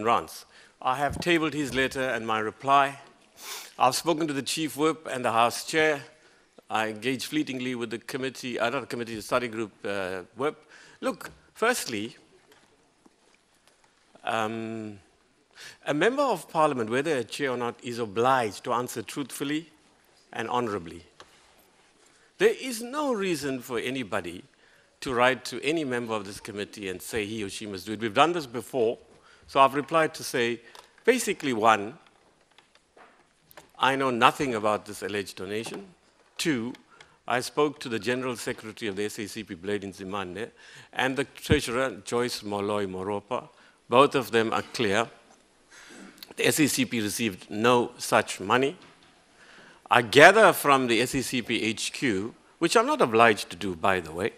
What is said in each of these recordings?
rants. I have tabled his letter and my reply. I've spoken to the Chief Whip and the House Chair. I engaged fleetingly with the committee, not the committee, the study group whip. Look, firstly, a member of parliament, whether a chair or not, is obliged to answer truthfully and honorably. There is no reason for anybody to write to any member of this committee and say he or she must do it. We've done this before, so I've replied to say, basically, one, I know nothing about this alleged donation. Two, I spoke to the General Secretary of the SACP, Blade Nzimande, and the Treasurer, Joyce Moloi Moropa. Both of them are clear. The SACP received no such money. I gather from the SACP HQ, which I'm not obliged to do, by the way,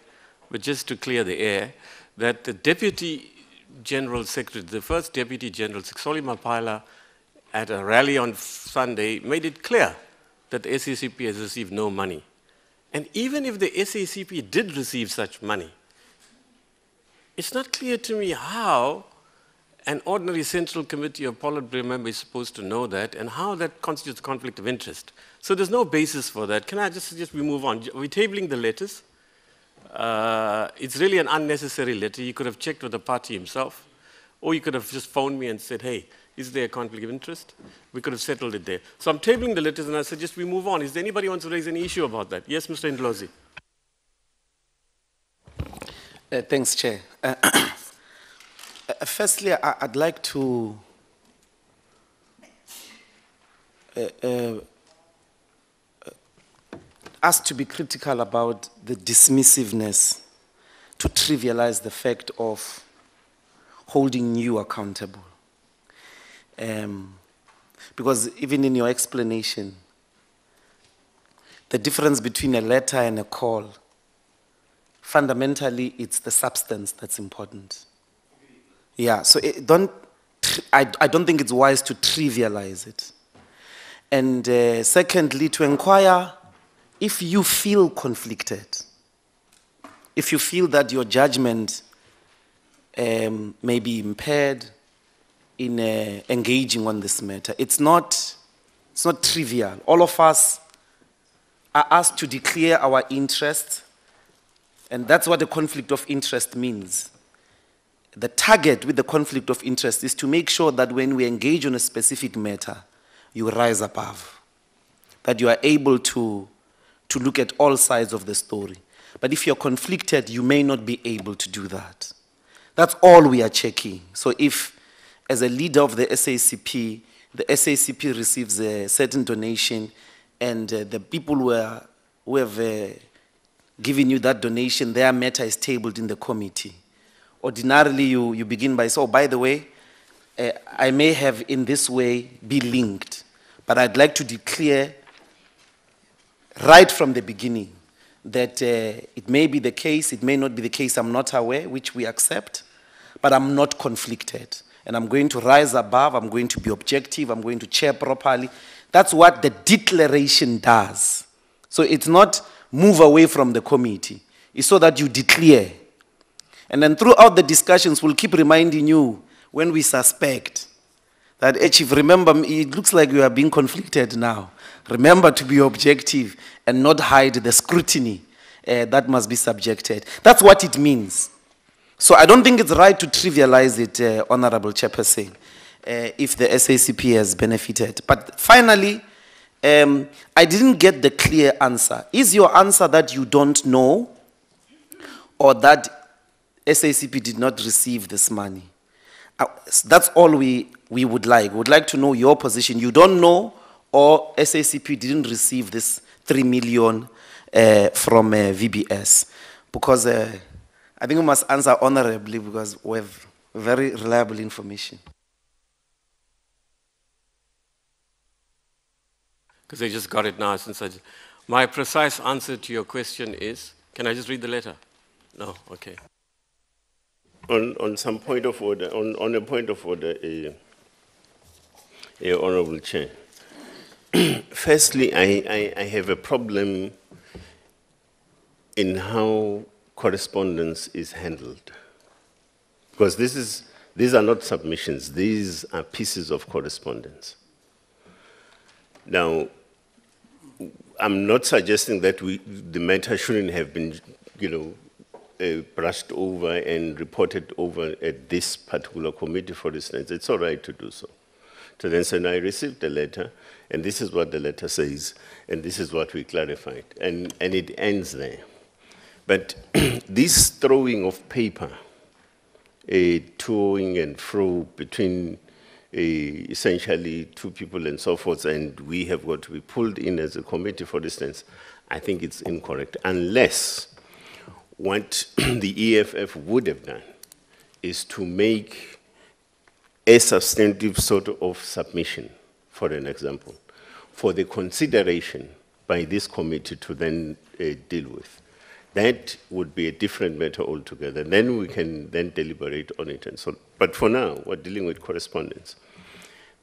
but just to clear the air, that the Deputy General Secretary, the first Deputy General, Siksoli Mapaila, at a rally on Sunday, made it clear that the SACP has received no money. And even if the SACP did receive such money, it's not clear to me how an ordinary Central Committee or Politburo member is supposed to know that and how that constitutes a conflict of interest. So there's no basis for that. Can I just suggest we move on? We're tabling the letters. It's really an unnecessary letter. He could have checked with the party himself, or he could have just phoned me and said, hey, is there a conflict of interest? We could have settled it there. So I'm tabling the letters, and I suggest we move on. Is there anybody who wants to raise any issue about that? Yes, Mr. Ndlozi. Thanks, Chair. Firstly, I'd like to ask to be critical about the dismissiveness to trivialize the fact of holding you accountable. Because even in your explanation, the difference between a letter and a call, fundamentally, it's the substance that's important. Yeah, so I don't think it's wise to trivialize it. And secondly, to inquire if you feel conflicted, if you feel that your judgment may be impaired in engaging on this matter. It's not trivial. All of us are asked to declare our interest, and that's what a conflict of interest means. The target with the conflict of interest is to make sure that when we engage on a specific matter, you rise above, that you are able to look at all sides of the story. But if you're conflicted, you may not be able to do that. That's all we are checking. So if, as a leader of the SACP receives a certain donation, and the people who have given you that donation, their matter is tabled in the committee. Ordinarily, you begin by saying, oh, by the way, I may have in this way be linked, but I'd like to declare right from the beginning that it may be the case, it may not be the case, I'm not aware, which we accept, but I'm not conflicted. And I'm going to rise above, I'm going to be objective, I'm going to chair properly. That's what the declaration does. So it's not move away from the committee. It's so that you declare. And then throughout the discussions, we'll keep reminding you when we suspect that, hey, Chief, remember, it looks like you are being conflicted now. Remember to be objective and not hide the scrutiny that must be subjected. That's what it means. So I don't think it's right to trivialize it, Honorable Chairperson, if the SACP has benefited. But finally, I didn't get the clear answer. Is your answer that you don't know, or that SACP did not receive this money? That's all we would like. We would like to know your position. You don't know, or SACP didn't receive this 3 million from VBS. Because I think we must answer honorably, because we have very reliable information. Because I just got it now. My precise answer to your question is, can I just read the letter? No, okay. On some point of order, on a point of order, Honorable Chair. Firstly, I have a problem in how correspondence is handled, because this These are not submissions. These are pieces of correspondence. Now, I'm not suggesting that the matter shouldn't have been, brushed over and reported over at this particular committee, for instance. It's all right to do so. To then say, I received a letter, and this is what the letter says, and this is what we clarified. And it ends there. But this throwing of paper, toing and fro between essentially two people and so forth, and we have got to be pulled in as a committee, for instance, I think it's incorrect, unless what the EFF would have done is to make a substantive sort of submission, for an example, for the consideration by this committee to then deal with. That would be a different matter altogether. Then we can then deliberate on it and so on. But for now, we're dealing with correspondence.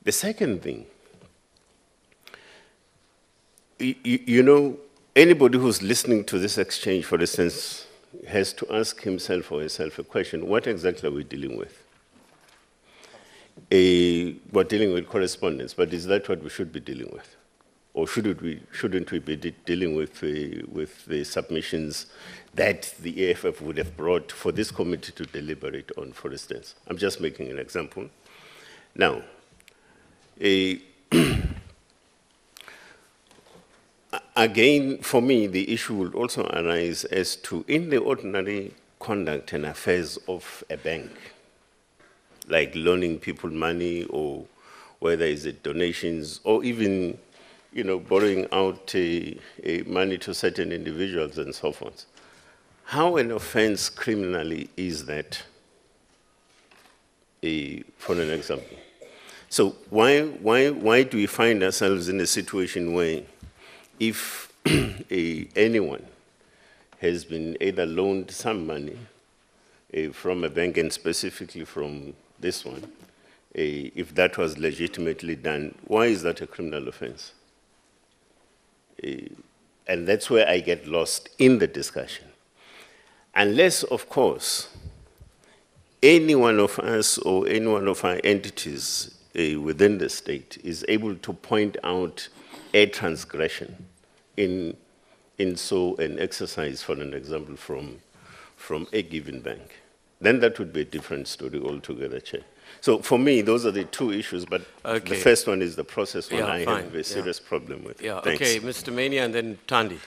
The second thing, anybody who's listening to this exchange, for instance, has to ask himself or herself a question: what exactly are we dealing with? We're dealing with correspondence, but is that what we should be dealing with? Or shouldn't we be dealing with the submissions that the EFF would have brought for this committee to deliberate on, for instance? I'm just making an example. Now, again, for me, the issue would also arise as to, in the ordinary conduct and affairs of a bank, like loaning people money, or whether it's donations, or even borrowing out money to certain individuals and so forth. How an offense criminally is that, for an example? So why do we find ourselves in a situation where if anyone has been either loaned some money from a bank, and specifically from this one, if that was legitimately done, why is that a criminal offense? And that's where I get lost in the discussion. Unless, of course, any one of us or any one of our entities within the state is able to point out a transgression in so an exercise, for an example, from a given bank. Then that would be a different story altogether, Chair. So for me, those are the two issues, but the first one is the process one I have a serious problem with. Yeah, Thanks. okay, Mr. Mania and then Tandi.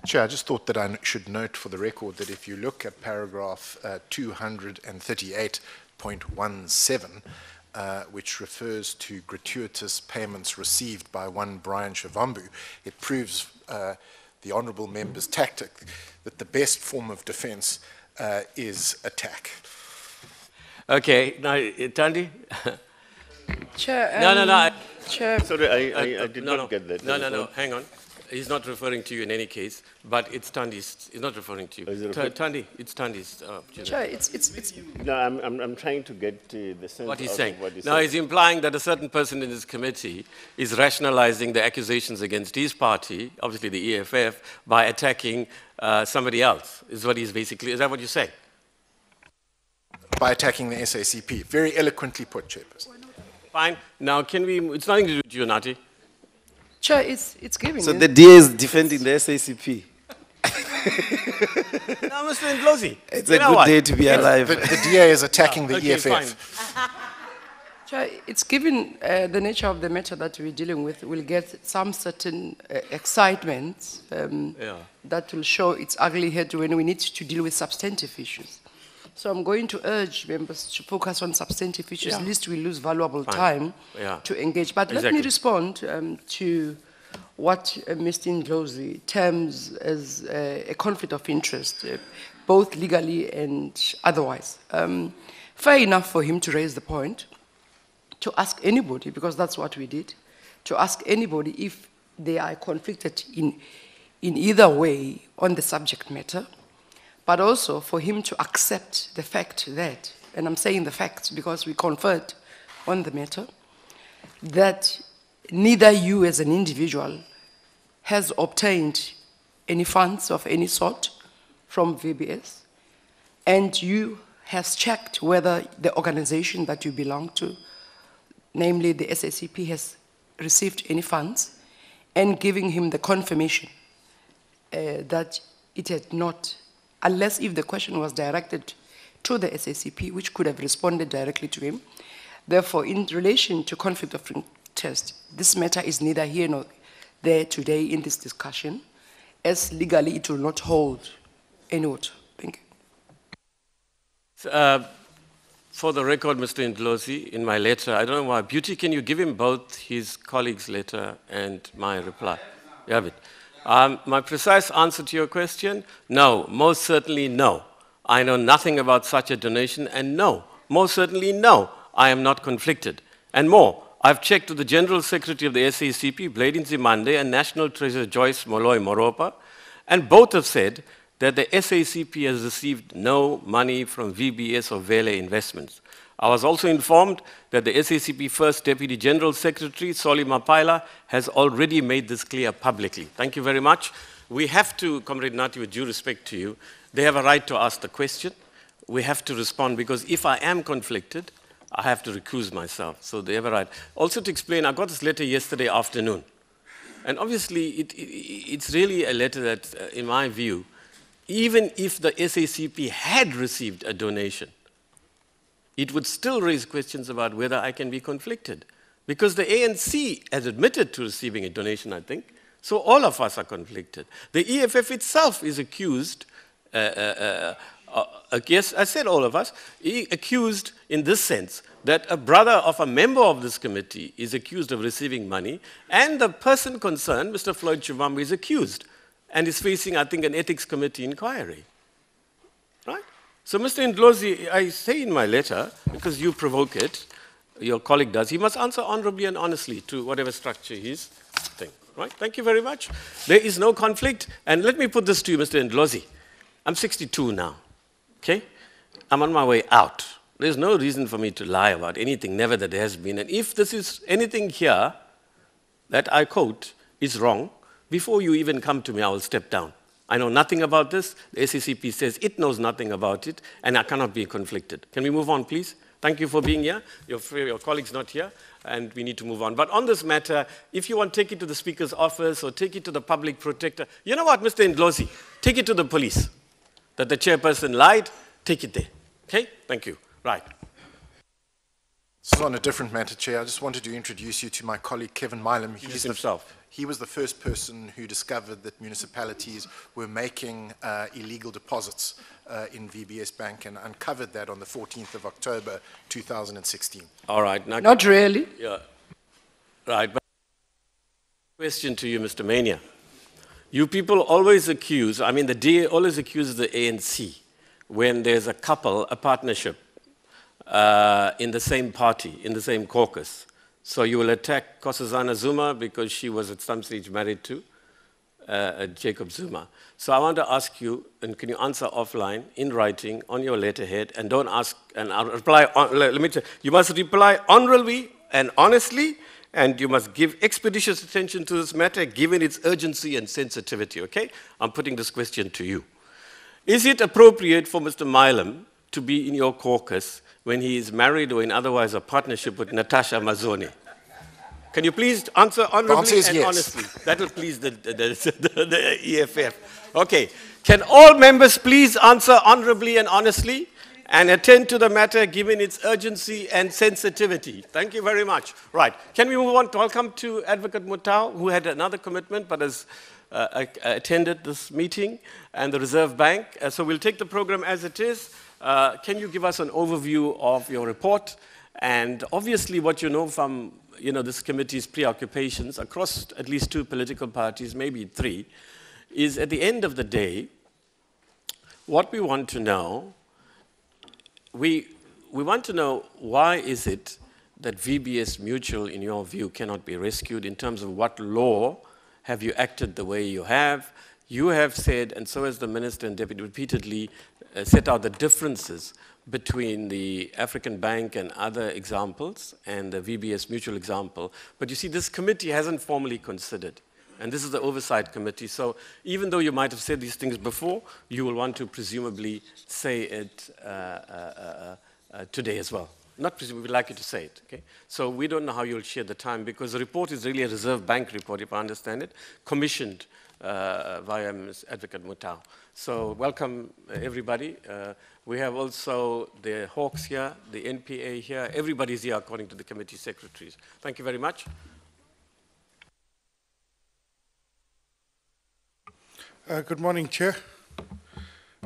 Chair, I just thought that I should note for the record that if you look at paragraph 238.17, which refers to gratuitous payments received by one Brian Shavambu, it proves the honourable member's tactic that the best form of defence is attack. Okay, now, Tandi? Chair, No. Chair. Sorry, I did not get that. No, hang on. He's not referring to you in any case, but it's Tandi's. He's not referring to you. Tandi, it's Tandi's. Chair, it's. No, I'm trying to get the sense what he's out saying. of what he's Now, saying. he's implying that a certain person in this committee is rationalizing the accusations against his party, obviously the EFF, by attacking somebody else, is what he's basically, is that what you're saying? By attacking the SACP. Very eloquently put, Chairperson. Fine. Now, can we, it's nothing to do with you, Nati. Chair, it's giving. So the DA is defending the SACP. Now, Mr. Ndlozi. It's a good day to be alive. The DA is attacking the Okay, EFF. fine. Chair, it's given the nature of the matter that we're dealing with, we'll get some certain excitement that will show its ugly head when we need to deal with substantive issues. So I'm going to urge members to focus on substantive issues, at least we lose valuable time to engage. But let me respond to what Mr. Ndlozi terms as a conflict of interest, both legally and otherwise. Fair enough for him to raise the point, to ask anybody, because that's what we did, to ask anybody if they are conflicted in either way on the subject matter, but also for him to accept the fact that, and I'm saying the facts because we conferred on the matter, that neither you as an individual has obtained any funds of any sort from VBS, and you has checked whether the organization that you belong to, namely the SACP, has received any funds, and giving him the confirmation that it had not, unless if the question was directed to the SACP, which could have responded directly to him. Therefore, in relation to conflict of interest, this matter is neither here nor there today in this discussion, as legally it will not hold any water. Thank you. For the record, Mr. Ndlozi, in my letter, I don't know why, Beauty, can you give him both his colleague's letter and my reply? You have it. My precise answer to your question, no, most certainly no. I know nothing about such a donation, and no, most certainly no, I am not conflicted. And more, I've checked with the General Secretary of the SACP, Bladin Zimande, and National Treasurer Joyce Moloi Moropa, and both have said that the SACP has received no money from VBS or Vele Investments. I was also informed that the SACP First Deputy General Secretary, Soli Mapaila, has already made this clear publicly. Thank you very much. We have to, Comrade Nati, with due respect to you, they have a right to ask the question. We have to respond, because if I am conflicted, I have to recuse myself. So they have a right. Also to explain, I got this letter yesterday afternoon. And obviously, it's really a letter that, in my view, even if the SACP had received a donation, it would still raise questions about whether I can be conflicted. Because the ANC has admitted to receiving a donation, I think, so all of us are conflicted. The EFF itself is accused, yes, I said all of us, accused in this sense, that a brother of a member of this committee is accused of receiving money, and the person concerned, Mr. Floyd Chivambu, is accused, and is facing, I think, an ethics committee inquiry. Right? So, Mr. Ndlozi, I say in my letter, because you provoke it, your colleague does, he must answer honorably and honestly to whatever structure he's thing. Right? Thank you very much. There is no conflict. And let me put this to you, Mr. Ndlozi. I'm 62 now. Okay? I'm on my way out. There's no reason for me to lie about anything, never that there has been. And if this is anything here that I quote is wrong, before you even come to me, I will step down. I know nothing about this. The SACP says it knows nothing about it, and I cannot be conflicted. Can we move on, please? Thank you for being here. Your colleague's not here, and we need to move on. But on this matter, if you want, take it to the Speaker's office or take it to the public protector. You know what, Mr. Ndlozi? Take it to the police. That the chairperson lied, take it there. Okay? Thank you. Right. This is on a different matter, Chair. I just wanted to introduce you to my colleague, Kevin Milam. He was the first person who discovered that municipalities were making illegal deposits in VBS Bank, and uncovered that on the 14th of October, 2016. All right. Now, not really. Yeah. Right. But question to you, Mr. Mania. You people always accuse, I mean, the DA always accuses the ANC when there's a couple, a partnership, in the same party, in the same caucus. So you will attack Nkosazana Zuma because she was at some stage married to Jacob Zuma. So I want to ask you, and can you answer offline, in writing, on your letterhead, and don't ask, and I'll reply, let me tell you, you must reply honorably and honestly, and you must give expeditious attention to this matter, given its urgency and sensitivity, okay? I'm putting this question to you. Is it appropriate for Mr. Milam to be in your caucus when he is married or in otherwise a partnership with Natasha Mazzoni? Can you please answer honorably and honestly? That will please the EFF. Okay. Can all members please answer honorably and honestly and attend to the matter given its urgency and sensitivity? Thank you very much. Right. Can we move on? Welcome to Advocate Mutau, who had another commitment but has attended this meeting, and the Reserve Bank. So we'll take the program as it is. Can you give us an overview of your report? And obviously what you know from this committee's preoccupations across at least 2 political parties, maybe 3, is at the end of the day, what we want to know, we want to know why is it that VBS Mutual, in your view, cannot be rescued in terms of what law have you acted the way you have? You have said, and so has the Minister and Deputy repeatedly, set out the differences between the African Bank and other examples and the VBS Mutual example. But you see, this committee hasn't formally considered And this is the Oversight Committee. So even though you might have said these things before, you will want to presumably say it today as well. Not presumably, we'd like you to say it, okay? So we don't know how you'll share the time, because the report is really a Reserve Bank report, if I understand it, commissioned via Ms. Advocate Mutau. So welcome, everybody. We have also the Hawks here, the NPA here. Everybody's here according to the committee secretaries. Thank you very much. Good morning, Chair.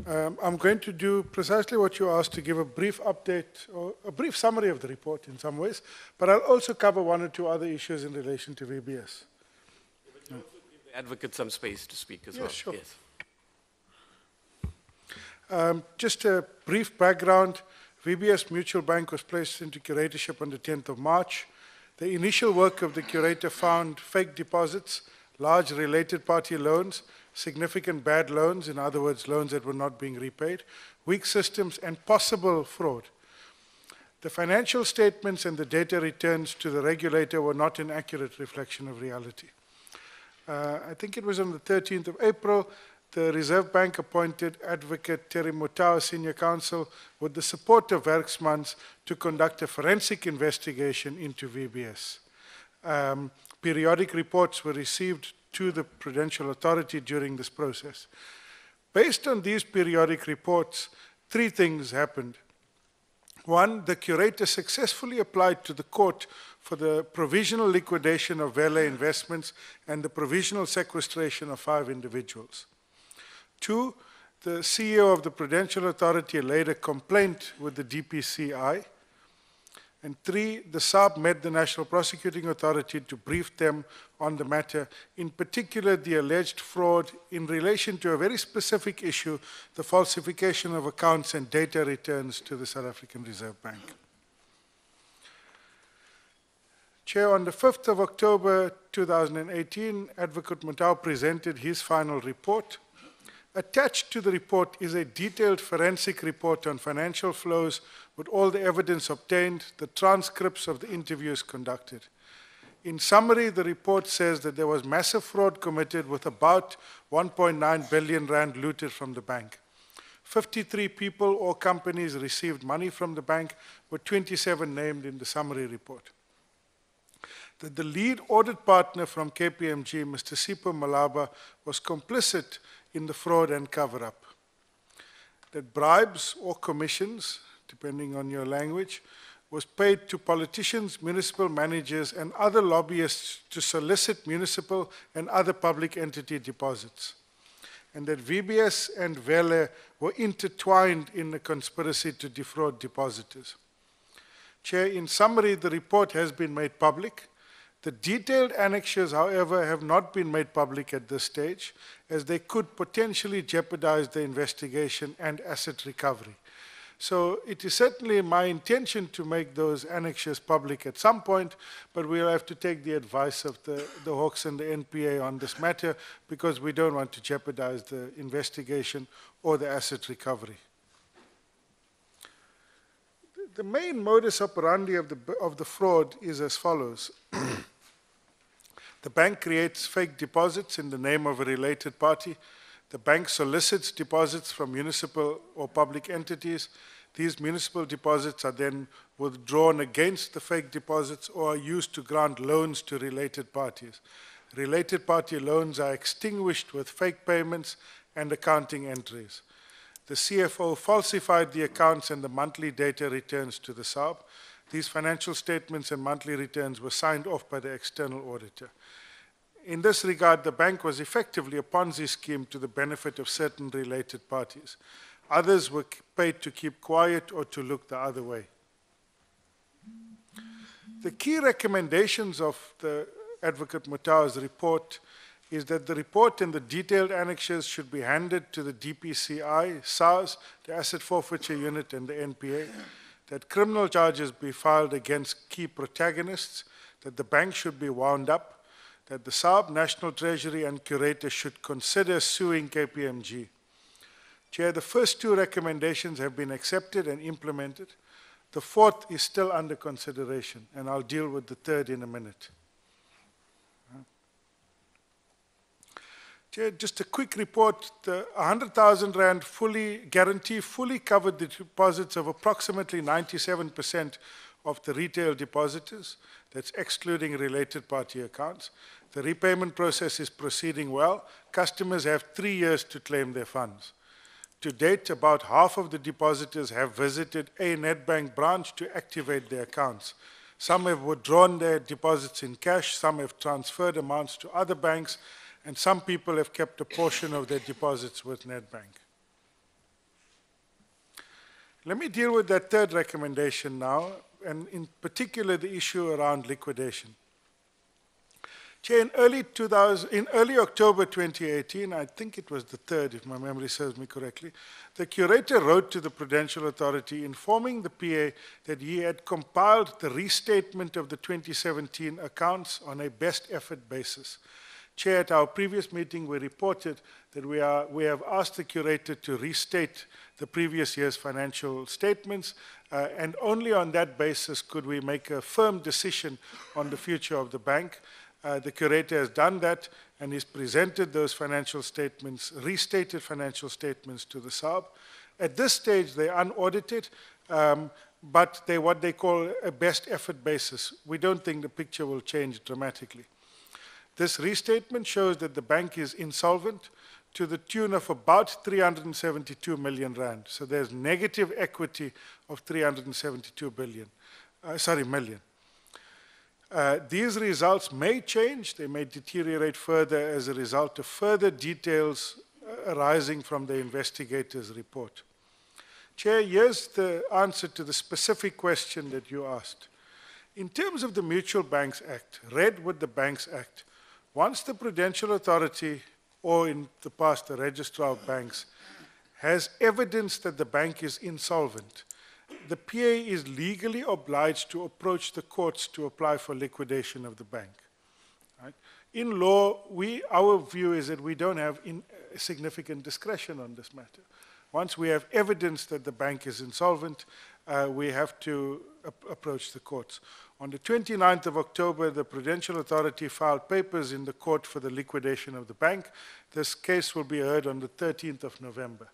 I'm going to do precisely what you asked, to give a brief update or a brief summary of the report in some ways, but I'll also cover one or two other issues in relation to VBS. But you also give the advocate some space to speak as well. Sure. Yes. Just a brief background. VBS Mutual Bank was placed into curatorship on the 10th of March. The initial work of the curator found fake deposits, large related party loans, significant bad loans, in other words, loans that were not being repaid, weak systems, and possible fraud. The financial statements and the data returns to the regulator were not an accurate reflection of reality. I think it was on the 13th of April, the Reserve Bank appointed Advocate Terry Mutau, Senior Counsel, with the support of Werksmans, to conduct a forensic investigation into VBS. Periodic reports were received to the Prudential Authority during this process. Based on these periodic reports, three things happened. One, the curator successfully applied to the court for the provisional liquidation of Vele investments and the provisional sequestration of 5 individuals. Two, the CEO of the Prudential Authority laid a complaint with the DPCI. And three, the SAB met the National Prosecuting Authority to brief them on the matter, in particular the alleged fraud in relation to a very specific issue, the falsification of accounts and data returns to the South African Reserve Bank. Chair, on the 5th of October 2018, Advocate Mutau presented his final report. Attached to the report is a detailed forensic report on financial flows with all the evidence obtained, the transcripts of the interviews conducted. In summary, the report says that there was massive fraud committed with about 1.9 billion rand looted from the bank. 53 people or companies received money from the bank, with 27 named in the summary report. That the lead audit partner from KPMG, Mr. Sipho Malaba, was complicit in the fraud and cover-up. That bribes or commissions, depending on your language, was paid to politicians, municipal managers, and other lobbyists to solicit municipal and other public entity deposits. And that VBS and Vele were intertwined in a conspiracy to defraud depositors. Chair, in summary, the report has been made public. The detailed annexures, however, have not been made public at this stage, as they could potentially jeopardize the investigation and asset recovery. So it is certainly my intention to make those annexures public at some point, but we'll have to take the advice of the Hawks and the NPA on this matter, because we don't want to jeopardize the investigation or the asset recovery. The main modus operandi of the fraud is as follows. The bank creates fake deposits in the name of a related party. The bank solicits deposits from municipal or public entities. These municipal deposits are then withdrawn against the fake deposits or are used to grant loans to related parties. Related party loans are extinguished with fake payments and accounting entries. The CFO falsified the accounts and the monthly data returns to the SAB. These financial statements and monthly returns were signed off by the external auditor. In this regard, the bank was effectively a Ponzi scheme to the benefit of certain related parties. Others were paid to keep quiet or to look the other way. The key recommendations of the Advocate Mutau's report is that the report and the detailed annexures should be handed to the DPCI, SARS, the Asset Forfeiture Unit, and the NPA, that criminal charges be filed against key protagonists, that the bank should be wound up, that the SAB, National Treasury, and Curator should consider suing KPMG. Chair, the first two recommendations have been accepted and implemented. The fourth is still under consideration, and I'll deal with the third in a minute. Chair, just a quick report. The 100,000 Rand guarantee fully covered the deposits of approximately 97% of the retail depositors. That's excluding related party accounts. The repayment process is proceeding well. Customers have 3 years to claim their funds. To date, about half of the depositors have visited a Nedbank branch to activate their accounts. Some have withdrawn their deposits in cash, some have transferred amounts to other banks, and some people have kept a portion of their deposits with Nedbank. Let me deal with that third recommendation now, and in particular the issue around liquidation. Chair, in early October 2018, I think it was the 3rd, if my memory serves me correctly, the curator wrote to the Prudential Authority informing the PA that he had compiled the restatement of the 2017 accounts on a best effort basis. Chair, at our previous meeting, we reported that we have asked the curator to restate the previous year's financial statements, and only on that basis could we make a firm decision on the future of the bank. The curator has done that and he's presented those financial statements, restated financial statements to the SAB. At this stage, they're unaudited, but they're what they call a best effort basis. We don't think the picture will change dramatically. This restatement shows that the bank is insolvent to the tune of about 372 million Rand. So there's negative equity of 372 million. These results may change, they may deteriorate further as a result of further details arising from the investigator's report. Chair, here's the answer to the specific question that you asked. In terms of the Mutual Banks Act, read with the Banks Act, once the Prudential Authority, or in the past the Registrar of Banks, has evidence that the bank is insolvent, the PA is legally obliged to approach the courts to apply for liquidation of the bank. Right? In law, our view is that we don't have significant discretion on this matter. Once we have evidence that the bank is insolvent, we have to approach the courts. On the 29th of October, the Prudential Authority filed papers in the court for the liquidation of the bank. This case will be heard on the 13th of November.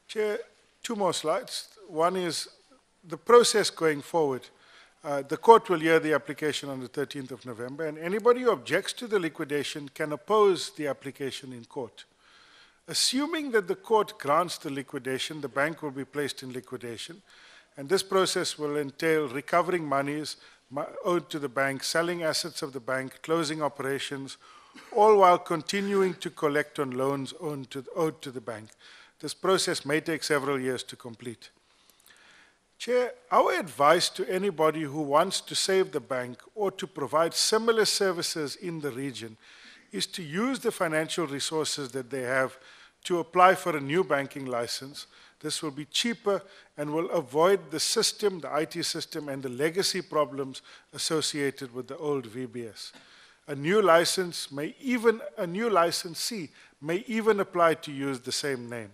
Chair, 2 more slides. One is the process going forward. The court will hear the application on the 13th of November, and anybody who objects to the liquidation can oppose the application in court. Assuming that the court grants the liquidation, the bank will be placed in liquidation, and this process will entail recovering monies owed to the bank, selling assets of the bank, closing operations, all while continuing to collect on loans owed to the bank. This process may take several years to complete. Chair, our advice to anybody who wants to save the bank or to provide similar services in the region is to use the financial resources that they have to apply for a new banking license. This will be cheaper and will avoid the system, the IT system, and the legacy problems associated with the old VBS. A new licensee may even apply to use the same name.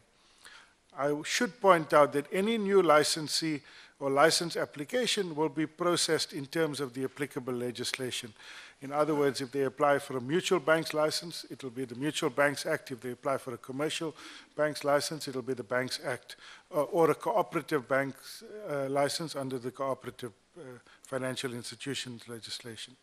I should point out that any new licensee or license application will be processed in terms of the applicable legislation. In other words, if they apply for a mutual banks license, it will be the Mutual Banks Act. If they apply for a commercial banks license, it will be the Banks Act, or a cooperative banks license under the Cooperative Financial Institutions legislation.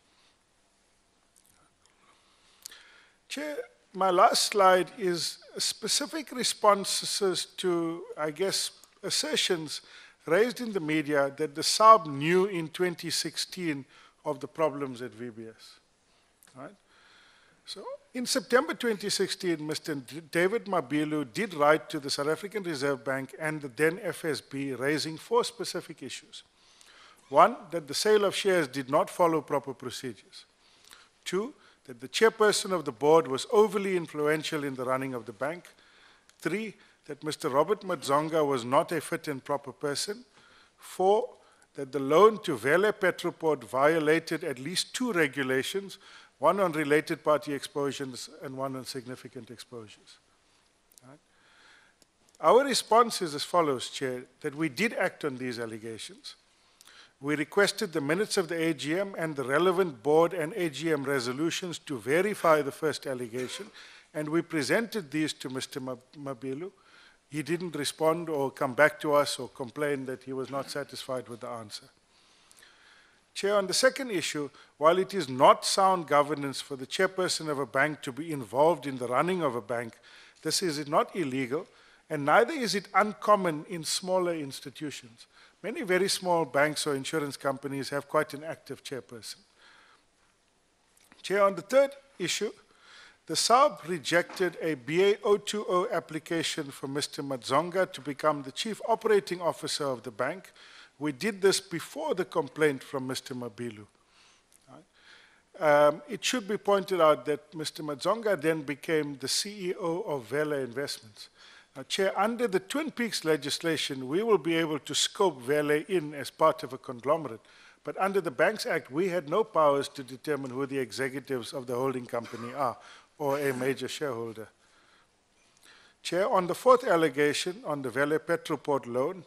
Chair, my last slide is specific responses to, I guess, assertions raised in the media that the SAB knew in 2016 of the problems at VBS. Right? So in September 2016, Mr. David Mabilu did write to the South African Reserve Bank and the then FSB raising 4 specific issues. 1, that the sale of shares did not follow proper procedures. 2, that the chairperson of the board was overly influential in the running of the bank. 3, that Mr. Robert Madzonga was not a fit and proper person. 4, that the loan to Vele Petroport violated at least 2 regulations, one on related party exposures and one on significant exposures. Right? Our response is as follows, Chair, that we did act on these allegations. We requested the minutes of the AGM and the relevant board and AGM resolutions to verify the first allegation, and we presented these to Mr. Mabilu. He didn't respond or come back to us or complain that he was not satisfied with the answer. Chair, on the second issue, while it is not sound governance for the chairperson of a bank to be involved in the running of a bank, this is not illegal, and neither is it uncommon in smaller institutions. Many very small banks or insurance companies have quite an active chairperson. Chair, on the third issue, the SAB rejected a BA 020 application for Mr. Madzonga to become the Chief Operating Officer of the bank. We did this before the complaint from Mr. Mabilu. It should be pointed out that Mr. Madzonga then became the CEO of Vela Investments. Now, Chair, under the Twin Peaks legislation, we will be able to scope Vela in as part of a conglomerate. But under the Banks Act, we had no powers to determine who the executives of the holding company are or a major shareholder. Chair, on the fourth allegation on the Vela Petroport loan,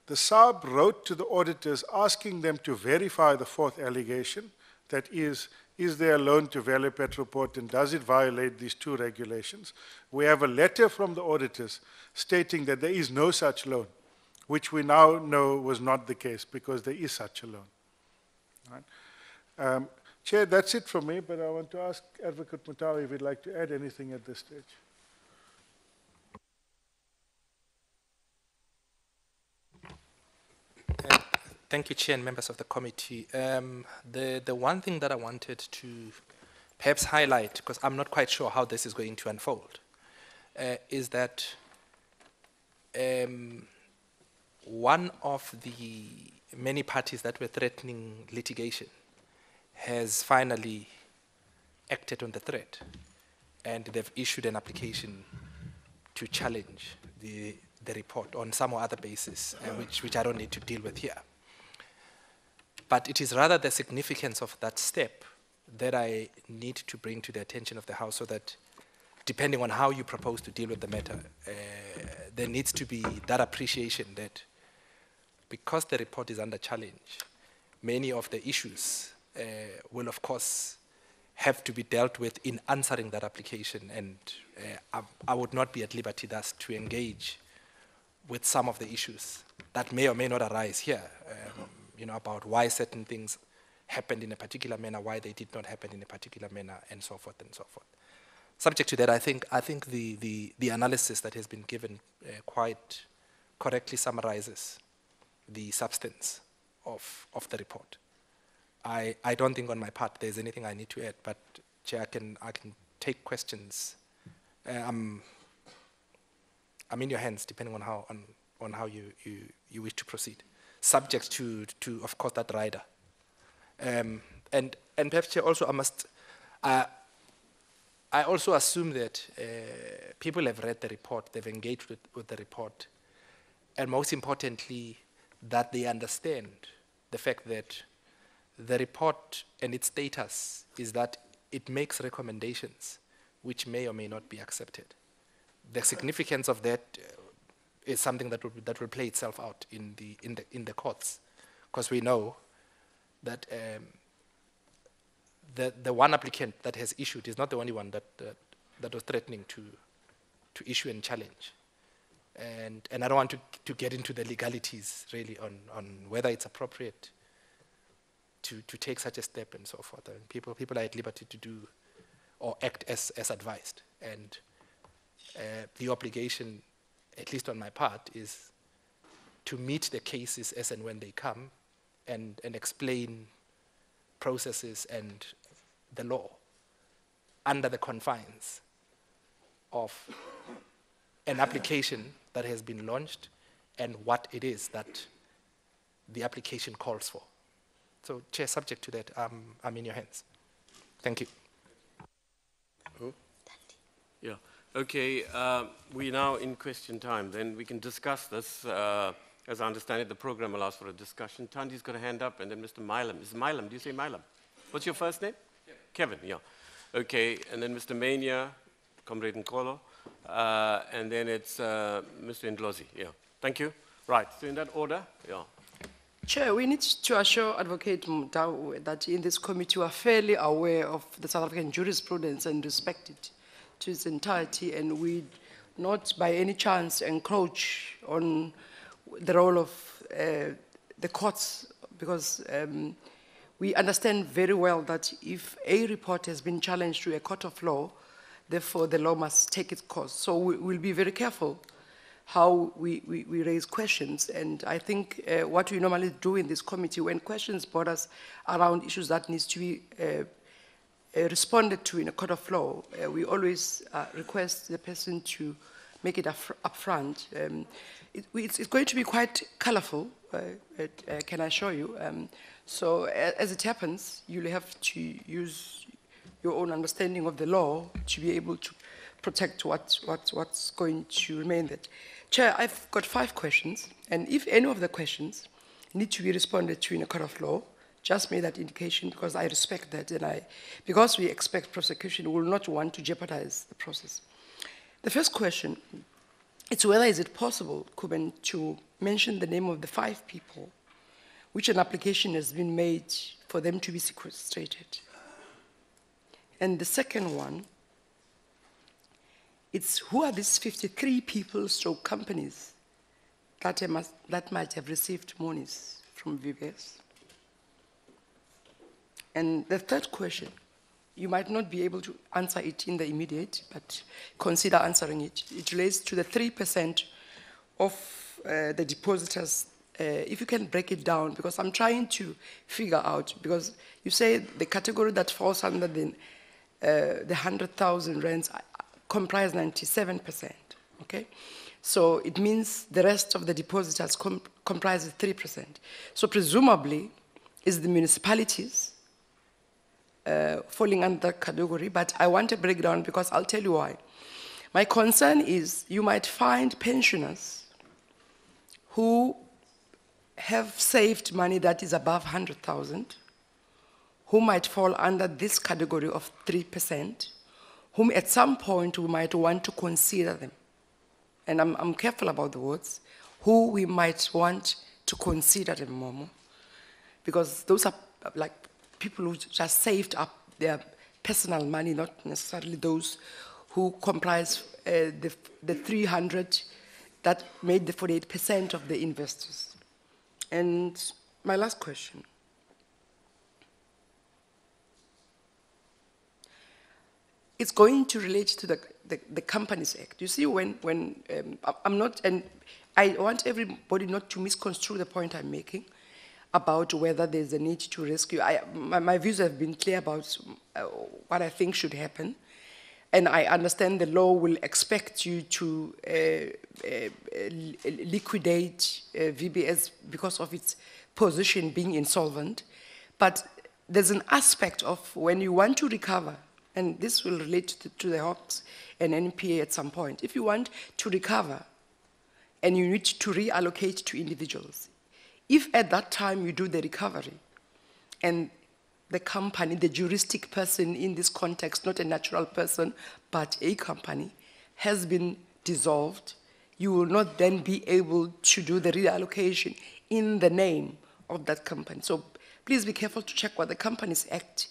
the SAB wrote to the auditors asking them to verify the fourth allegation, that is there a loan to Vela Petroport and does it violate these two regulations? We have a letter from the auditors stating that there is no such loan, which we now know was not the case because there is such a loan. Right. Chair, that's it from me, but I want to ask Advocate Mutawi if he'd like to add anything at this stage. Thank you, Chair and members of the committee. The one thing that I wanted to perhaps highlight, because I'm not quite sure how this is going to unfold, is that one of the many parties that were threatening litigation has finally acted on the threat, and they've issued an application to challenge the report on some or other basis, which I don't need to deal with here. But it is rather the significance of that step that I need to bring to the attention of the House, so that depending on how you propose to deal with the matter, there needs to be that appreciation that because the report is under challenge, many of the issues will of course have to be dealt with in answering that application, and I would not be at liberty thus to engage with some of the issues that may or may not arise here, about why certain things happened in a particular manner, why they did not happen in a particular manner, and so forth and so forth. Subject to that, I think the analysis that has been given quite correctly summarizes the substance of the report. I don't think on my part there's anything I need to add, but Chair, I can take questions. I'm in your hands, depending on how you wish to proceed, subject to of course that rider. And perhaps, Chair, also I also assume that people have read the report, they've engaged with the report, and most importantly, that they understand the fact that the report and its status is that it makes recommendations which may or may not be accepted. The significance of that is something that will play itself out in the courts, because we know that the one applicant that has issued is not the only one that was threatening to issue and challenge. And I don't want to get into the legalities really on whether it's appropriate to take such a step and so forth. And people are at liberty to do or act as advised. And the obligation, at least on my part, is to meet the cases as and when they come and explain processes and the law under the confines of an application that has been launched and what it is that the application calls for. So, Chair, subject to that, I'm in your hands. Thank you. Oh. Yeah. Okay. We're now in question time. Then we can discuss this. As I understand it, the program allows for a discussion. Tandi's got a hand up, and then Mr. Milam. Is Milam? Do you say Milam? What's your first name? Kevin. Yeah. Okay. And then Mr. Mania, Comrade Nkolo, and then it's Mr. Ndlozi. Yeah. Thank you. Right. So in that order. Yeah. Chair, we need to assure Advocate Mutau that in this committee we are fairly aware of the South African jurisprudence and respect it to its entirety, and we not by any chance encroach on the role of the courts, because we understand very well that if a report has been challenged to a court of law, therefore the law must take its course. So we'll be very careful how we raise questions. And I think what we normally do in this committee, when questions brought us around issues that needs to be responded to in a court of law, we always request the person to make it upfront. It's going to be quite colorful, can I assure you. So as it happens, you'll have to use your own understanding of the law to be able to protect what's going to remain there. Chair, I've got 5 questions, and if any of the questions need to be responded to in a court of law, just made that indication, because I respect that, and because we expect prosecution, we will not want to jeopardize the process. The first question, it's whether is it possible, Kuben, to mention the name of the 5 people which an application has been made for them to be sequestrated. And the second one, it's who are these 53 people, stroke companies that might have received monies from VBS? And the third question, you might not be able to answer it in the immediate, but consider answering it. It relates to the 3% of the depositors. If you can break it down, because I'm trying to figure out, because you say the category that falls under the 100,000 rands comprise 97%, okay? So it means the rest of the depositors comprise 3%. So presumably, it's the municipalities falling under that category, but I want a breakdown because I'll tell you why. My concern is you might find pensioners who have saved money that is above 100,000, who might fall under this category of 3%, whom at some point we might want to consider them. And I'm careful about the words, who we might want to consider them, Momo, because those are like people who just saved up their personal money, not necessarily those who comprise the 300 that made the 48% of the investors. And my last question. It's going to relate to the Companies Act. You see, when I'm not, and I want everybody not to misconstrue the point I'm making about whether there's a need to rescue. My views have been clear about what I think should happen. And I understand the law will expect you to liquidate VBS because of its position being insolvent. But there's an aspect of when you want to recover, and this will relate to the Hawks and NPA at some point. If you want to recover and you need to reallocate to individuals, if at that time you do the recovery and the company, the juristic person in this context, not a natural person, but a company, has been dissolved, you will not then be able to do the reallocation in the name of that company. So please be careful to check what the Companies Act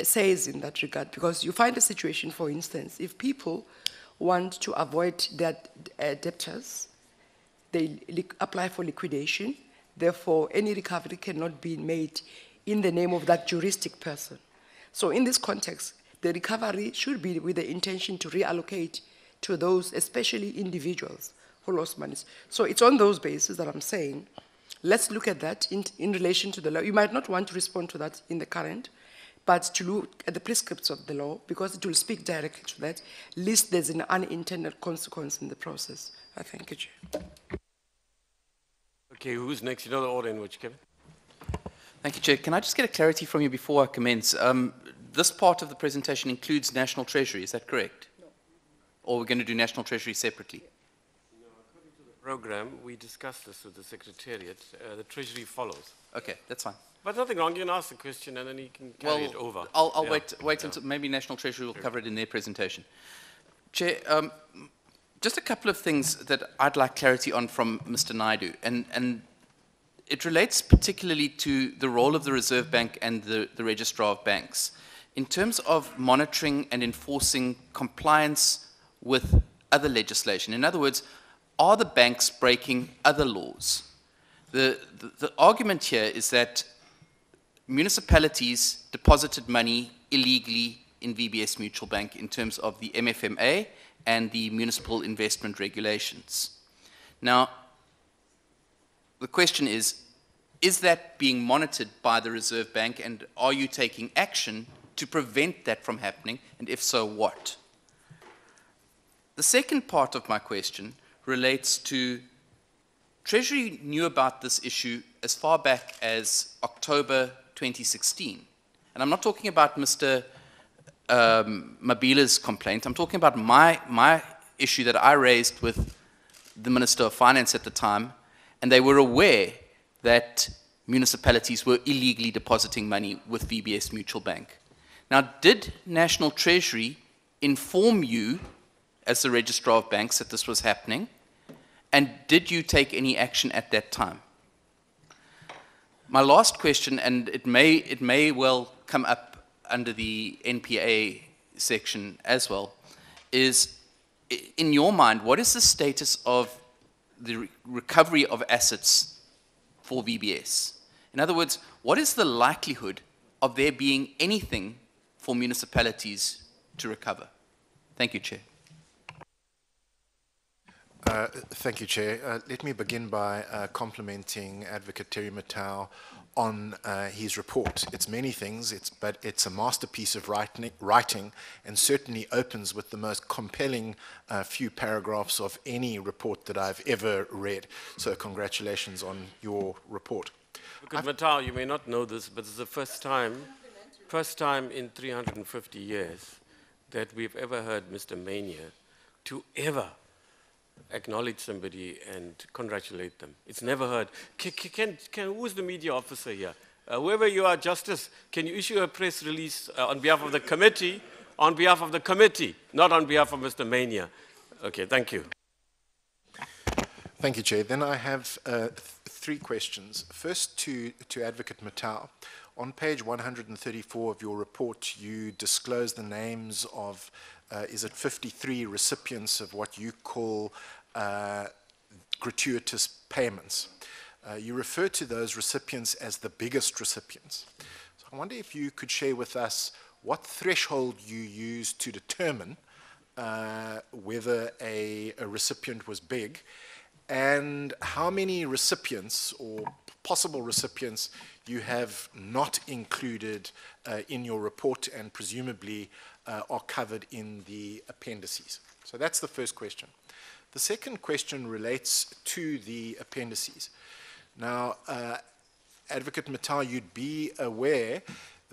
says in that regard, because you find a situation, for instance, if people want to avoid their debtors, they apply for liquidation, therefore any recovery cannot be made in the name of that juristic person. So in this context, the recovery should be with the intention to reallocate to those, especially individuals who lost money. So it's on those bases that I'm saying, let's look at that in relation to the law. You might not want to respond to that in the current, but to look at the prescripts of the law, because it will speak directly to that, lest there's an unintended consequence in the process. I thank you, Chair. Okay, who's next? You know the order in which, Kevin? Thank you, Chair. Can I just get a clarity from you before I commence? This part of the presentation includes National Treasury, is that correct? No. Or we're going to do National Treasury separately? No, according to the program, we discussed this with the Secretariat. The Treasury follows. Okay, that's fine. But nothing wrong, you can ask the question and then you can carry it over. I'll wait until maybe National Treasury will cover it in their presentation. Chair, just a couple of things that I'd like clarity on from Mr. Naidu. And it relates particularly to the role of the Reserve Bank and the Registrar of Banks in terms of monitoring and enforcing compliance with other legislation. In other words, are the banks breaking other laws? The argument here is that municipalities deposited money illegally in VBS Mutual Bank in terms of the MFMA and the municipal investment regulations. Now, the question is that being monitored by the Reserve Bank, and are you taking action to prevent that from happening, and if so, what? The second part of my question relates to Treasury knew about this issue as far back as October 2016. And I'm not talking about Mr. Mabila's complaint. I'm talking about my issue that I raised with the Minister of Finance at the time, and they were aware that municipalities were illegally depositing money with VBS Mutual Bank. Now, did National Treasury inform you, as the Registrar of Banks, that this was happening? And did you take any action at that time? My last question, and it may well come up under the NPA section as well, is, in your mind, what is the status of the recovery of assets for VBS? In other words, what is the likelihood of there being anything for municipalities to recover? Thank you, Chair. Thank you, Chair. Let me begin by complimenting Advocate Terry Matau on his report. It's many things, but it's a masterpiece of writing and certainly opens with the most compelling few paragraphs of any report that I've ever read. So congratulations on your report. Because Matau, you may not know this, but it's the first time in 350 years that we've ever heard Mr. Mania to ever acknowledge somebody and congratulate them. It's never heard. Who's the media officer here? Whoever you are, Justice, can you issue a press release on behalf of the committee, not on behalf of Mr. Mania? Okay, thank you. Thank you, Chair. Then I have three questions. First to Advocate Matau. On page 134 of your report, you disclose the names of is it 53 recipients of what you call gratuitous payments. You refer to those recipients as the biggest recipients. So I wonder if you could share with us what threshold you use to determine whether a recipient was big, and how many recipients or possible recipients you have not included in your report and presumably are covered in the appendices. So that's the first question. The second question relates to the appendices. Now, Advocate Matau, you'd be aware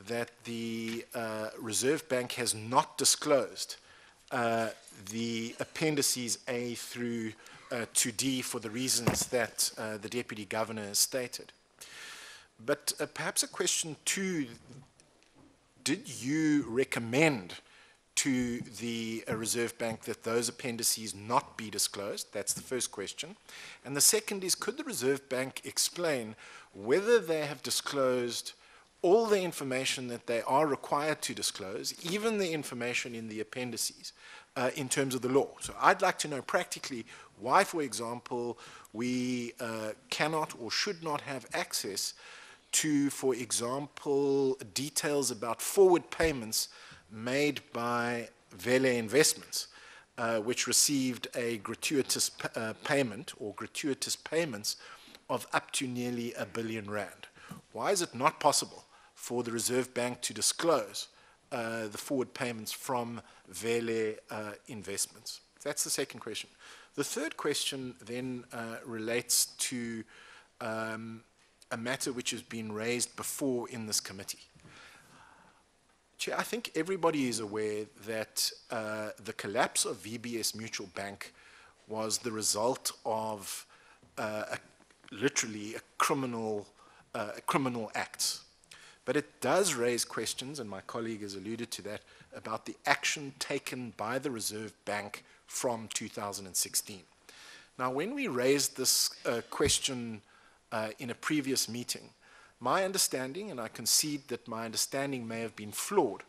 that the Reserve Bank has not disclosed the appendices A through to D for the reasons that the Deputy Governor has stated. But perhaps a question too, did you recommend to the Reserve Bank that those appendices not be disclosed? That's the first question. And the second is, could the Reserve Bank explain whether they have disclosed all the information that they are required to disclose, even the information in the appendices, in terms of the law? So I'd like to know practically why, for example, we cannot or should not have access to, for example, details about forward payments made by Vele Investments, which received a gratuitous payment or gratuitous payments of up to nearly R1 billion. Why is it not possible for the Reserve Bank to disclose the forward payments from Vele Investments? That's the second question. The third question then relates to a matter which has been raised before in this committee. Chair, I think everybody is aware that the collapse of VBS Mutual Bank was the result of literally a criminal acts. But it does raise questions, and my colleague has alluded to that, about the action taken by the Reserve Bank from 2016. Now, when we raised this question in a previous meeting. My understanding, and I concede that my understanding may have been flawed,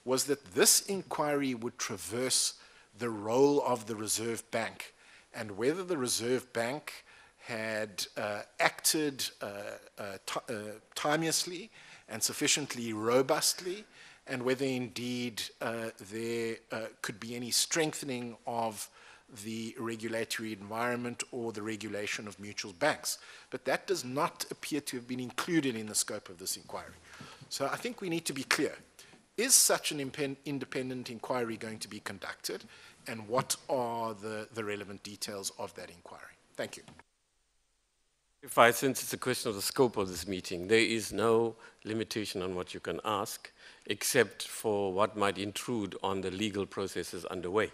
was that this inquiry would traverse the role of the Reserve Bank and whether the Reserve Bank had acted timeously and sufficiently robustly, and whether indeed there could be any strengthening of the regulatory environment or the regulation of mutual banks. But that does not appear to have been included in the scope of this inquiry. So I think we need to be clear. Is such an independent inquiry going to be conducted, and what are the relevant details of that inquiry? Thank you. Since it's a question of the scope of this meeting, there is no limitation on what you can ask, except for what might intrude on the legal processes underway.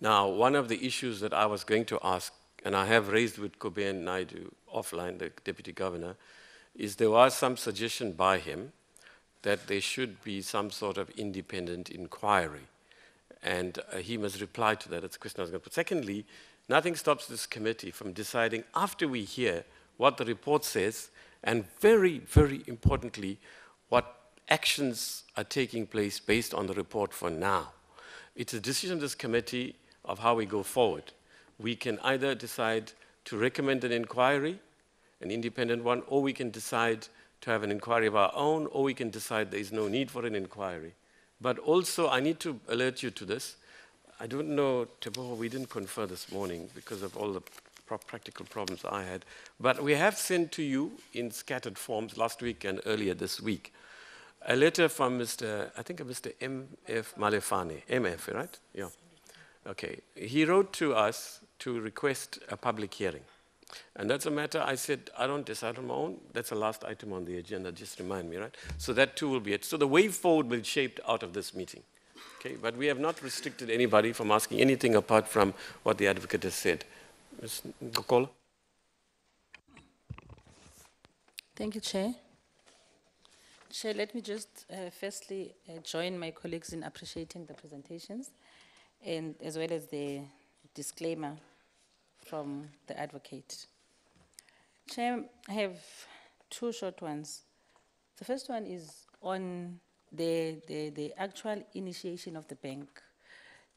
Now, one of the issues that I was going to ask, and I have raised with Kobe and Naidu offline, the Deputy Governor, is there was some suggestion by him that there should be some sort of independent inquiry. And he must reply to that. That's a question I was going to put. Secondly, nothing stops this committee from deciding, after we hear what the report says, and very, very importantly, what actions are taking place based on the report for now. It's a decision of this committee of how we go forward. We can either decide to recommend an inquiry, an independent one, or we can decide to have an inquiry of our own, or we can decide there is no need for an inquiry. But also, I need to alert you to this. I don't know, Teboho, we didn't confer this morning because of all the practical problems I had. But we have sent to you in scattered forms last week and earlier this week a letter from Mr. M.F. Malefane, MF, right? Yeah. Okay. He wrote to us to request a public hearing. And that's a matter I said, I don't decide on my own. That's the last item on the agenda, just remind me, right? So that too will be it. So the way forward will be shaped out of this meeting. Okay, but we have not restricted anybody from asking anything apart from what the advocate has said. Ms. Ngokola? Thank you, Chair. Chair, let me just firstly join my colleagues in appreciating the presentations, and as well as the disclaimer from the advocate. Chair, I have two short ones. The first one is on the actual initiation of the bank.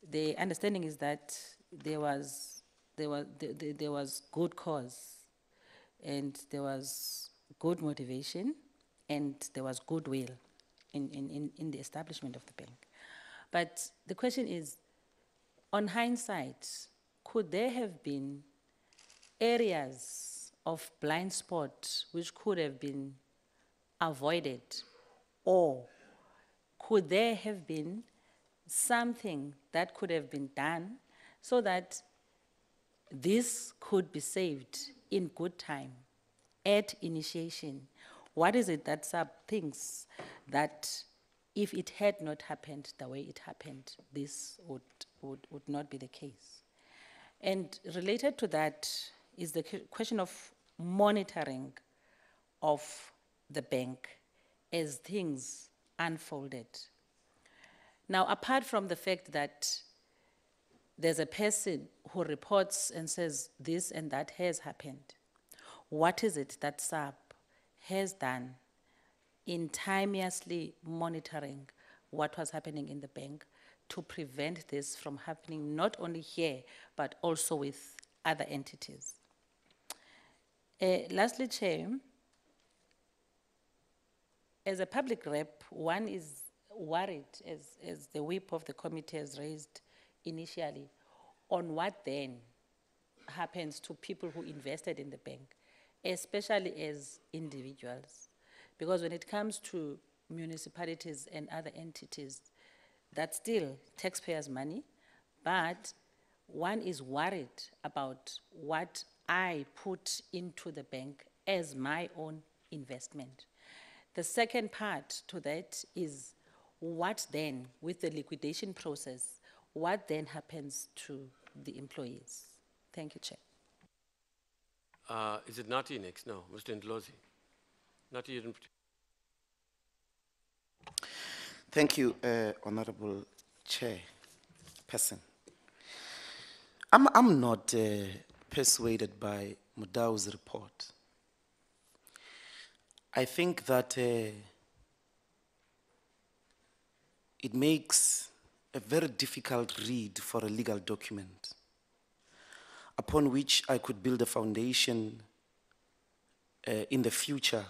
The understanding is that there was good cause, and there was good motivation, and there was goodwill in the establishment of the bank. But the question is, on hindsight, could there have been areas of blind spot which could have been avoided, or could there have been something that could have been done so that this could be saved in good time at initiation? What is it that SAB thinks that if it had not happened the way it happened, this would not be the case? And related to that is the question of monitoring of the bank as things unfolded. Now, apart from the fact that there's a person who reports and says this and that has happened, what is it that SAB has done in timeously monitoring what was happening in the bank to prevent this from happening not only here, but also with other entities? Lastly, Chair, as a public rep, one is worried, as the whip of the committee has raised initially, on what then happens to people who invested in the bank, especially as individuals. Because when it comes to municipalities and other entities, that's still taxpayers' money, but one is worried about what I put into the bank as my own investment. The second part to that is what then, with the liquidation process, what then happens to the employees? Thank you, Chair. Is it Nati next? No, Mr. Ndlozi. Nati, you didn't. Thank you, Honorable Chairperson. I'm not persuaded by Mudau's report. I think that it makes a very difficult read for a legal document upon which I could build a foundation in the future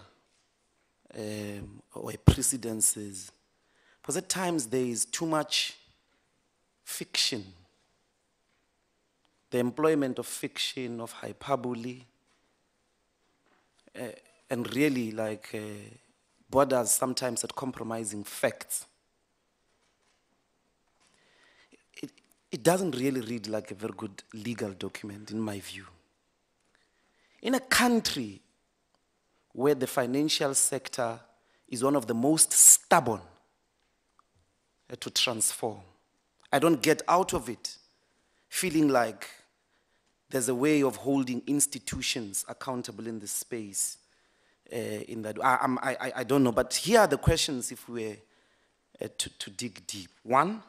or precedences. Because at times there is too much fiction. The employment of fiction, of hyperbole, and really borders sometimes at compromising facts. It doesn't really read like a very good legal document, in my view. In a country where the financial sector is one of the most stubborn to transform, I don't get out of it feeling like there's a way of holding institutions accountable in this space. I don't know, but here are the questions if we were to dig deep. One,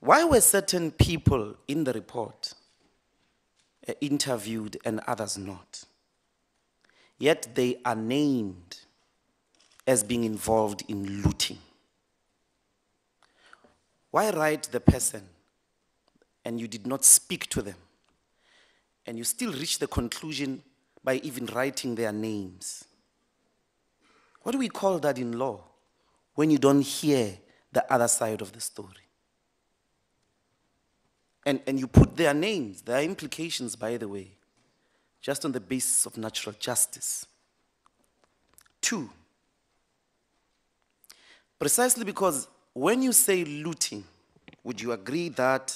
why were certain people in the report interviewed and others not? Yet they are named as being involved in looting. Why write the person and you did not speak to them? And you still reach the conclusion by even writing their names. What do we call that in law when you don't hear the other side of the story? And you put their names, there are implications, by the way, just on the basis of natural justice. Two, precisely because when you say looting, would you agree that,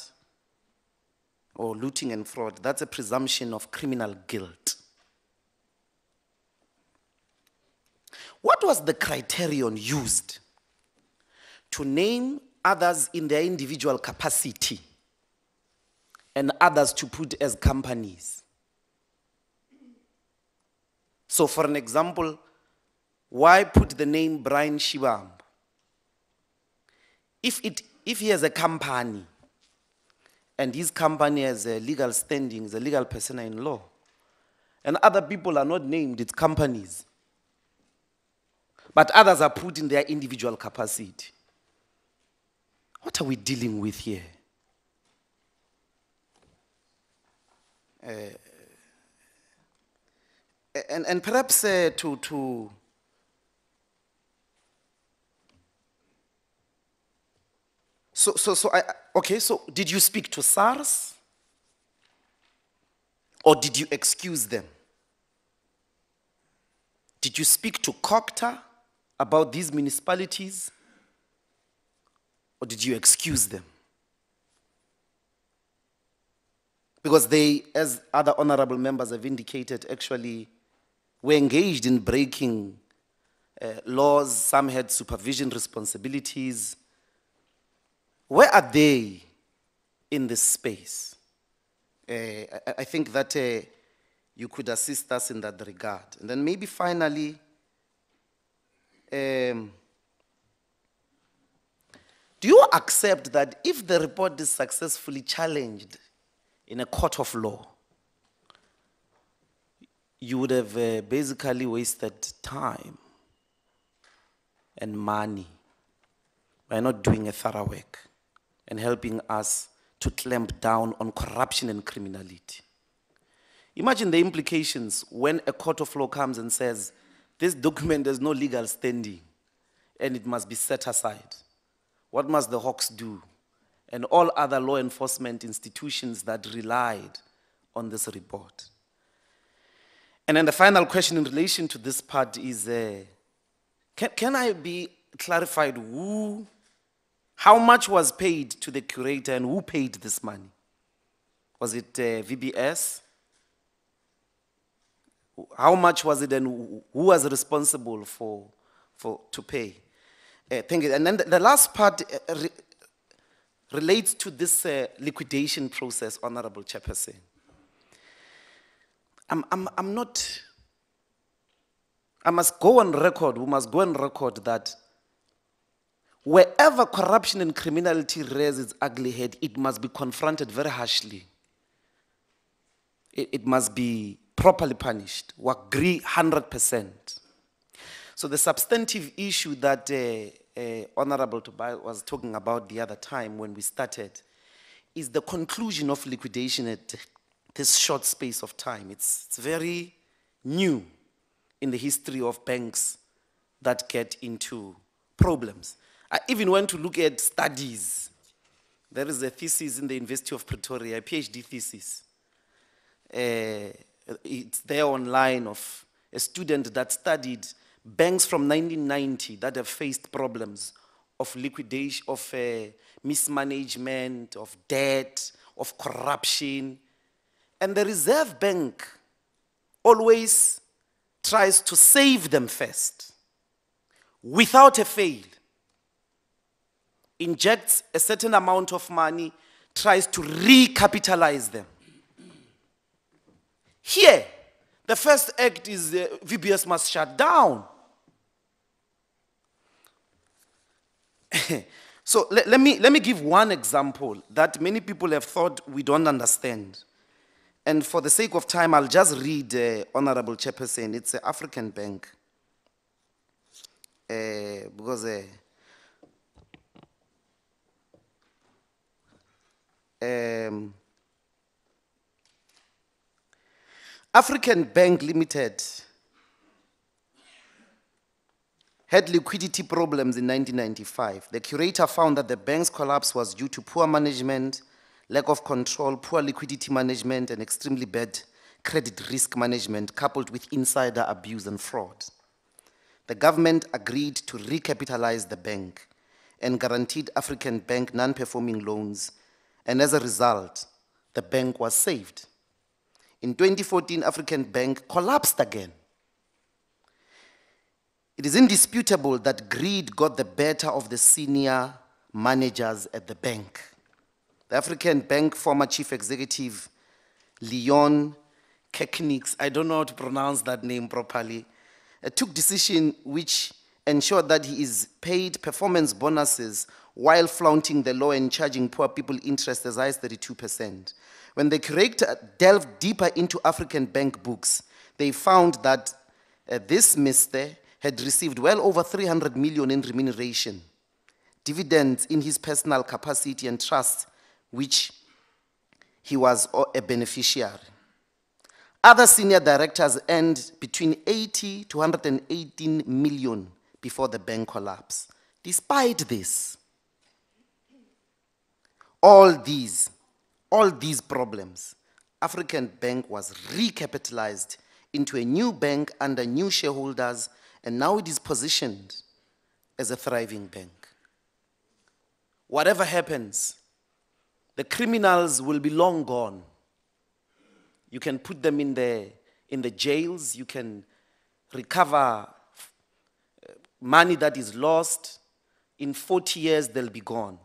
or looting and fraud, that's a presumption of criminal guilt? What was the criterion used to name others in their individual capacity and others to put as companies? So for an example, why put the name Brian Shibam? If he has a company and his company has a legal standing, is a legal persona in law, and other people are not named, it's companies, but others are put in their individual capacity, what are we dealing with here? And perhaps so did you speak to SARS or did you excuse them? Did you speak to COCTA about these municipalities or did you excuse them? Because they, as other honorable members have indicated, actually were engaged in breaking laws. Some had supervision responsibilities. Where are they in this space? I think that you could assist us in that regard. And then maybe finally, do you accept that if the report is successfully challenged in a court of law, you would have basically wasted time and money by not doing a thorough work and helping us to clamp down on corruption and criminality? Imagine the implications when a court of law comes and says, this document has no legal standing and it must be set aside. What must the Hawks do? And all other law enforcement institutions that relied on this report. And then the final question in relation to this part is, can I be clarified how much was paid to the curator and who paid this money? Was it VBS? How much was it and who was responsible to pay? Thank you. And then the last part relates to this liquidation process, Honorable Chairperson. I'm not, I must go on record, we must go on record that wherever corruption and criminality rears its ugly head, it must be confronted very harshly. It must be properly punished. We agree 100%. So the substantive issue that Honorable Tobias was talking about the other time when we started is the conclusion of liquidation at this short space of time. It's very new in the history of banks that get into problems. I even went to look at studies. There is a thesis in the University of Pretoria, a PhD thesis. It's there online of a student that studied banks from 1990 that have faced problems of liquidation, of mismanagement, of debt, of corruption. And the Reserve Bank always tries to save them first, without a fail. Injects a certain amount of money, tries to recapitalize them. Here, the first act is VBS must shut down. So let me give one example that many people have thought we don't understand. And for the sake of time, I'll just read Honorable Chairperson. It's an African bank. Because African Bank Limited had liquidity problems in 1995. The curator found that the bank's collapse was due to poor management, lack of control, poor liquidity management, and extremely bad credit risk management, coupled with insider abuse and fraud. The government agreed to recapitalize the bank and guaranteed African Bank non-performing loans, and as a result, the bank was saved. In 2014, African Bank collapsed again. It is indisputable that greed got the better of the senior managers at the bank. The African Bank former chief executive, Leon Kekniks, I don't know how to pronounce that name properly, took decision which ensured that he is paid performance bonuses while flaunting the law and charging poor people interest as high as 32%. When the curator delved deeper into African Bank books, they found that this mister had received well over 300 million in remuneration, dividends in his personal capacity and trust, which he was a beneficiary. Other senior directors earned between 80 to 118 million before the bank collapse. Despite this, all these problems, African Bank was recapitalized into a new bank under new shareholders, and now it is positioned as a thriving bank. Whatever happens, the criminals will be long gone. You can put them in the jails, you can recover money that is lost. In 40 years, they'll be gone.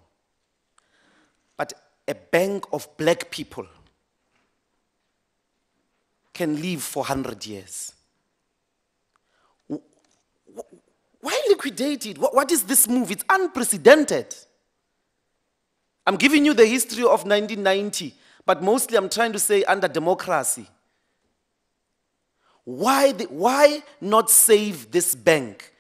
But a bank of black people can live for 100 years. Why liquidate it? What is this move? It's unprecedented. I'm giving you the history of 1990, but mostly I'm trying to say under democracy. Why not save this bank?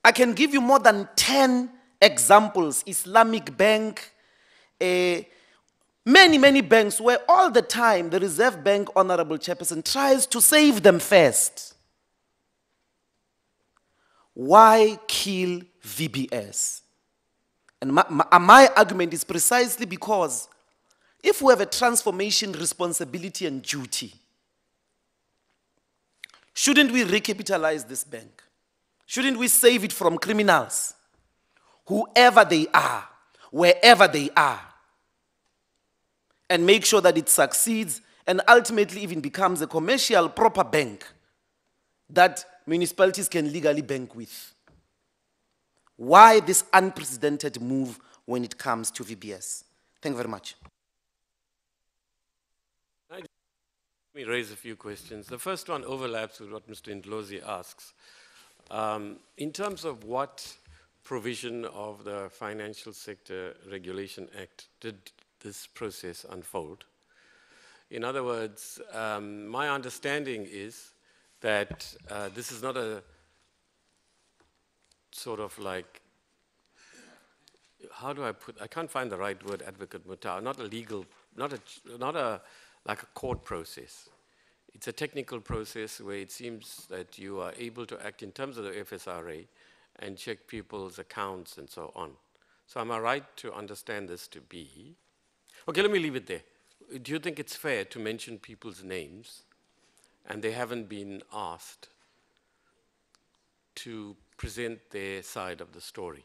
I can give you more than 10 examples. Islamic Bank, many banks where all the time the Reserve Bank, Honorable Chairperson, tries to save them first. Why kill VBS? And my argument is precisely because if we have a transformation responsibility and duty, shouldn't we recapitalize this bank? Shouldn't we save it from criminals, whoever they are, wherever they are, and make sure that it succeeds and ultimately even becomes a commercial proper bank that municipalities can legally bank with? Why this unprecedented move when it comes to VBS? Thank you very much. Let me raise a few questions. The first one overlaps with what Mr. Ndlozi asks. In terms of what provision of the Financial Sector Regulation Act did this process unfold? In other words, my understanding is that this is not a sort of like, how do I put, I can't find the right word, Advocate Mutau, not a legal, not a like a court process. It's a technical process where it seems that you are able to act in terms of the FSRA and check people's accounts and so on. So am I right to understand this to be? Okay, let me leave it there. Do you think it's fair to mention people's names and they haven't been asked to present their side of the story,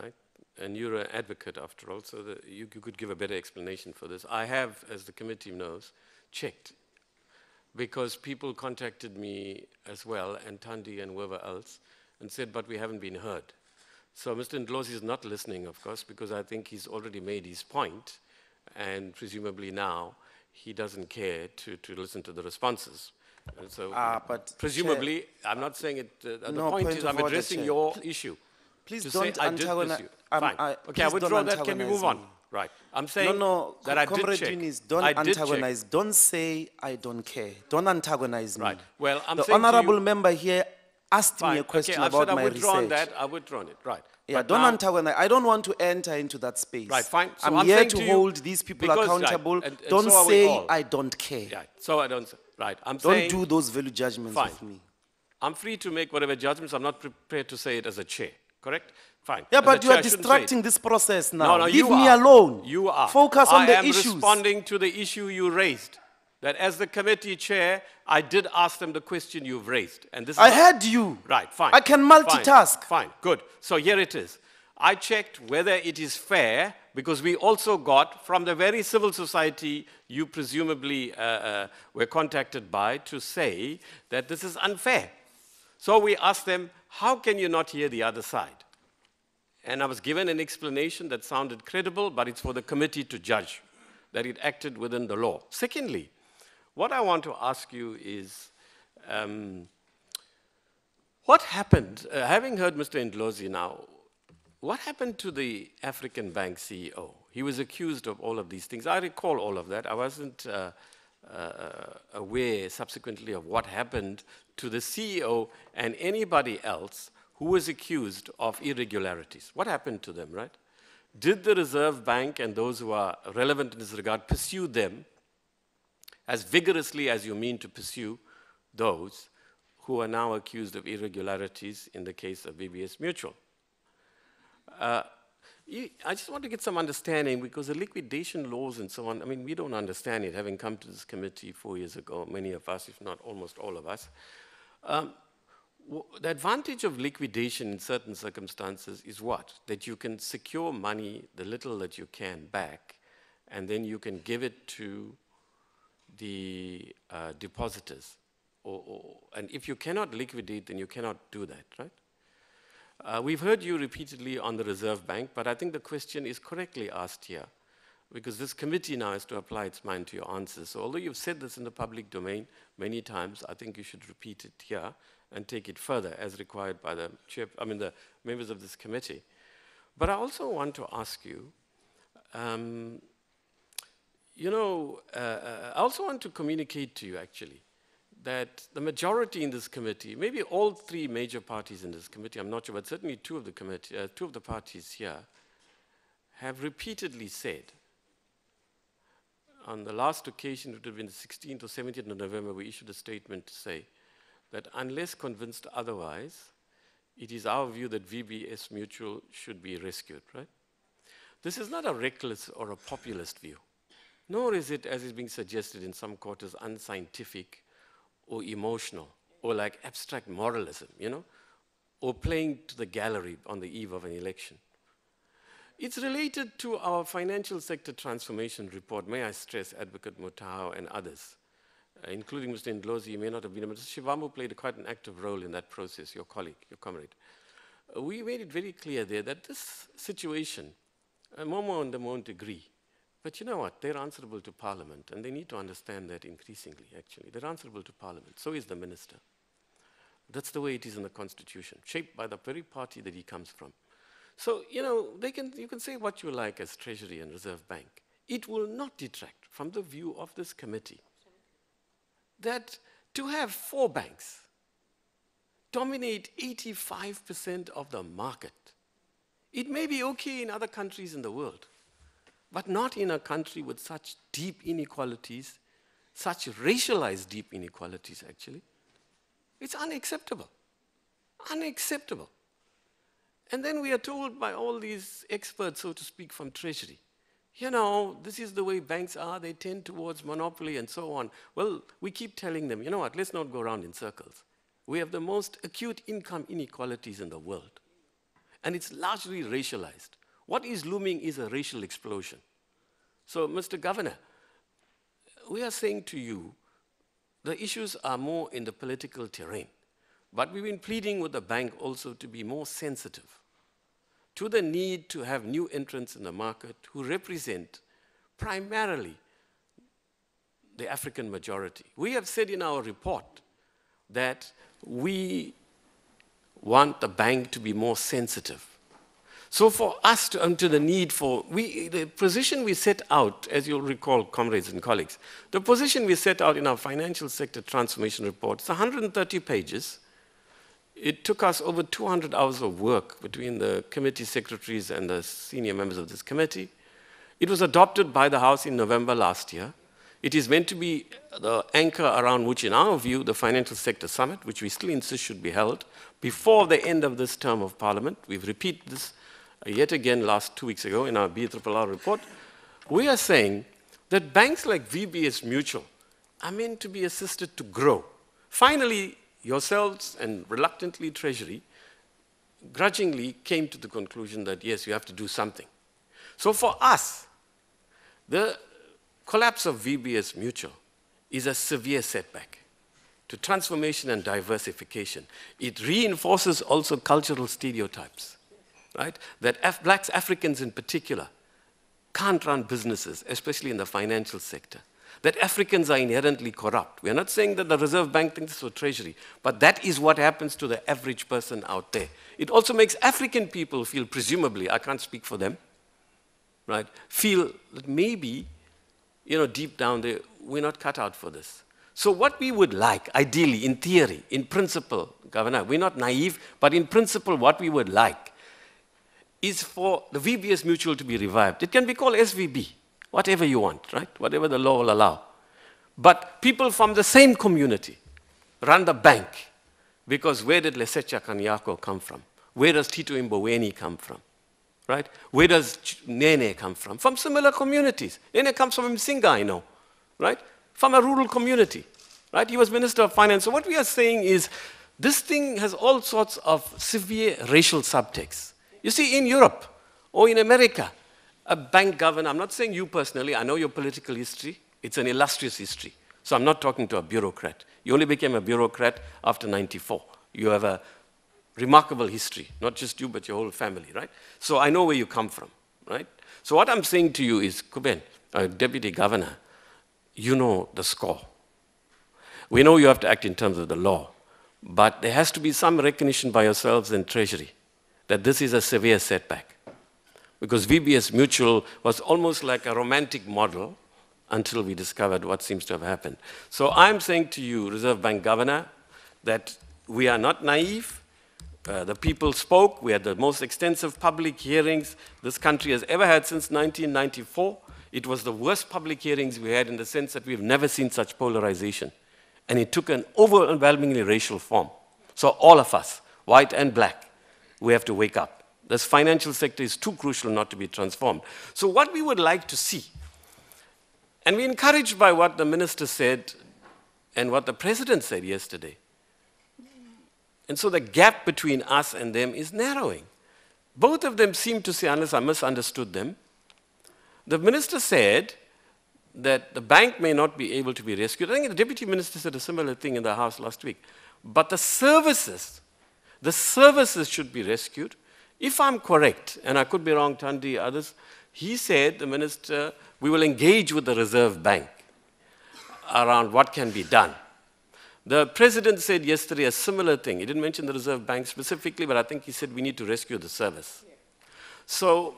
right? And you're an advocate after all, so that you could give a better explanation for this. I have, as the committee knows, checked because people contacted me as well, and Thandi and whoever else, and said, but we haven't been heard. So Mr. Ndlozi is not listening, of course, because I think he's already made his point, and presumably now he doesn't care to listen to the responses. And so but presumably, Chair, I'm not saying it, the no, point point is of I'm order, addressing Chair. your issue. Please to don't say I did antagonize. pursue. Fine. Okay, I please withdraw don't that. Can we move antagonize on? me. Right. I'm saying No, that I did Comrade check. Eunice, don't I did check. antagonize. Don't say I don't care. Don't antagonize me. Right. Well, I'm the saying to honorable you, member here asked fine. me a question Okay, I've about said my I've withdrawn research. that. I've withdrawn it. Right. Yeah, But don't now- antagonize. I don't want to enter into that space. Right, fine. So I'm I'm here saying to to you, hold these people because- right, accountable. and Don't so are we say all. I don't care. Yeah. So I don't. Right. I'm Don't saying. do those value judgments Fine. with me. I'm free to make whatever judgments. I'm not prepared to say it as a chair. Correct? Fine. Yeah, As a but you chair, are I shouldn't say it. distracting this process now. No, Leave you me are. alone. You are. Focus on the I am issues. responding to the issue you raised. That as the committee chair, I did ask them the question you've raised. And this is I not- heard you. Right, fine. I can Fine, multitask. Fine, good. So here it is. I checked whether it is fair, because we also got from the very civil society you presumably were contacted by to say that this is unfair. So we asked them, how can you not hear the other side? And I was given an explanation that sounded credible, but it's for the committee to judge that it acted within the law. Secondly, what I want to ask you is, what happened, having heard Mr. Ndlozi now, what happened to the African Bank CEO? He was accused of all of these things. I recall all of that. I wasn't aware subsequently of what happened to the CEO and anybody else who was accused of irregularities. What happened to them, right? Did the Reserve Bank and those who are relevant in this regard pursue them as vigorously as you mean to pursue those who are now accused of irregularities in the case of VBS Mutual? I just want to get some understanding, because the liquidation laws and so on, I mean, we don't understand it, having come to this committee 4 years ago, many of us, if not almost all of us. The advantage of liquidation in certain circumstances is what? That you can secure money, the little that you can, back, and then you can give it to the depositors. And if you cannot liquidate, then you cannot do that, right? We've heard you repeatedly on the Reserve Bank, but I think the question is correctly asked here, because this committee now has to apply its mind to your answers. So although you've said this in the public domain many times, I think you should repeat it here and take it further as required by the the members of this committee. But I also want to ask you, I also want to communicate to you actually that the majority in this committee, maybe all three major parties in this committee, I'm not sure, but certainly two of the parties here, have repeatedly said, on the last occasion, it would have been the 16th or 17th of November, we issued a statement to say that unless convinced otherwise, it is our view that VBS Mutual should be rescued, right? This is not a reckless or a populist view, nor is it, as is being suggested in some quarters, unscientific or emotional, or like abstract moralism, or playing to the gallery on the eve of an election. It's related to our financial sector transformation report, may I stress, Advocate Mutau and others, including Mr. Ndlozi. You may not have been, but Mr. Shivambu played quite an active role in that process, your colleague, your comrade. We made it very clear there that this situation, Momo and them won't agree, but you know what? They're answerable to Parliament, and they need to understand that increasingly, actually. They're answerable to Parliament. So is the minister. That's the way it is in the Constitution, shaped by the very party that he comes from. So, you can say what you like as Treasury and Reserve Bank. It will not detract from the view of this committee, that to have 4 banks dominate 85% of the market, it may be okay in other countries in the world, but not in a country with such deep inequalities, such racialized deep inequalities, actually. It's unacceptable. Unacceptable. And then we are told by all these experts, so to speak, from Treasury, you know, this is the way banks are, they tend towards monopoly and so on. Well, we keep telling them, you know what, let's not go around in circles. We have the most acute income inequalities in the world. And it's largely racialized. What is looming is a racial explosion. So, Mr. Governor, we are saying to you, the issues are more in the political terrain. But we've been pleading with the bank also to be more sensitive to the need to have new entrants in the market who represent primarily the African majority. We have said in our report that we want the bank to be more sensitive. So for us to the need for, the position we set out, as you'll recall, comrades and colleagues, the position we set out in our financial sector transformation report, it's 130 pages. It took us over 200 hours of work between the committee secretaries and the senior members of this committee. It was adopted by the House in November last year. It is meant to be the anchor around which, in our view, the Financial Sector Summit, which we still insist should be held, before the end of this term of Parliament. We've repeated this yet again last 2 weeks ago in our BRRR report. We are saying that banks like VBS Mutual are meant to be assisted to grow. Finally, yourselves and reluctantly Treasury grudgingly came to the conclusion that, yes, you have to do something. So for us, the collapse of VBS Mutual is a severe setback to transformation and diversification. It reinforces also cultural stereotypes, right? That blacks, Africans in particular, can't run businesses, especially in the financial sector. That Africans are inherently corrupt. We are not saying that the Reserve Bank thinks this for Treasury, but that is what happens to the average person out there. It also makes African people feel, presumably, I can't speak for them, right, feel that maybe, you know, deep down there, we're not cut out for this. So what we would like, ideally, in theory, in principle, Governor, we're not naive, but in principle, what we would like is for the VBS Mutual to be revived. It can be called SVB. Whatever you want, right? Whatever the law will allow. But people from the same community run the bank, because where did Lesetja Kanyako come from? Where does Tito Mboweni come from? Right? Where does Nene come from? From similar communities. Nene comes from Msinga, I know, right? From a rural community, right? He was Minister of Finance. So what we are saying is, this thing has all sorts of severe racial subtext. You see, in Europe or in America, a bank governor, I'm not saying you personally, I know your political history, it's an illustrious history. So I'm not talking to a bureaucrat. You only became a bureaucrat after '94. You have a remarkable history, not just you, but your whole family, right? So I know where you come from, right? So what I'm saying to you is, Kuben, Deputy Governor, you know the score. We know you have to act in terms of the law, but there has to be some recognition by yourselves and Treasury that this is a severe setback. Because VBS Mutual was almost like a romantic model until we discovered what seems to have happened. So I'm saying to you, Reserve Bank Governor, that we are not naive. The people spoke. We had the most extensive public hearings this country has ever had since 1994. It was the worst public hearings we had in the sense that we've never seen such polarization. And it took an overwhelmingly racial form. So all of us, white and black, we have to wake up. This financial sector is too crucial not to be transformed. So what we would like to see, and we're encouraged by what the minister said and what the president said yesterday. And so the gap between us and them is narrowing. Both of them seem to say, unless I misunderstood them, the minister said that the bank may not be able to be rescued. I think the deputy minister said a similar thing in the House last week. But the services should be rescued. If I'm correct, and I could be wrong, Tandi, others, he said, the minister, we will engage with the Reserve Bank around what can be done. The president said yesterday a similar thing. He didn't mention the Reserve Bank specifically, but I think he said we need to rescue the service. Yeah. So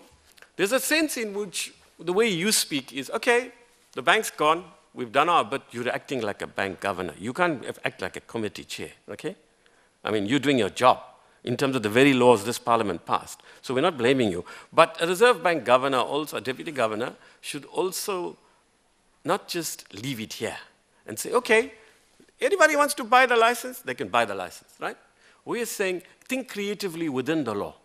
there's a sense in which the way you speak is, okay, The bank's gone. We've done our bit. You're acting like a bank governor. You can't act like a committee chair, okay? I mean, you're doing your job in terms of the very laws this parliament passed. So we're not blaming you. But a Reserve Bank governor, also a deputy governor, should also not just leave it here and say, okay, anybody wants to buy the license, they can buy the license, right? We are saying, think creatively within the law.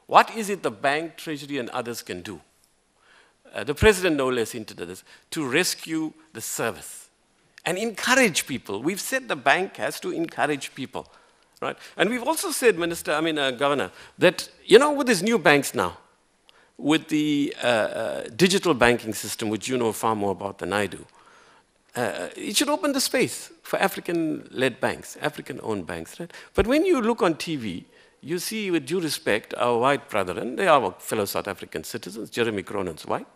What is it the bank, Treasury, and others can do? The president no less hinted at this, to rescue the service and encourage people. We've said the bank has to encourage people, right? And we've also said, Governor, that, you know, with these new banks now, with the digital banking system, which you know far more about than I do, it should open the space for African-led banks, African-owned banks, right? But when you look on TV, you see, with due respect, our white brethren, they are our fellow South African citizens. Jeremy Cronin's white.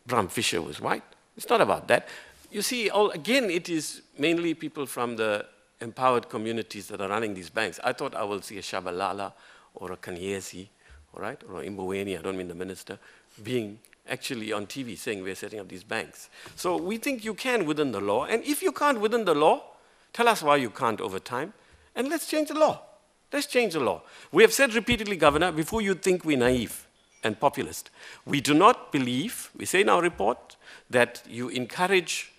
Bram Fisher was white. It's not about that. You see, again, it is mainly people from the empowered communities that are running these banks. I thought I will see a Shabalala or a Kanyesi, all right, or a Imboweni, I don't mean the minister, being actually on TV saying we're setting up these banks. So we think you can within the law, and if you can't within the law, tell us why you can't over time, and let's change the law. Let's change the law. We have said repeatedly, Governor, before you think we're naive and populist, we do not believe, we say in our report, that you encourage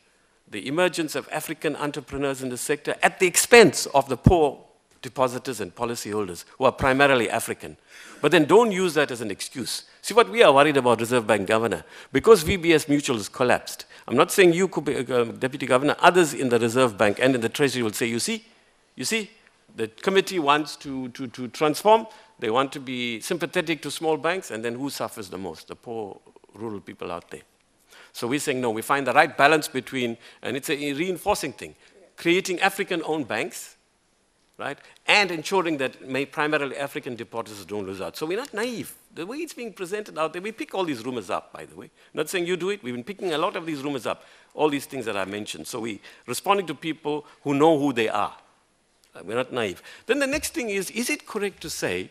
the emergence of African entrepreneurs in the sector at the expense of the poor depositors and policyholders who are primarily African. But then don't use that as an excuse. See, what we are worried about, Reserve Bank Governor, because VBS Mutual has collapsed. I'm not saying you could be Deputy Governor, others in the Reserve Bank and in the Treasury will say, you see, the committee wants to transform. They want to be sympathetic to small banks, and then who suffers the most? The poor rural people out there. So we're saying, no, we find the right balance between, and it's a reinforcing thing, creating African-owned banks, right, and ensuring that primarily African depositors don't lose out. So we're not naive. The way it's being presented out there, we pick all these rumors up, by the way. Not saying you do it. We've been picking a lot of these rumors up, all these things that I mentioned. So we're responding to people who know who they are. We're not naive. Then the next thing is it correct to say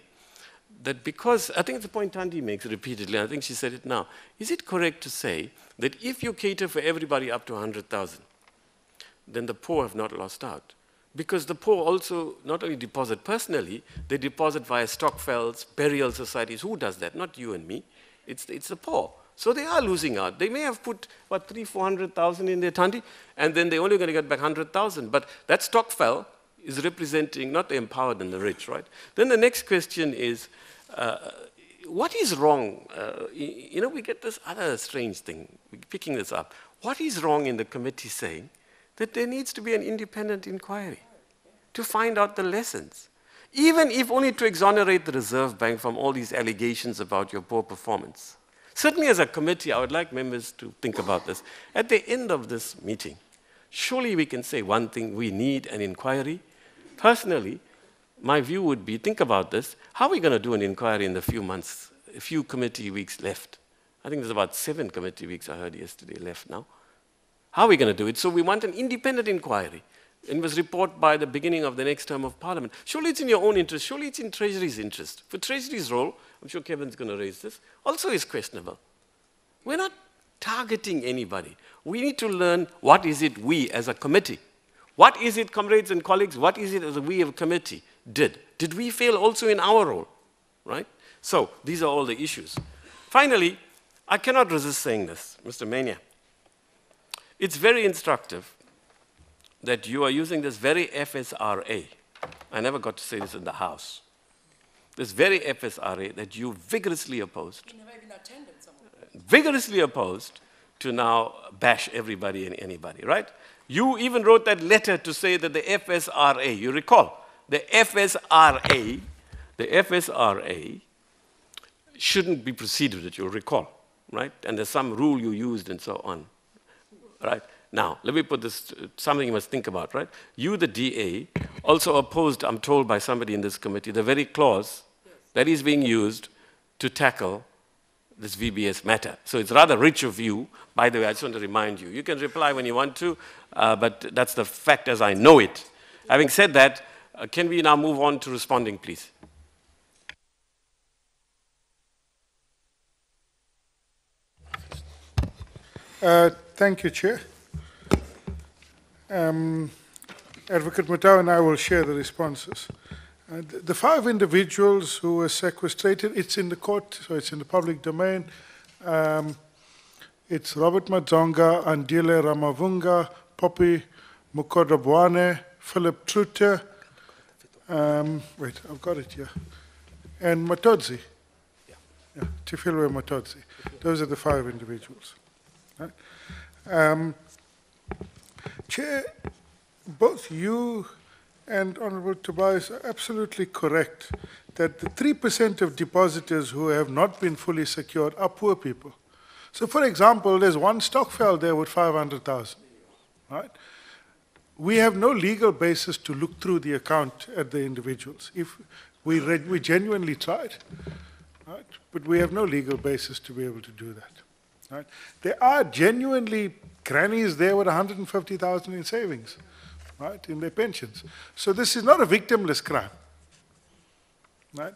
that because, I think it's the point Tandy makes repeatedly, I think she said it now, is it correct to say that if you cater for everybody up to 100,000, then the poor have not lost out? Because the poor also not only deposit personally, they deposit via stokvels, burial societies. Who does that? Not you and me. It's the poor. So they are losing out. They may have put, what, 300,000-400,000 in their Tandy, and then they're only going to get back 100,000. But that stokvel is representing not the empowered and the rich, right? Then the next question is, what is wrong? You know, we get this other strange thing, we're picking this up. What is wrong in the committee saying that there needs to be an independent inquiry to find out the lessons, even if only to exonerate the Reserve Bank from all these allegations about your poor performance? Certainly as a committee, I would like members to think about this. At the end of this meeting, surely we can say one thing, we need an inquiry. Personally, my view would be, think about this, how are we going to do an inquiry in the few months, a few committee weeks left? I think there's about 7 committee weeks, I heard yesterday, left now. How are we going to do it? So we want an independent inquiry. It must report by the beginning of the next term of Parliament. Surely it's in your own interest. Surely it's in Treasury's interest. For Treasury's role, I'm sure Kevin's going to raise this, also is questionable. We're not targeting anybody. We need to learn what is it we as a committee, what is it, comrades and colleagues, what is it as we as a committee did? Did we fail also in our role, right? So these are all the issues. Finally, I cannot resist saying this, Mr. Mania. It's very instructive that you are using this very FSRA. I never got to say this in the House. This very FSRA that you vigorously opposed. You never even attended some of it. Vigorously opposed to now bash everybody and anybody, right? You even wrote that letter to say that the FSRA, you recall, the FSRA shouldn't be proceeded with, you'll recall, right? And there's some rule you used and so on, right? Now, let me put this, something you must think about, right? You, the DA, also opposed, I'm told by somebody in this committee, the very clause that is being used to tackle this VBS matter. So it's rather rich of you. By the way, I just want to remind you, you can reply when you want to, but that's the fact as I know it. Having said that, can we now move on to responding, please? Thank you, Chair. Advocate Matau and I will share the responses. The 5 individuals who were sequestrated, it's in the court, so it's in the public domain. It's Robert Madzonga, Andile Ramavunga, Poppy Mukodabwane, Philip Truter, wait, I've got it here, and Matodzi. Yeah, Tifilwe Matodzi. Those are the 5 individuals. Right? Chair, both you and Honorable Tobias are absolutely correct that the 3% of depositors who have not been fully secured are poor people. So, for example, there's one Stockfell there with 500,000, right? We have no legal basis to look through the account at the individuals. If we genuinely tried, right? But we have no legal basis to be able to do that, right? There are genuinely grannies there with 150,000 in savings, right, in their pensions. So this is not a victimless crime, right?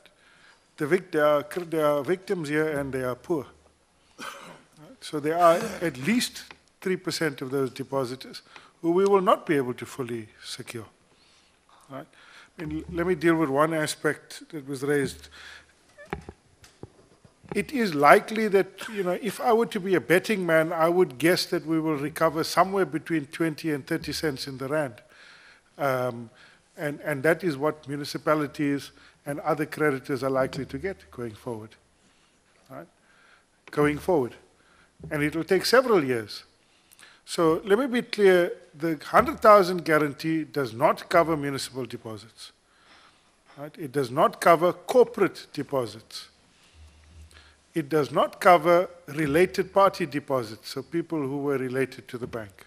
There are victims here and they are poor. Right? So there are at least 3% of those depositors who we will not be able to fully secure. Right? And let me deal with one aspect that was raised. It is likely that, if I were to be a betting man, I would guess that we will recover somewhere between 20 and 30 cents in the rand. And that is what municipalities and other creditors are likely to get going forward. Right? Going forward. And it will take several years. So let me be clear, the 100,000 guarantee does not cover municipal deposits. Right? It does not cover corporate deposits. It does not cover related party deposits, so people who were related to the bank.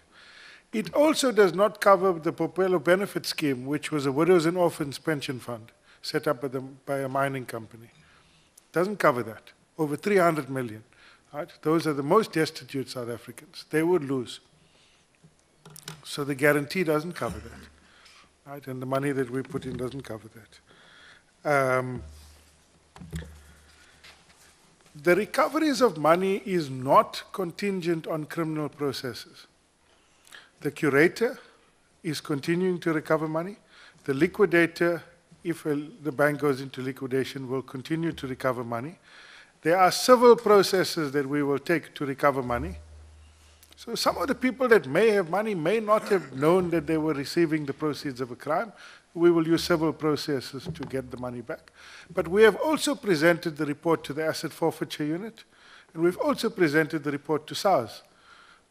It also does not cover the Popelo Benefit Scheme, which was a widows and orphans pension fund set up by a mining company. It doesn't cover that. Over 300 million. Right? Those are the most destitute South Africans. They would lose. So the guarantee doesn't cover that. Right? And the money that we put in doesn't cover that. The recoveries of money is not contingent on criminal processes. The curator is continuing to recover money. The liquidator, if the bank goes into liquidation, will continue to recover money. There are civil processes that we will take to recover money. So some of the people that may have money may not have known that they were receiving the proceeds of a crime. We will use civil processes to get the money back. But we have also presented the report to the Asset Forfeiture Unit, and we've also presented the report to SARS.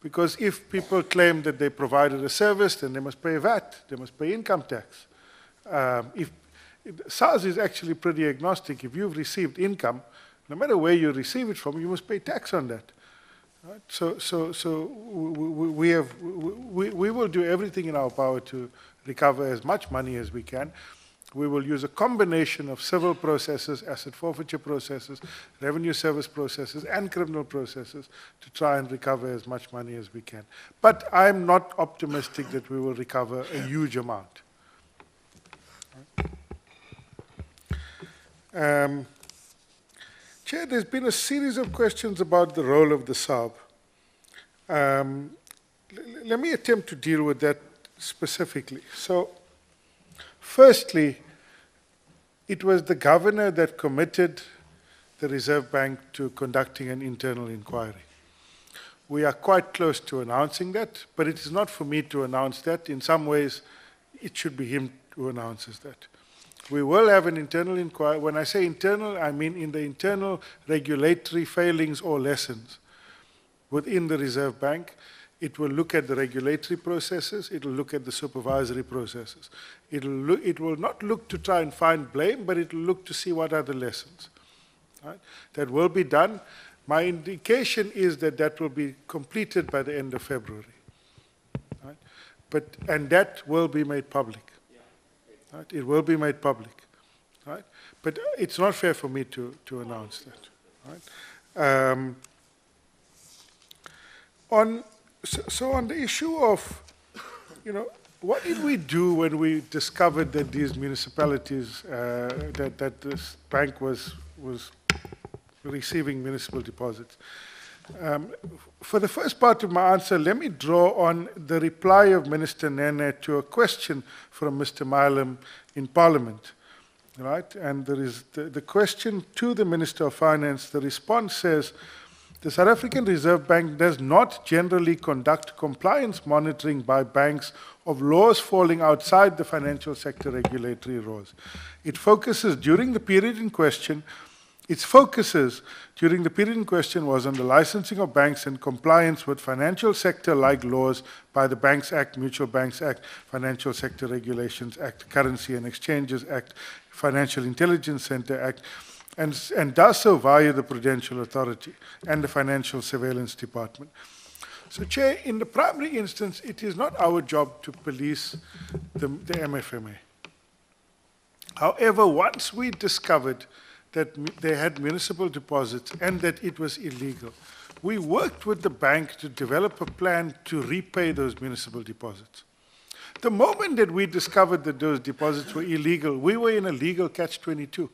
Because if people claim that they provided a service, then they must pay VAT, they must pay income tax. SARS is actually pretty agnostic. If you've received income, no matter where you receive it from, you must pay tax on that. Right? So we will do everything in our power to recover as much money as we can. We will use a combination of civil processes, asset forfeiture processes, revenue service processes, and criminal processes to try and recover as much money as we can. But I'm not optimistic that we will recover a huge amount. Chair, there's been a series of questions about the role of the SARB. Let me attempt to deal with that specifically. So, firstly, it was the governor that committed the Reserve Bank to conducting an internal inquiry. We are quite close to announcing that, but it is not for me to announce that. In some ways, it should be him who announces that. We will have an internal inquiry. When I say internal, I mean in the internal regulatory failings or lessons within the Reserve Bank. It will look at the regulatory processes. It will look at the supervisory processes. It will not look to try and find blame, but it will look to see what are the lessons. Right? That will be done. My indication is that that will be completed by the end of February. Right? And that will be made public. Right? It will be made public. Right? But it's not fair for me to announce that. Right? So on the issue of, what did we do when we discovered that these municipalities, that this bank was receiving municipal deposits? For the first part of my answer, let me draw on the reply of Minister Nene to a question from Mr. Milam in Parliament. Right? And there is the question to the Minister of Finance, the response says, the South African Reserve Bank does not generally conduct compliance monitoring by banks of laws falling outside the financial sector regulatory laws. It focuses during the period in question, its focuses during the period in question was on the licensing of banks and compliance with financial sector-like laws by the Banks Act, Mutual Banks Act, Financial Sector Regulations Act, Currency and Exchanges Act, Financial Intelligence Center Act, and does so via the Prudential Authority and the Financial Surveillance Department. So, Chair, in the primary instance, it is not our job to police the MFMA. However, once we discovered that they had municipal deposits and that it was illegal, we worked with the bank to develop a plan to repay those municipal deposits. The moment that we discovered that those deposits were illegal, we were in a legal catch-22.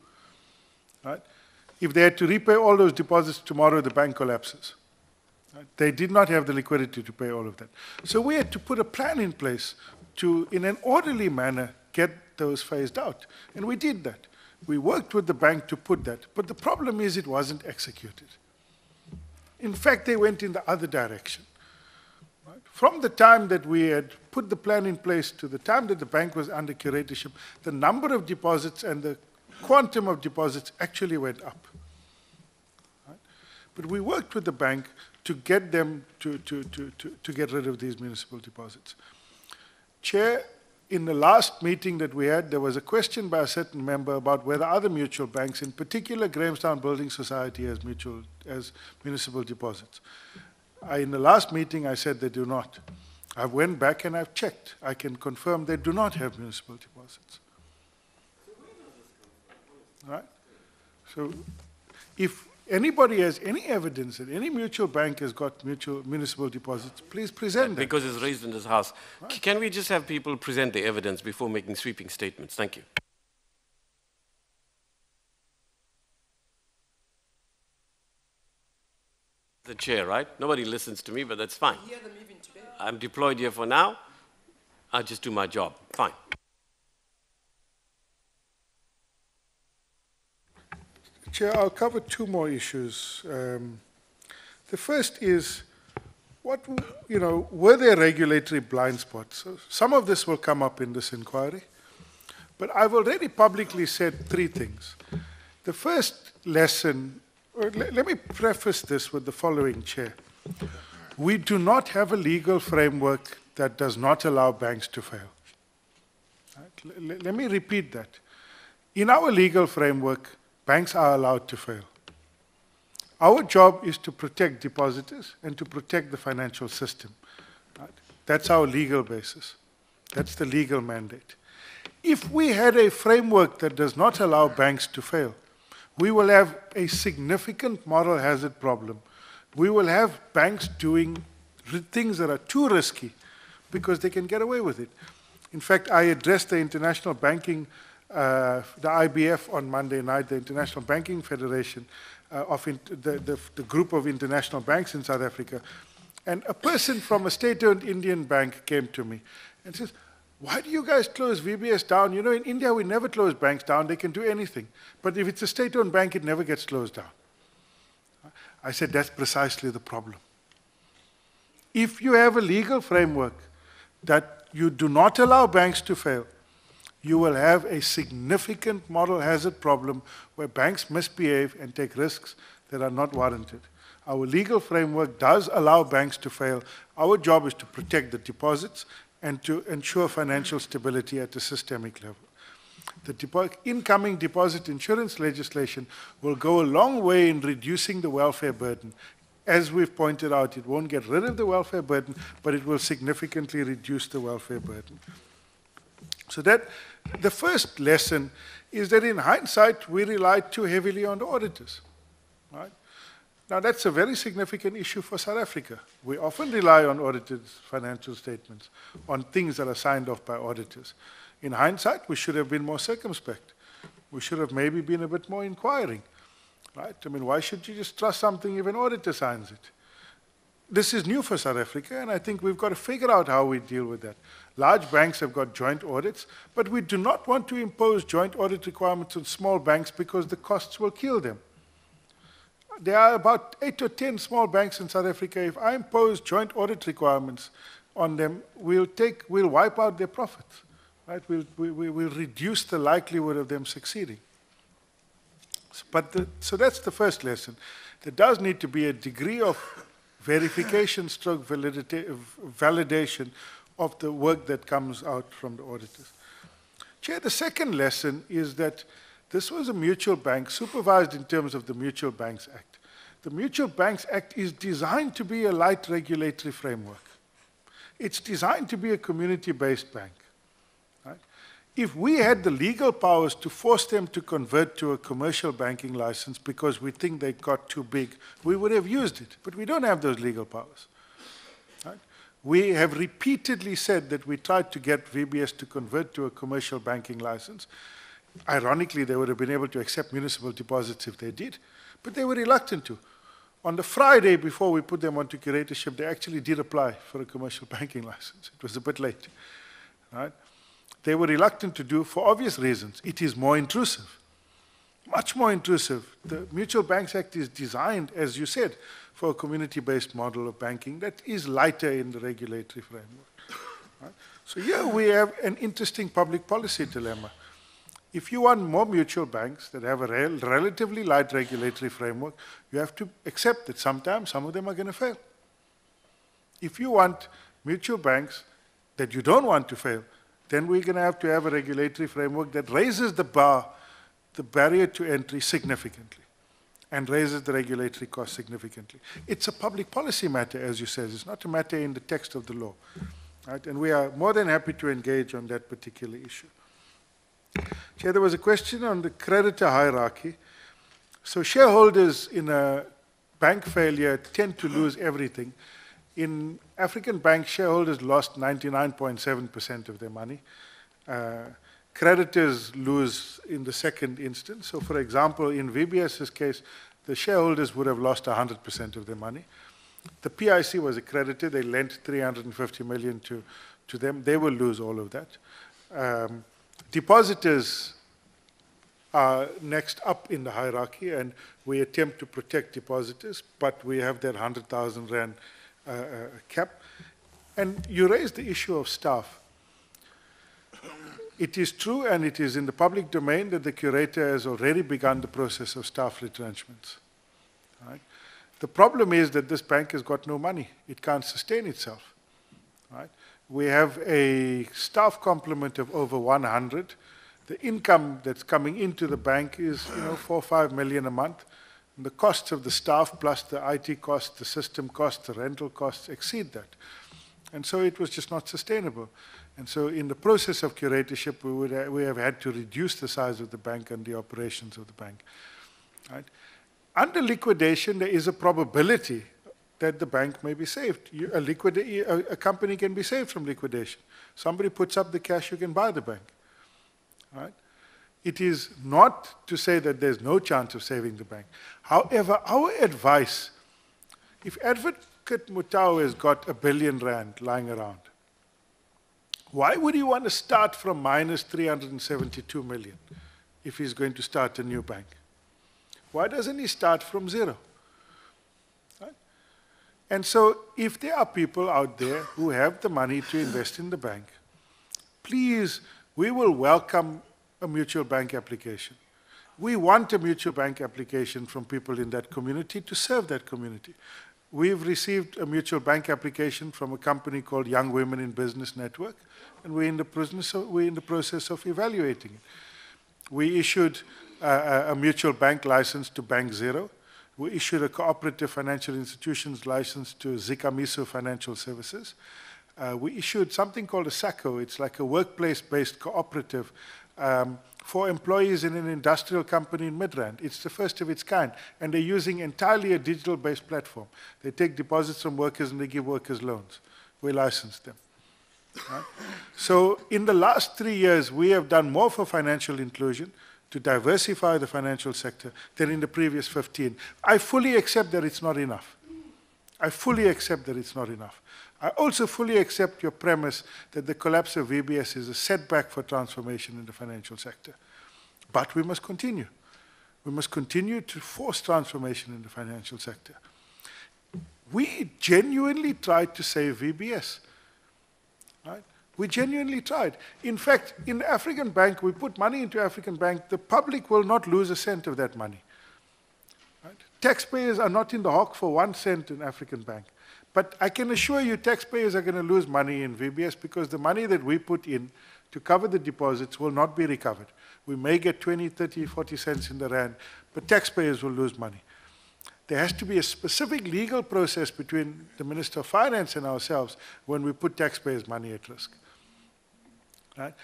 Right? If they had to repay all those deposits tomorrow, the bank collapses. Right? They did not have the liquidity to pay all of that. So we had to put a plan in place to, in an orderly manner, get those phased out. And we did that. We worked with the bank to put that. But the problem is it wasn't executed. In fact, they went in the other direction. Right? From the time that we had put the plan in place to the time that the bank was under curatorship, the number of deposits and the quantum of deposits actually went up. Right? But we worked with the bank to get them to get rid of these municipal deposits. Chair, in the last meeting that we had, there was a question by a certain member about whether other mutual banks, in particular Grahamstown Building Society, has municipal deposits. In the last meeting, I said they do not. I went back and I've checked. I can confirm they do not have municipal deposits. Right? So if anybody has any evidence that any mutual bank has got municipal deposits, please present that. Because it's raised in this House. Right. Can we just have people present the evidence before making sweeping statements? Thank you. The chair, right? Nobody listens to me, but that's fine. I'm deployed here for now. I'll just do my job. Fine. Chair, I'll cover two more issues. The first is, were there regulatory blind spots? So some of this will come up in this inquiry, but I've already publicly said three things. The first lesson, let me preface this with the following, Chair. We do not have a legal framework that does not allow banks to fail. Right? Let me repeat that. In our legal framework, banks are allowed to fail. Our job is to protect depositors and to protect the financial system. Right? That's our legal basis. That's the legal mandate. If we had a framework that does not allow banks to fail, we will have a significant moral hazard problem. We will have banks doing things that are too risky because they can get away with it. In fact, I addressed the international banking the IBF on Monday night, the International Banking Federation, the group of international banks in South Africa. And a person from a state-owned Indian bank came to me and says, why do you guys close VBS down? You know, in India, we never close banks down. They can do anything. But if it's a state-owned bank, it never gets closed down. I said, that's precisely the problem. If you have a legal framework that you do not allow banks to fail, you will have a significant moral hazard problem where banks misbehave and take risks that are not warranted. Our legal framework does allow banks to fail. Our job is to protect the deposits and to ensure financial stability at a systemic level. The incoming deposit insurance legislation will go a long way in reducing the welfare burden. As we've pointed out, it won't get rid of the welfare burden, but it will significantly reduce the welfare burden. So that the first lesson is that in hindsight, we relied too heavily on the auditors. Right? Now, that's a very significant issue for South Africa. We often rely on auditors' financial statements, on things that are signed off by auditors. In hindsight, we should have been more circumspect. We should have maybe been a bit more inquiring. Right? I mean, why should you just trust something if an auditor signs it? this is new for South Africa, and I think we've got to figure out how we deal with that. Large banks have got joint audits, but we do not want to impose joint audit requirements on small banks because the costs will kill them. There are about 8 or 10 small banks in South Africa. If I impose joint audit requirements on them, we'll wipe out their profits. Right? We'll reduce the likelihood of them succeeding. So that's the first lesson. There does need to be a degree of verification stroke validation of the work that comes out from the auditors. Chair, the second lesson is that this was a mutual bank supervised in terms of the Mutual Banks Act. The Mutual Banks Act is designed to be a light regulatory framework. It's designed to be a community-based bank. Right? If we had the legal powers to force them to convert to a commercial banking license because we think they got too big, we would have used it, but we don't have those legal powers. Right? We have repeatedly said that we tried to get VBS to convert to a commercial banking license. Ironically, they would have been able to accept municipal deposits if they did, but they were reluctant to. On the Friday before we put them onto curatorship, they actually did apply for a commercial banking license. It was a bit late. Right? They were reluctant to do for obvious reasons. It is more intrusive, much more intrusive. The Mutual Banks Act is designed, as you said, for a community-based model of banking that is lighter in the regulatory framework. Right? So here we have an interesting public policy dilemma. If you want more mutual banks that have a relatively light regulatory framework, you have to accept that sometimes some of them are going to fail. If you want mutual banks that you don't want to fail, then we're going to have a regulatory framework that raises the barrier to entry significantly and raises the regulatory cost significantly. It's a public policy matter, as you said. It's not a matter in the text of the law. Right? And we are more than happy to engage on that particular issue. Chair, there was a question on the creditor hierarchy. So shareholders in a bank failure tend to lose everything. In African banks, shareholders lost 99.7% of their money. Creditors lose in the second instance. So for example, in VBS's case, the shareholders would have lost 100% of their money. The PIC was a creditor. They lent 350 million to them. They will lose all of that. Depositors are next up in the hierarchy, and we attempt to protect depositors, but we have that 100,000 rand cap. And you raised the issue of staff. It is true, and it is in the public domain, that the curator has already begun the process of staff retrenchments. Right? The problem is that this bank has got no money. It can't sustain itself. Right? We have a staff complement of over 100. The income that's coming into the bank is 4 or 5 million a month. And the costs of the staff plus the IT costs, the system costs, the rental costs exceed that. And so it was just not sustainable. And so in the process of curatorship, we have had to reduce the size of the bank and the operations of the bank. Right? Under liquidation, there is a probability that the bank may be saved. A company can be saved from liquidation. Somebody puts up the cash, you can buy the bank. Right? It is not to say that there's no chance of saving the bank. However, our advice, if Advocate Mutau has got R1 billion lying around, why would he want to start from minus 372 million if he's going to start a new bank? Why doesn't he start from zero? Right? And so if there are people out there who have the money to invest in the bank, please, we will welcome a mutual bank application. We want a mutual bank application from people in that community to serve that community. We've received a mutual bank application from a company called Young Women in Business Network, and we're in the process of evaluating it. We issued a mutual bank license to Bank Zero. We issued a cooperative financial institutions license to Zikamiso Financial Services. We issued something called a SACCO. It's like a workplace-based cooperative for employees in an industrial company in Midrand. It's the first of its kind, and they're using entirely a digital-based platform. They take deposits from workers and they give workers loans. We license them. Right? So in the last 3 years, we have done more for financial inclusion to diversify the financial sector than in the previous 15. I fully accept that it's not enough. I fully accept that it's not enough. I also fully accept your premise that the collapse of VBS is a setback for transformation in the financial sector. But we must continue. We must continue to force transformation in the financial sector. We genuinely tried to save VBS. Right? We genuinely tried. In fact, in African Bank, we put money into African Bank, the public will not lose a cent of that money. Right? Taxpayers are not in the hawk for 1 cent in African Bank. But I can assure you taxpayers are going to lose money in VBS because the money that we put in to cover the deposits will not be recovered. We may get 20, 30, 40 cents in the rand, but taxpayers will lose money. There has to be a specific legal process between the Minister of Finance and ourselves when we put taxpayers' money at risk. Right?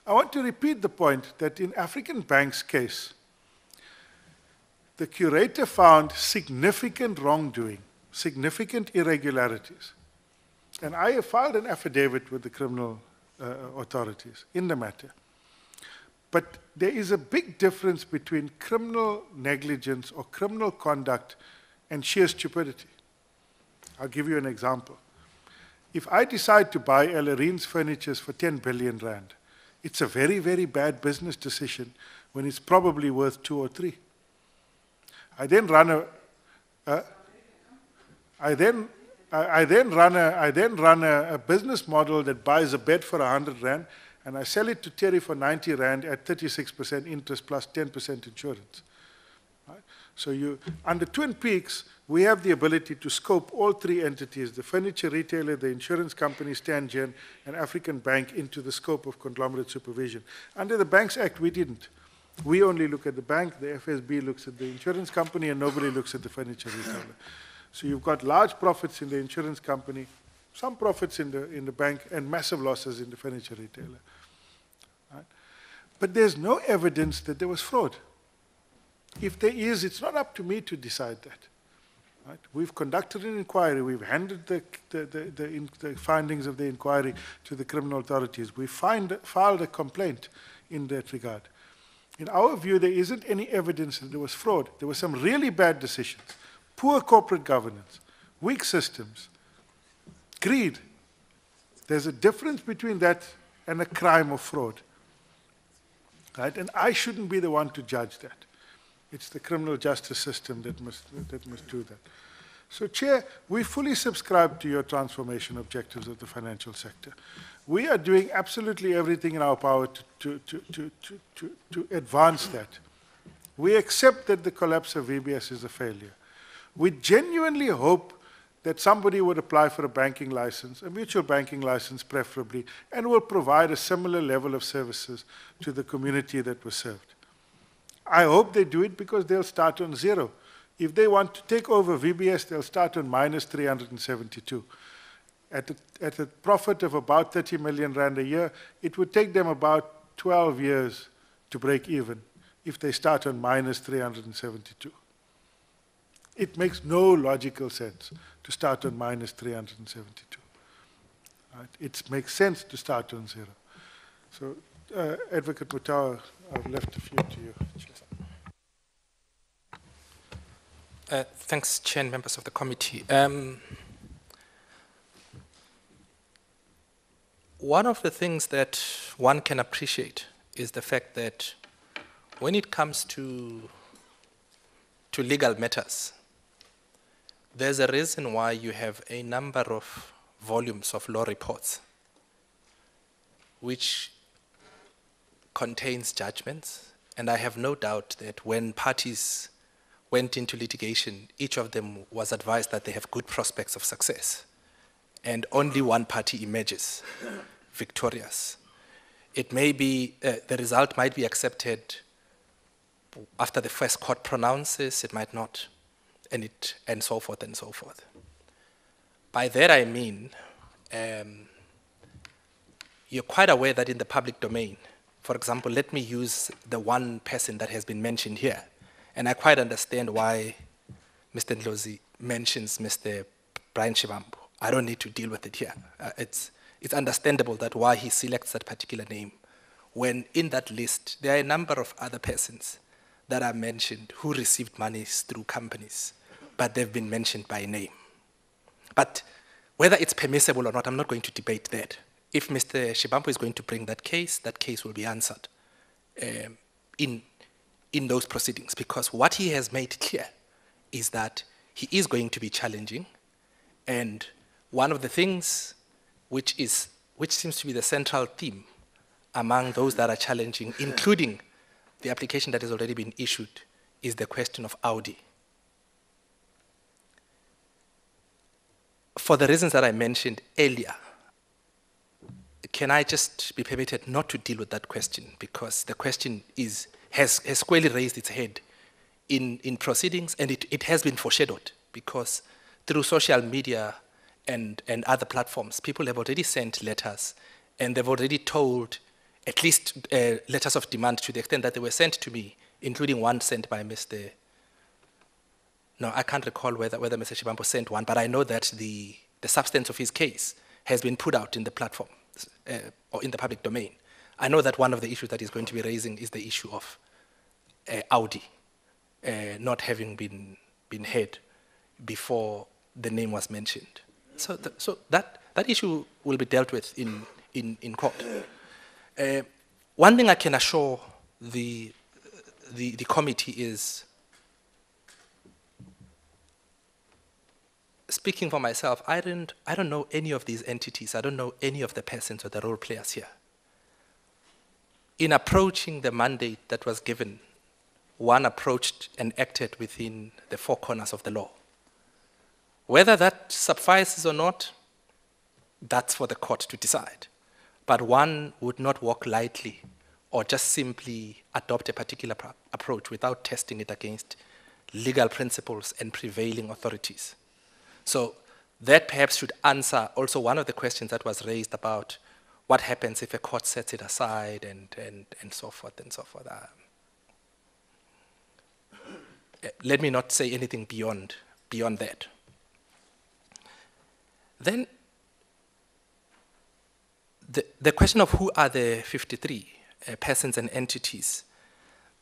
I want to repeat the point that in African Bank's case, the curator found significant wrongdoing, significant irregularities. And I have filed an affidavit with the criminal authorities in the matter. But there is a big difference between criminal negligence or criminal conduct and sheer stupidity. I'll give you an example. If I decide to buy Elarine's furnitures for 10 billion rand, it's a very, very bad business decision when it's probably worth 2 or 3. I then run a business model that buys a bed for 100 rand, and I sell it to Terry for 90 rand at 36% interest plus 10% insurance. Right? So under Twin Peaks, we have the ability to scope all 3 entities, the furniture retailer, the insurance company, StanGen, and African Bank into the scope of conglomerate supervision. Under the Banks Act, we didn't. We only look at the bank, the FSB looks at the insurance company, and nobody looks at the furniture retailer. So you've got large profits in the insurance company, some profits in the bank, and massive losses in the furniture retailer. Right? But there's no evidence that there was fraud. If there is, it's not up to me to decide that. Right? We've conducted an inquiry. We've handed the findings of the inquiry to the criminal authorities. We filed a complaint in that regard. In our view, there isn't any evidence that there was fraud. There were some really bad decisions, poor corporate governance, weak systems, greed. There's a difference between that and a crime of fraud. Right? And I shouldn't be the one to judge that. It's the criminal justice system that must do that. So, Chair, we fully subscribe to your transformation objectives of the financial sector. We are doing absolutely everything in our power to advance that. We accept that the collapse of VBS is a failure. We genuinely hope that somebody would apply for a banking license, a mutual banking license preferably, and will provide a similar level of services to the community that was served. I hope they do it because they'll start on 0. If they want to take over VBS, they'll start on minus 372. At a profit of about 30 million rand a year, it would take them about 12 years to break even if they start on minus 372. It makes no logical sense to start on minus 372. Right? It makes sense to start on 0. So, Advocate Mutawa, I've left a few to you. Thanks, Chair and members of the committee. One of the things that one can appreciate is the fact that when it comes to legal matters, there's a reason why you have a number of volumes of law reports which contains judgments, and I have no doubt that when parties went into litigation, each of them was advised that they have good prospects of success, and only one party emerges victorious. It may be, the result might be accepted after the first court pronounces, it might not, and so forth and so forth. By that I mean, you're quite aware that in the public domain, for example, let me use the one person that has been mentioned here, and I quite understand why Mr. Ndlozi mentions Mr. Brian Shivambu. I don't need to deal with it here. It's understandable that why he selects that particular name, when in that list there are a number of other persons that are mentioned who received monies through companies, but they've been mentioned by name. But whether it's permissible or not, I'm not going to debate that. If Mr. Shibampo is going to bring that case will be answered in those proceedings, because what he has made clear is that he is going to be challenging, and one of the things which seems to be the central theme among those that are challenging, including the application that has already been issued, is the question of Audi. For the reasons that I mentioned earlier, can I just be permitted not to deal with that question, because the question has squarely raised its head in proceedings, and it has been foreshadowed, because through social media and other platforms, people have already sent letters, and they've already told, at least letters of demand, to the extent that they were sent to me, including one sent by Mr. No, I can't recall whether Mr. Shibampo sent one, but I know that the substance of his case has been put out in the platform, or in the public domain. I know that one of the issues that he's going to be raising is the issue of Audi not having been heard before the name was mentioned. So that issue will be dealt with in court. One thing I can assure the committee is, speaking for myself, I don't know any of these entities. I don't know any of the persons or the role players here. In approaching the mandate that was given, one approached and acted within the four corners of the law. Whether that suffices or not, that's for the court to decide. But one would not walk lightly or just simply adopt a particular approach without testing it against legal principles and prevailing authorities. So that perhaps should answer also one of the questions that was raised about what happens if a court sets it aside and so forth and so forth. Let me not say anything beyond that. Then the question of who are the 53 persons and entities,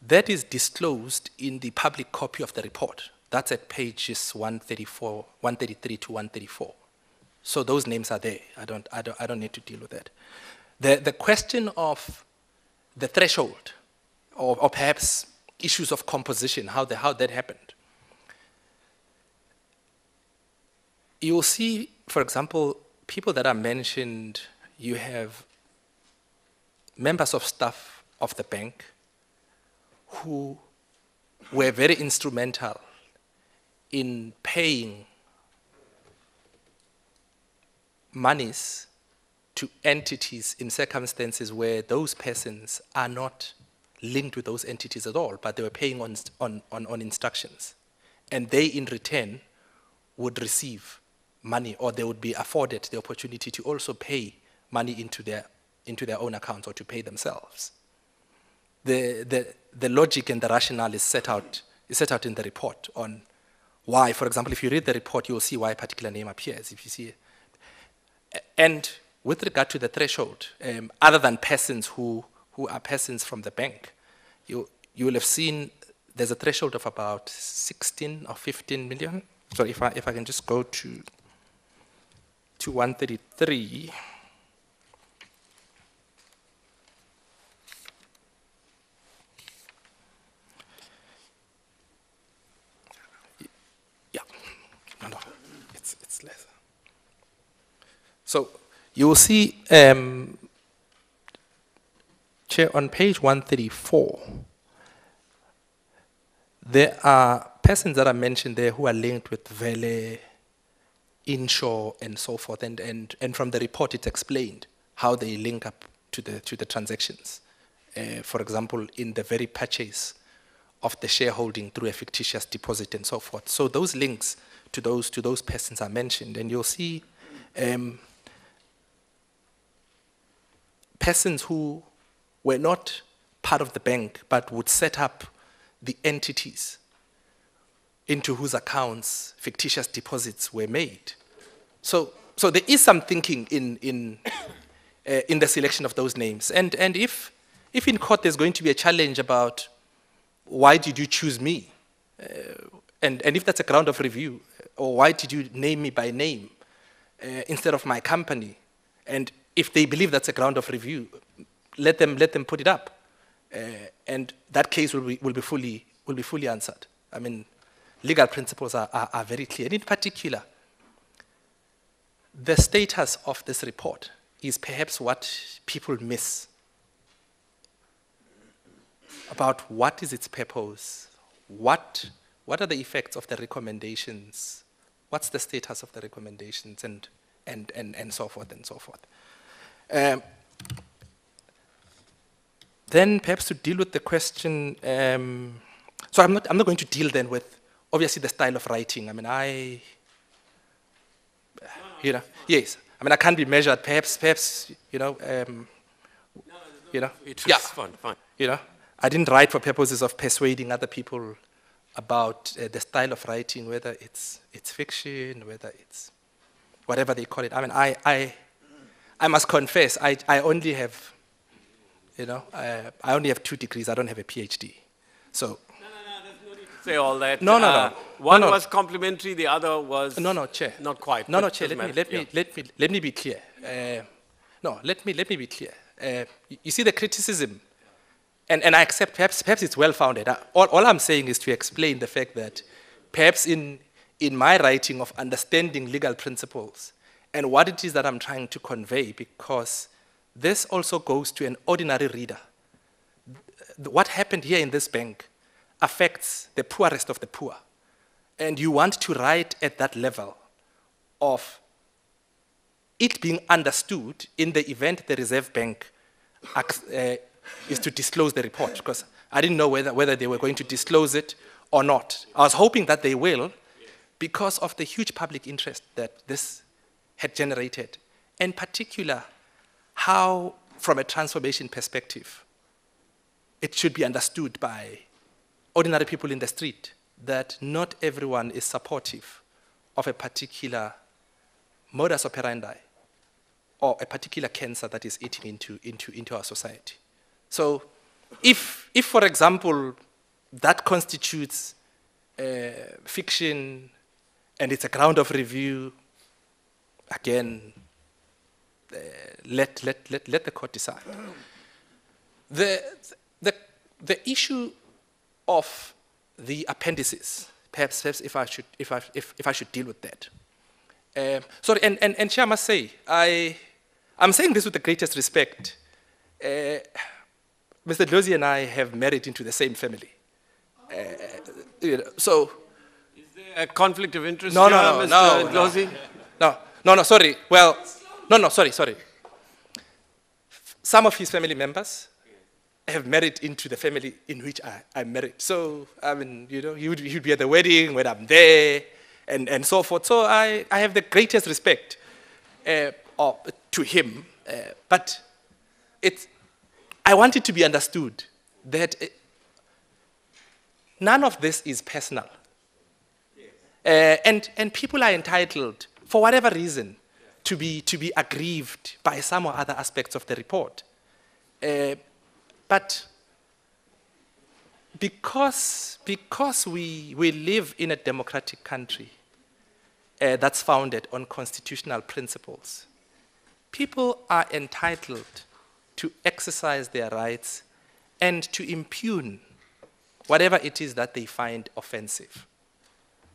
that is disclosed in the public copy of the report. That's at pages 133 to 134. So those names are there. I don't need to deal with that. The question of the threshold, or perhaps issues of composition, how that happened. You'll see, for example, people that are mentioned, you have members of staff of the bank who were very instrumental in paying monies to entities in circumstances where those persons are not linked with those entities at all, but they were paying on instructions. And they, in return, would receive money, or they would be afforded the opportunity to also pay money into their own accounts, or to pay themselves. The logic and the rationale is set out in the report on why. For example, if you read the report, you will see why a particular name appears, if you see it. And with regard to the threshold, other than persons who are persons from the bank, you will have seen there's a threshold of about 16 or 15 million. So if I can just go to 133. Yeah, no, it's less. So you will see, Chair, on page 134, there are persons that are mentioned there who are linked with Vele, Inshore, and so forth, and from the report it's explained how they link up to the transactions. For example, in the very purchase of the shareholding through a fictitious deposit and so forth. So those links to those persons are mentioned, and you'll see persons who were not part of the bank but would set up the entities into whose accounts fictitious deposits were made. So there is some thinking in the selection of those names. And if in court there's going to be a challenge about why did you choose me, and if that's a ground of review, or why did you name me by name, instead of my company. And if they believe that's a ground of review, let them put it up. And that case will be fully answered. I mean, legal principles are very clear. And in particular, the status of this report is perhaps what people miss about what is its purpose, what are the effects of the recommendations, what's the status of the recommendations, and so forth and so forth. Then perhaps to deal with the question, so I'm not going to deal then with obviously the style of writing. I mean, yes. I mean, I can't be measured. Perhaps, it's fine. I didn't write for purposes of persuading other people about the style of writing, whether it's fiction, whether it's whatever they call it. I mean, I must confess, I only have, I only have 2 degrees. I don't have a PhD. So. There's no need to say all that. No. One was complimentary, the other was. No, Chair. Not quite. No, Chair. Let me be clear. Let me be clear. You see the criticism, and I accept. Perhaps it's well founded. All I'm saying is to explain the fact that perhaps in my writing of understanding legal principles and what it is that I'm trying to convey, because this also goes to an ordinary reader. What happened here in this bank affects the poorest of the poor. And you want to write at that level of it being understood in the event the Reserve Bank is to disclose the report, because I didn't know whether they were going to disclose it or not. I was hoping that they will, because of the huge public interest that this had generated, in particular, how, from a transformation perspective, it should be understood by ordinary people in the street that not everyone is supportive of a particular modus operandi or a particular cancer that is eating into our society. So if for example, that constitutes fiction and it's a ground of review, again, let the court decide. The issue of the appendices, perhaps if I should deal with that. Sorry, and Chair, I must say, I'm saying this with the greatest respect. Mr. Dlozi and I have married into the same family. So. Is there a conflict of interest No, here, no, Mr. Dlozi? No, sorry. Well, no, sorry. Some of his family members have married into the family in which I'm married. So, I mean, he would be at the wedding when I'm there, and so forth. So I have the greatest respect to him. But I want it to be understood that none of this is personal. And people are entitled, for whatever reason, to be aggrieved by some or other aspects of the report. But because we live in a democratic country that's founded on constitutional principles, people are entitled to exercise their rights and to impugn whatever it is that they find offensive.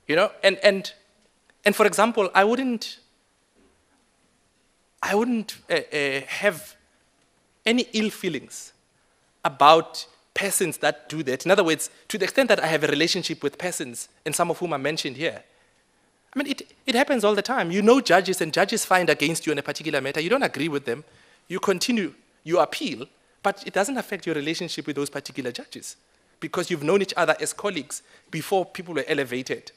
And for example, I wouldn't have any ill feelings about persons that do that. In other words, to the extent that I have a relationship with persons, and some of whom are mentioned here, I mean, it happens all the time. Judges, and judges find against you on a particular matter. You don't agree with them. You continue, you appeal, but it doesn't affect your relationship with those particular judges because you've known each other as colleagues before people were elevated.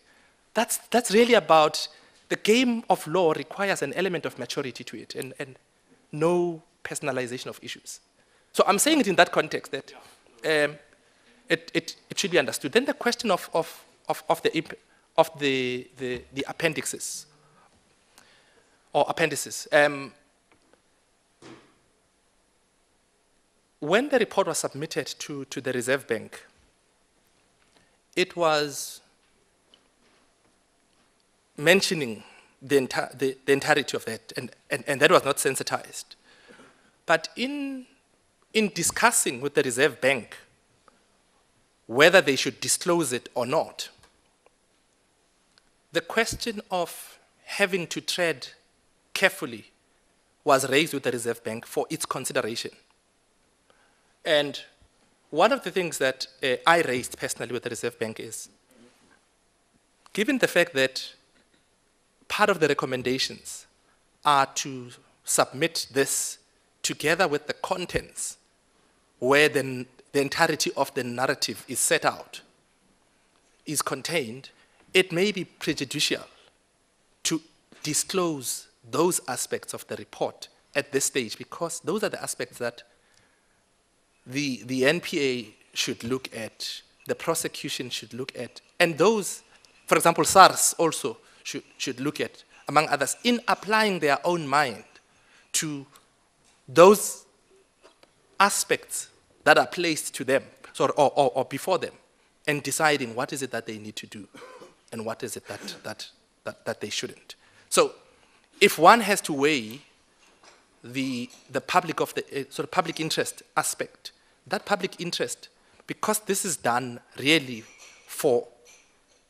That's really about the game of law requires an element of maturity to it and no personalization of issues. So I'm saying it in that context that it should be understood. Then the question of the appendixes or appendices. When the report was submitted to the Reserve Bank, it was mentioning the entirety of that, and that was not sensitized. But in discussing with the Reserve Bank whether they should disclose it or not, the question of having to tread carefully was raised with the Reserve Bank for its consideration. And one of the things that I raised personally with the Reserve Bank is, given the fact that part of the recommendations are to submit this together with the contents where the entirety of the narrative is set out, is contained, it may be prejudicial to disclose those aspects of the report at this stage, because those are the aspects that the NPA should look at, the prosecution should look at, and those, for example, SARS also should look at, among others, in applying their own mind to those aspects that are placed to them, or before them, and deciding what is it that they need to do and what is it that they shouldn't. So if one has to weigh the public of the public interest aspect, that public interest, because this is done really for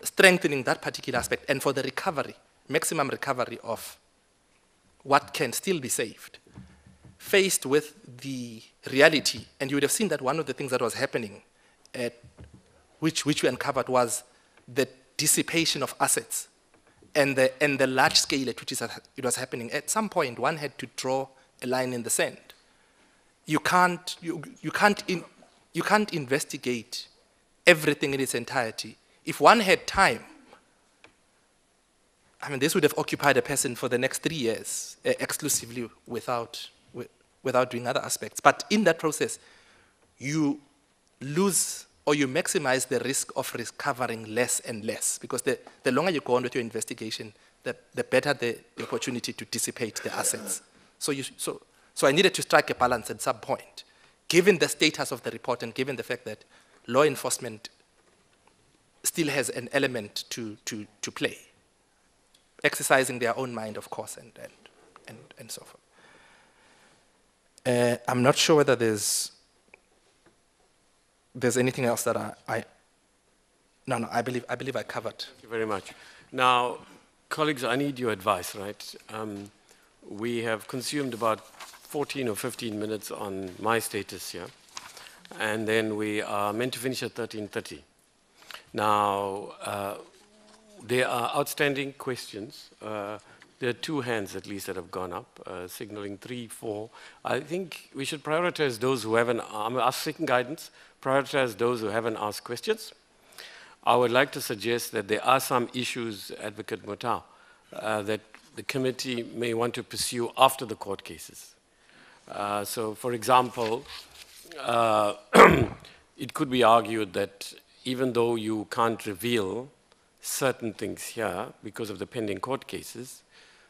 strengthening that particular aspect and for the recovery, maximum recovery of what can still be saved, faced with the reality, and you would have seen that one of the things that was happening, which we uncovered, was the dissipation of assets and the large scale at which it was happening. At some point, one had to draw a line in the sand. You can't investigate everything in its entirety. If one had time, I mean, this would have occupied a person for the next 3 years exclusively without doing other aspects. But in that process, you lose or you maximize the risk of recovering less and less, because the longer you go on with your investigation, the better the opportunity to dissipate the assets. So I needed to strike a balance at some point, given the status of the report and given the fact that law enforcement still has an element to play, exercising their own mind, of course, and so forth. I'm not sure whether there's anything else that No, I believe I covered. Thank you very much. Now, colleagues, I need your advice, right? We have consumed about 14 or 15 minutes on my status here, and then we are meant to finish at 13:30. Now, there are outstanding questions. There are 2 hands at least that have gone up, signaling 3, 4. I think we should prioritize those who haven't, I'm seeking guidance, prioritize those who haven't asked questions. I would like to suggest that there are some issues, Advocate Mutau, that the committee may want to pursue after the court cases. So, for example, it could be argued that even though you can't reveal certain things here because of the pending court cases,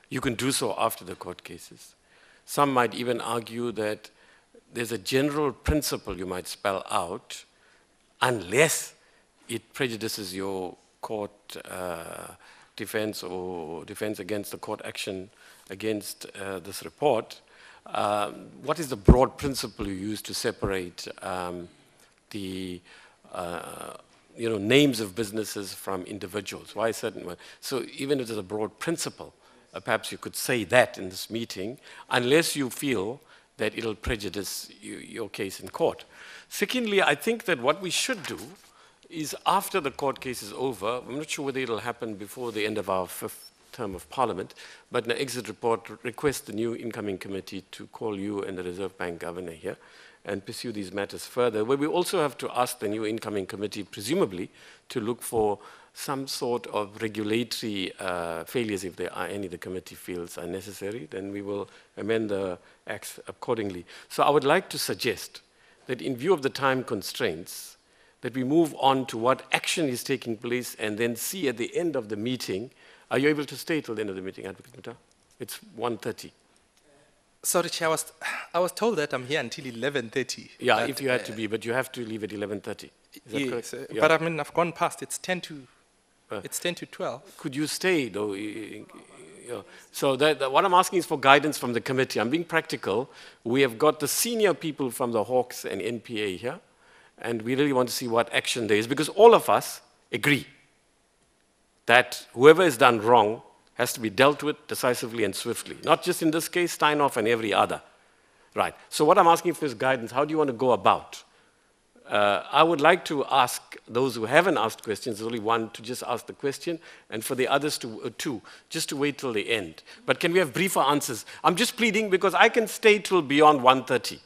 you can do so after the court cases. Some might even argue that there's a general principle you might spell out, unless it prejudices your court defense or defense against the court action against this report. What is the broad principle you use to separate the names of businesses from individuals? Why certain one? So even if there's a broad principle, perhaps you could say that in this meeting, unless you feel that it'll prejudice your case in court. Secondly, I think that what we should do is after the court case is over, I'm not sure whether it'll happen before the end of our 5th term of Parliament, but in the exit report, request the new incoming committee to call you and the Reserve Bank governor here and pursue these matters further, where we also have to ask the new incoming committee, presumably, to look for some sort of regulatory failures, if there are any the committee feels are necessary, then we will amend the acts accordingly. So I would like to suggest that in view of the time constraints, that we move on to what action is taking place and then see at the end of the meeting. Are you able to stay till the end of the meeting, Advocate Mutau? It's 1:30. Sorry, Chair, I was told that I'm here until 11:30. Yeah, if you had to be, but you have to leave at 11:30. Is that yes, correct? But I mean, I've gone past. It's 10 to 12. Could you stay, though, Yeah. So what I'm asking is for guidance from the committee. I'm being practical. We have got the senior people from the Hawks and NPA here, and we really want to see what action there is, because all of us agree that whoever is done wrong has to be dealt with decisively and swiftly. Not just in this case, Steinhoff and every other. Right. So what I'm asking for is guidance. How do you want to go about? I would like to ask those who haven't asked questions, there's only one, to just ask the question, and for the others to just to wait till the end. But can we have briefer answers? I'm just pleading because I can stay till beyond 1:30.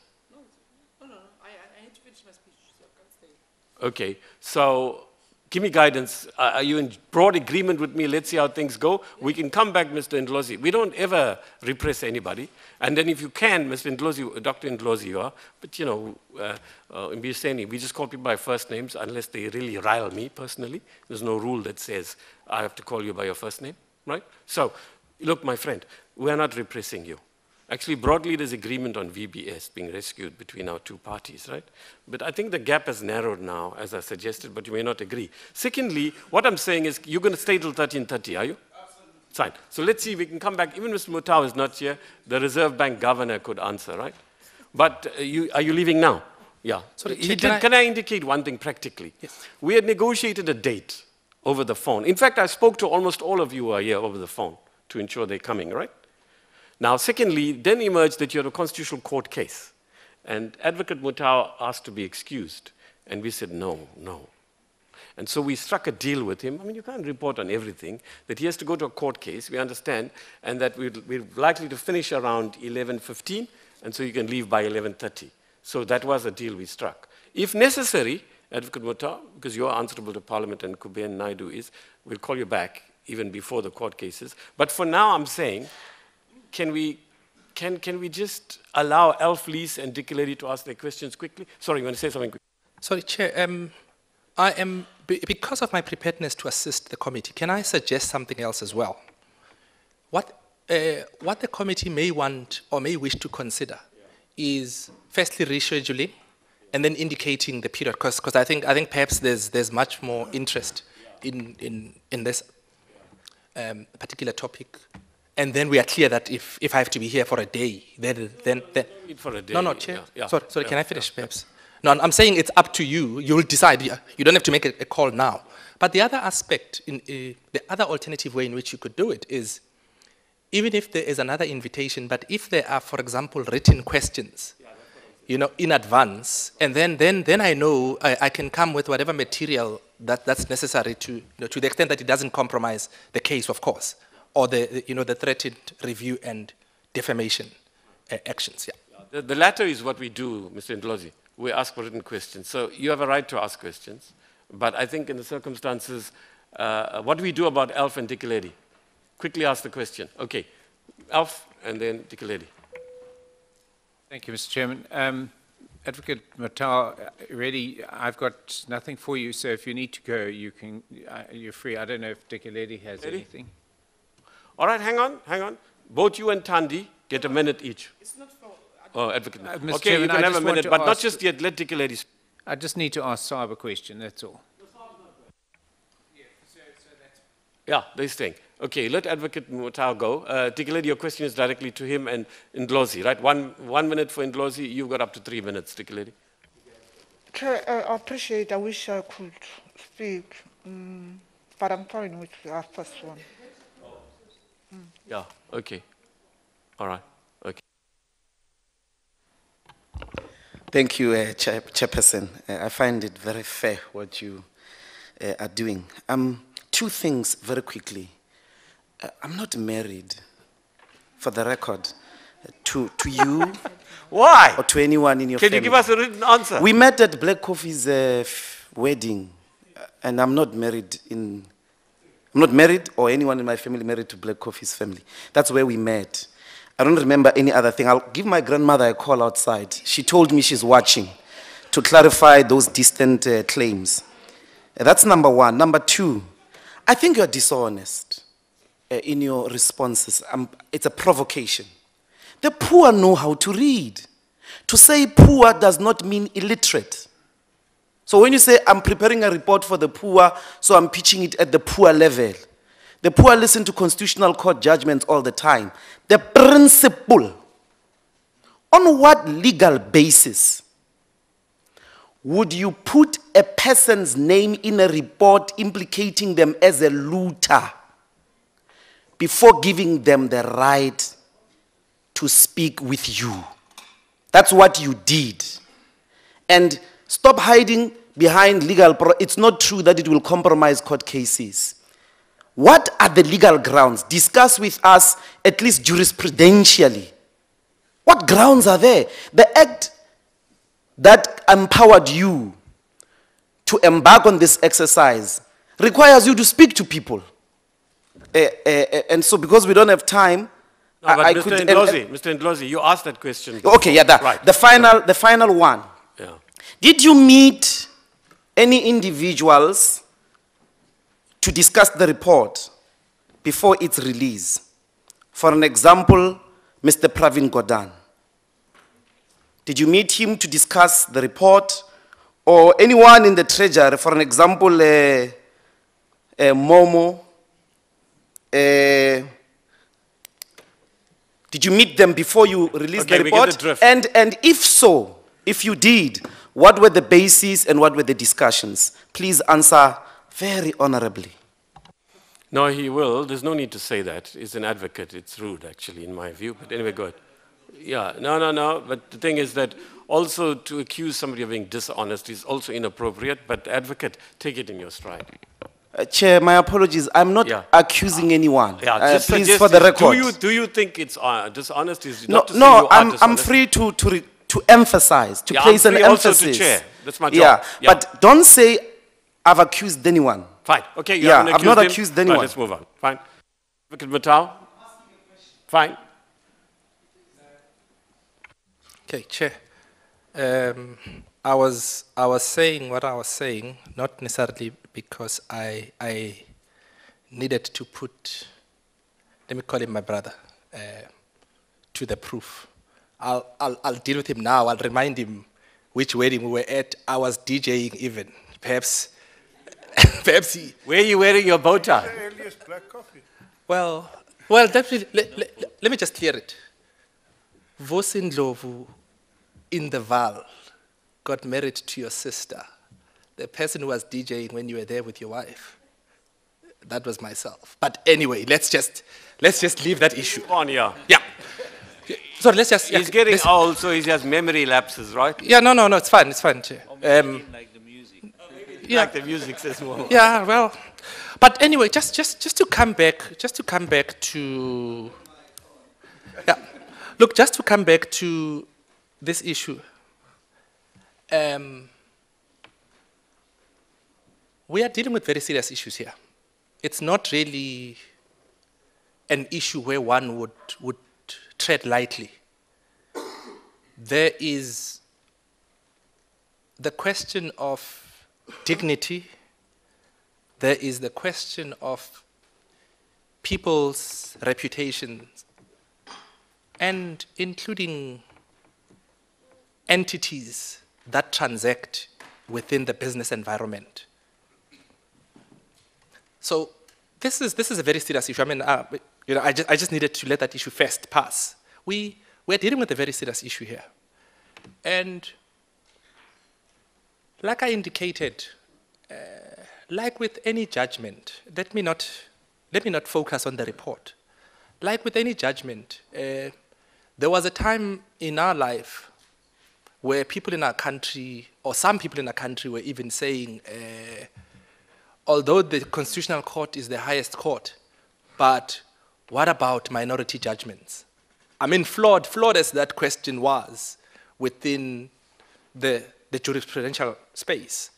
No, I need to finish my speech, so I can't stay. Okay, so give me guidance. Are you in broad agreement with me? Let's see how things go. We can come back, Mr. Ndlozi. We don't ever repress anybody. And then if you can, Mr. Ndlozi, Dr. Ndlozi, you are, but you know, in BSNE, we just call people by first names unless they really rile me personally. There's no rule that says I have to call you by your first name, right? So, look, my friend, we are not repressing you. Actually, broadly, there's agreement on VBS being rescued between our two parties, right? But I think the gap has narrowed now, as I suggested, but you may not agree. Secondly, what I'm saying is, you're going to stay till 13:30, are you? Absolutely. Fine. So let's see if we can come back. Even Mr. Mutau is not here. The Reserve Bank governor could answer, right? But are you leaving now? Yeah. Sorry, Can I indicate one thing practically? Yes. We had negotiated a date over the phone. In fact, I spoke to almost all of you who are here over the phone to ensure they're coming, right? Now, secondly, then emerged that you had a constitutional court case. And Advocate Mutau asked to be excused. And we said, no. And so we struck a deal with him. I mean, you can't report on everything. That he has to go to a court case, we understand, and that we're likely to finish around 11:15, and so you can leave by 11:30. So that was a deal we struck. If necessary, Advocate Mutau, because you're answerable to Parliament and Kuben Naidu is, we'll call you back even before the court cases. But for now, I'm saying, can we just allow Alf Lees and Dick Lady to ask their questions quickly? Sorry, you want to say something quickly? Sorry, Chair. I am, because of my preparedness to assist the committee, can I suggest something else as well? What the committee may want or may wish to consider is firstly rescheduling and then indicating the period, because I think perhaps there's much more interest in this particular topic. And then we are clear that if I have to be here for a day, then for a day. No, Chair. Yeah. Sorry, can I finish, perhaps? No, I'm saying it's up to you. You will decide. You don't have to make a call now. But the other aspect, the other alternative way in which you could do it is, even if there is another invitation, but if there are, for example, written questions, in advance, and then I know I can come with whatever material that's necessary to the extent that it doesn't compromise the case, of course, or the threatened review and defamation actions. Yeah. The latter is what we do, Mr. Ndlozi. We ask for written questions. So you have a right to ask questions. But I think in the circumstances, what do we do about Alf and Dick Lady? Quickly ask the question. Okay, Alf and then Dick Lady. Thank you, Mr. Chairman. Advocate Mutau, really, I've got nothing for you, so if you need to go, you're free. I don't know if Dick Lady has anything. All right, hang on. Both you and Thandi get a minute each. It's not for... Advocate. Mr. Okay, Chairman, you can I have a just want minute, to but not ask- just yet. Let Dick Lady speak. I just need to ask Saab a question, that's all. Yeah, they're staying. Okay, let Advocate Mutau go. Dick Lady, your question is directly to him and Ndlozi, right? One minute for Ndlozi. You've got up to 3 minutes, Dick Lady. Chair, I appreciate. I wish I could speak, but I'm fine with the first one. Yeah, okay. All right, okay. Thank you, Chairperson. I find it very fair what you are doing. Two things very quickly. I'm not married, for the record, to you. Why? Or to anyone in your Can family. you give us a written answer? We met at Black Coffee's wedding, and I'm not married or anyone in my family married to Black Coffee's family. That's where we met. I don't remember any other thing. I'll give my grandmother a call outside. She told me she's watching to clarify those distant claims. That's number one. Number two, I think you're dishonest in your responses. It's a provocation. The poor know how to read. To say poor does not mean illiterate. So when you say, I'm preparing a report for the poor, so I'm pitching it at the poor level, The poor listen to constitutional court judgments all the time. The principle, on what legal basis would you put a person's name in a report implicating them as a looter before giving them the right to speak with you? That's what you did. And stop hiding behind it's not true that it will compromise court cases. What are the legal grounds? Discuss with us, at least jurisprudentially. What grounds are there? The act that empowered you to embark on this exercise requires you to speak to people. And so because we don't have time, no, but Mr. Ndlozi, you asked that question before. Okay, yeah, right. the final one. Yeah. Did you meet any individuals to discuss the report before its release? For an example, Mr. Pravin Gordhan. Did you meet him to discuss the report? Or anyone in the Treasury, for an example, Momo? Did you meet them before you released the report? We get the drift. And if so, if you did, what were the bases and what were the discussions? Please answer very honorably. No, he will. There's no need to say that. He's an advocate. It's rude, actually, in my view. But anyway, go ahead. Yeah, no. But the thing is that also to accuse somebody of being dishonest is also inappropriate. But advocate, take it in your stride. Chair, my apologies. I'm not accusing anyone. Yeah, please, for the record. Do you think it's dishonest? Is No, not to say you are I'm dishonest. free to emphasize, to place I'm an free also emphasis. to chair. That's my job. Yeah, but don't say I've accused anyone. Fine. Okay, you Yeah, haven't I've not him. accused anyone. Right, let's move on. Fine. Advocate Matau? Fine. Okay, Chair. I was saying what I was saying, not necessarily because I needed to put, let me call him my brother, to the proof. I'll deal with him now. I'll remind him which wedding we were at. I was DJing even. Perhaps he... Where are you wearing your bow tie? Black coffee. Well, let me just clear it. Vosindlovu in the Val got married to your sister. The person who was DJing when you were there with your wife. That was myself. But anyway, let's just leave that issue. On, yeah. Yeah. So let's just... He's getting old, so he has memory lapses, right? Yeah, no, it's fine, Chair. Like the music. Yeah. Like the music says more. Yeah, well, but anyway, just to come back to, yeah, look, just to come back to this issue. We are dealing with very serious issues here. It's not really an issue where one would tread lightly. There is the question of dignity. There is the question of people's reputations, and including entities that transact within the business environment. So this is a very serious issue. I mean, I just needed to let that issue first pass. We're dealing with a very serious issue here, and like I indicated, like with any judgment, let me not focus on the report. Like with any judgment, there was a time in our life where people in our country, or some people in our country, were even saying, although the Constitutional Court is the highest court, but what about minority judgments? I mean, flawed as that question was within the jurisprudential space.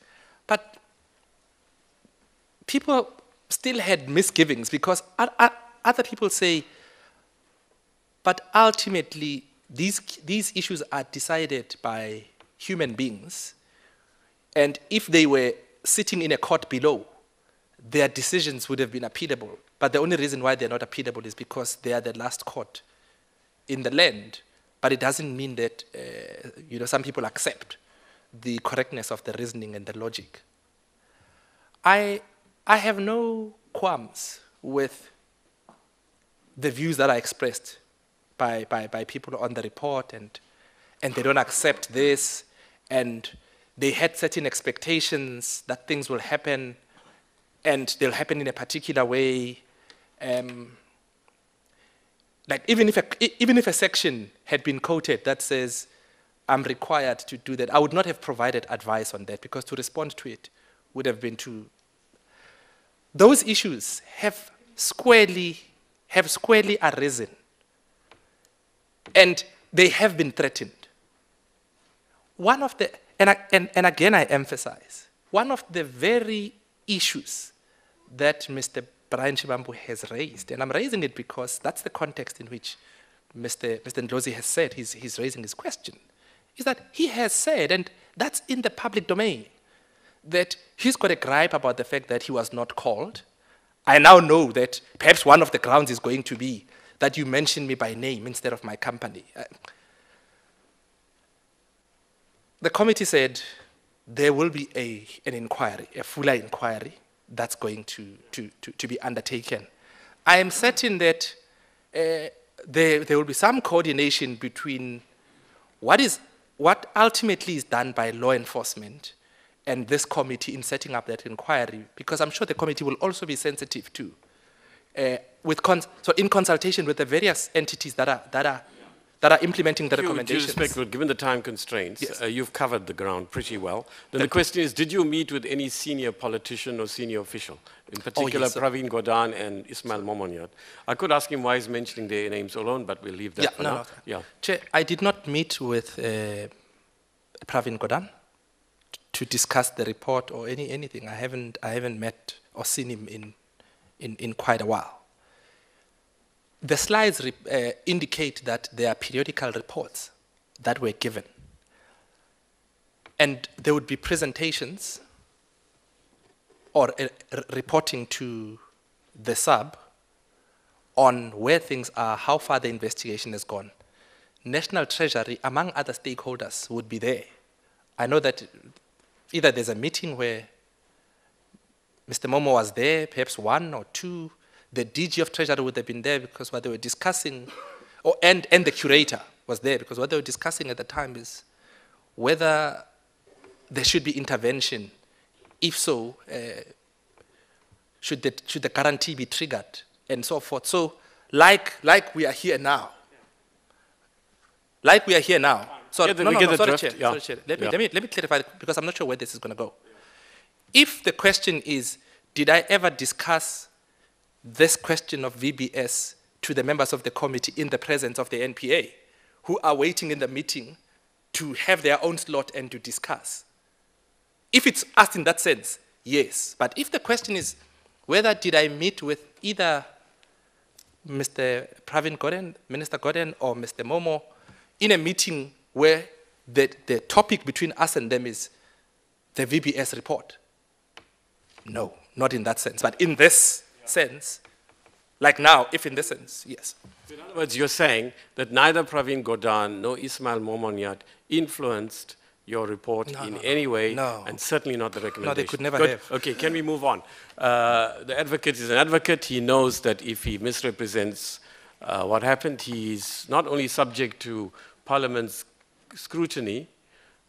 But people still had misgivings because other people say, but ultimately these issues are decided by human beings, and if they were sitting in a court below, their decisions would have been appealable. But the only reason why they're not appealable is because they are the last court in the land. But it doesn't mean that some people accept the correctness of the reasoning and the logic. I have no qualms with the views that are expressed by people on the report, and they don't accept this, and they had certain expectations that things will happen, and they'll happen in a particular way. Like even if a section had been quoted that says, I'm required to do that, I would not have provided advice on that, because to respond to it would have been too. Those issues have squarely arisen, and they have been threatened. One of the, and again I emphasize, one of the very issues that Mr. Brian Chibambu has raised, and I'm raising it because that's the context in which Mr. Ndlozi has said he's raising his question, is that he has said, and that's in the public domain, that he's got a gripe about the fact that he was not called. I now know that perhaps one of the grounds is going to be that you mentioned me by name instead of my company. The committee said there will be an inquiry, a fuller inquiry that's going to be undertaken. I am certain that there will be some coordination between what ultimately is done by law enforcement and this committee in setting up that inquiry, because I'm sure the committee will also be sensitive to, so in consultation with the various entities that are implementing the recommendations. Due respect, given the time constraints, Yes. you've covered the ground pretty well. Then the question is, did you meet with any senior politician or senior official, in particular yes, sir. Praveen Gordhan and Ismail Momonyat? I could ask him why he's mentioning their names alone, but we'll leave that for now. Yeah. Chair, I did not meet with Praveen Gordhan to discuss the report or anything. I haven't met or seen him in quite a while. The slides indicate that there are periodical reports that were given, and there would be presentations or reporting to the sub on where things are, how far the investigation has gone. National Treasury, among other stakeholders, would be there. I know that either there's a meeting where Mr. Momo was there, perhaps one or two. The DG of Treasury would have been there, because what they were discussing, and the curator was there, because what they were discussing at the time is whether there should be intervention. If so, should the guarantee be triggered, and so forth. So, like we are here now. Like we are here now. Sorry, sorry, Chair. Sorry, Chair. Let me clarify, because I'm not sure where this is going to go. If the question is, did I ever discuss this question of VBS to the members of the committee in the presence of the NPA, who are waiting in the meeting to have their own slot and to discuss? If it's asked in that sense, yes. But if the question is whether did I meet with either Mr. Praveen Gordhan, Minister Gordhan, or Mr. Momo in a meeting where the topic between us and them is the VBS report, no, not in that sense. But in this sense, like now, if in this sense, yes. In other words, you're saying that neither Praveen Gordhan nor Ismail Momonyat influenced your report in any way, and certainly not the recommendation. No, they could never Good. have. Okay, can we move on? The advocate is an advocate. He knows that if he misrepresents what happened, he's not only subject to Parliament's scrutiny,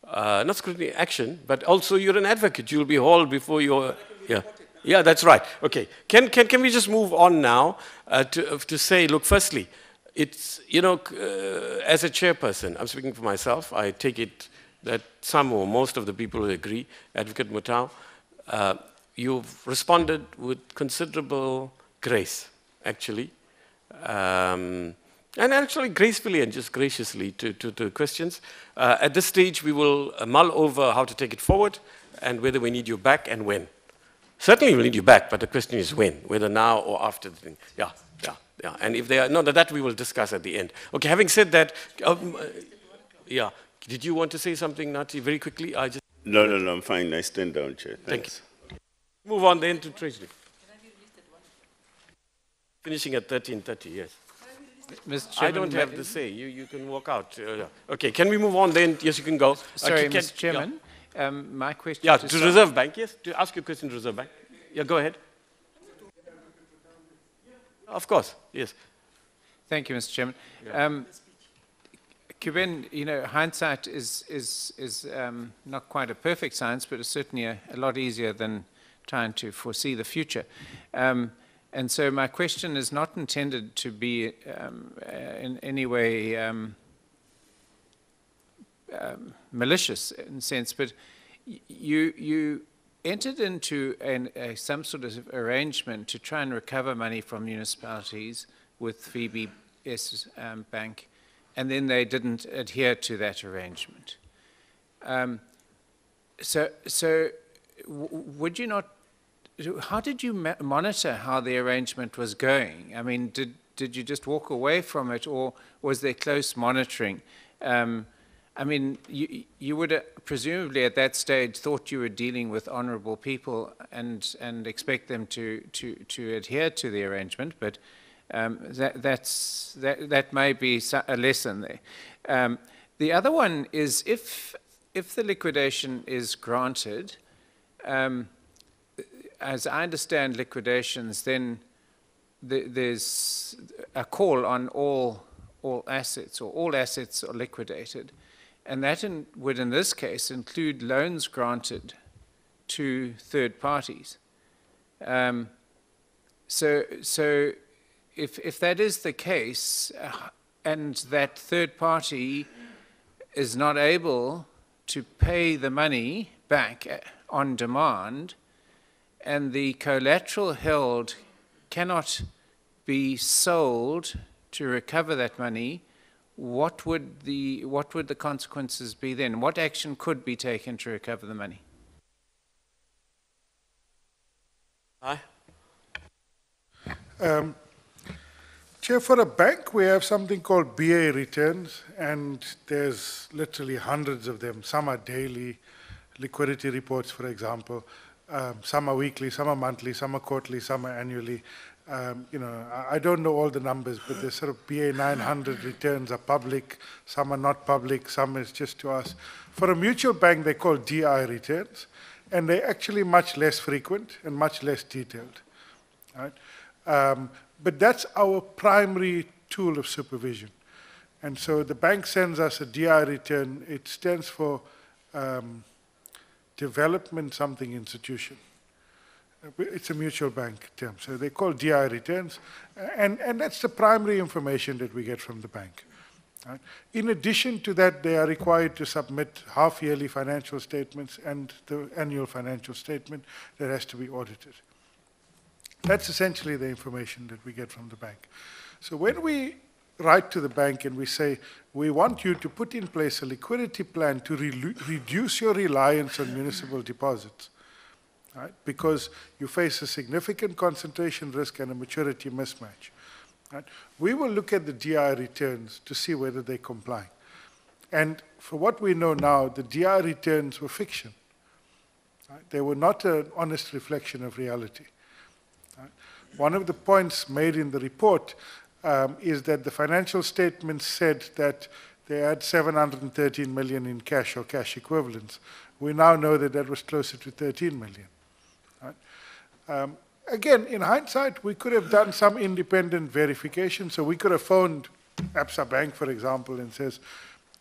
not scrutiny, action, but also you're an advocate. You'll be hauled before your... Yeah, that's right. Okay, can we just move on now to say, look, firstly, it's, as a chairperson, I'm speaking for myself, I take it that some or most of the people will agree, Advocate Mutau, you've responded with considerable grace, actually, and actually gracefully and just graciously to questions. At this stage, we will mull over how to take it forward and whether we need you back and when. Certainly we'll need you back, but the question is when, whether now or after the thing. Yeah. And if they are, no, that we will discuss at the end. Okay, having said that, yeah. Did you want to say something, Nati, very quickly? No, I'm fine. I stand down, Chair. Thanks. Thank you. Move on then to Treasury. Finishing at 13:30, yes. Mr. Chairman, I don't have to say. You can walk out. Okay, can we move on then? Yes, you can go. Sorry, Mr. Chairman. My question to Reserve Bank, yes? To ask your question to Reserve Bank. Yeah, go ahead. Of course, yes. Thank you, Mr. Chairman. Cuban, you know, hindsight is not quite a perfect science, but it's certainly a lot easier than trying to foresee the future. And so my question is not intended to be in any way malicious in a sense, but you entered into some sort of arrangement to try and recover money from municipalities with VBS Bank, and then they didn't adhere to that arrangement. So would you not, how did you monitor how the arrangement was going? I mean, did you just walk away from it, or was there close monitoring? I mean, you would presumably at that stage thought you were dealing with honorable people and expect them to adhere to the arrangement, but that may be a lesson there. The other one is if the liquidation is granted, as I understand liquidations, then there's a call on all assets, or all assets are liquidated. And that would, in this case, include loans granted to third parties. So if that is the case, and that third party is not able to pay the money back on demand, and the collateral held cannot be sold to recover that money, what would the consequences be then? What action could be taken to recover the money? Aye. Chair, for a bank, we have something called BA returns, and there's literally hundreds of them. Some are daily, liquidity reports, for example. Some are weekly, some are monthly, some are quarterly, some are annually. You know, I don't know all the numbers, but the sort of BA 900 returns are public, some are not public, some is just to us. For a mutual bank, they're called DI returns, and they're actually much less frequent and much less detailed. Right? But that's our primary tool of supervision. And so the bank sends us a DI return. It stands for Development Something Institution. It's a mutual bank term. So they call DI returns. And that's the primary information that we get from the bank. Right? In addition to that, they are required to submit half-yearly financial statements and the annual financial statement that has to be audited. That's essentially the information that we get from the bank. So when we write to the bank and we say, we want you to put in place a liquidity plan to reduce your reliance on municipal deposits, right? Because you face a significant concentration risk and a maturity mismatch. Right? We will look at the DI returns to see whether they comply. And for what we know now, the DI returns were fiction. Right? They were not an honest reflection of reality. Right? One of the points made in the report is that the financial statements said that they had 713 million in cash or cash equivalents. We now know that that was closer to 13 million. Right? Again, in hindsight, we could have done some independent verification. So we could have phoned Absa Bank, for example, and says,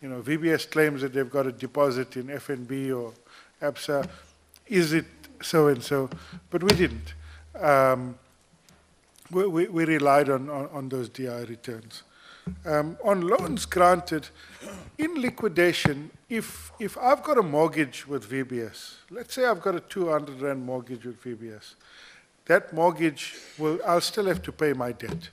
you know, VBS claims that they've got a deposit in FNB or Absa. Is it so-and-so? But we didn't. We relied on those DI returns. On loans granted, in liquidation, if I've got a mortgage with VBS, let's say I've got a 200 Rand mortgage with VBS, that mortgage I'll still have to pay my debt.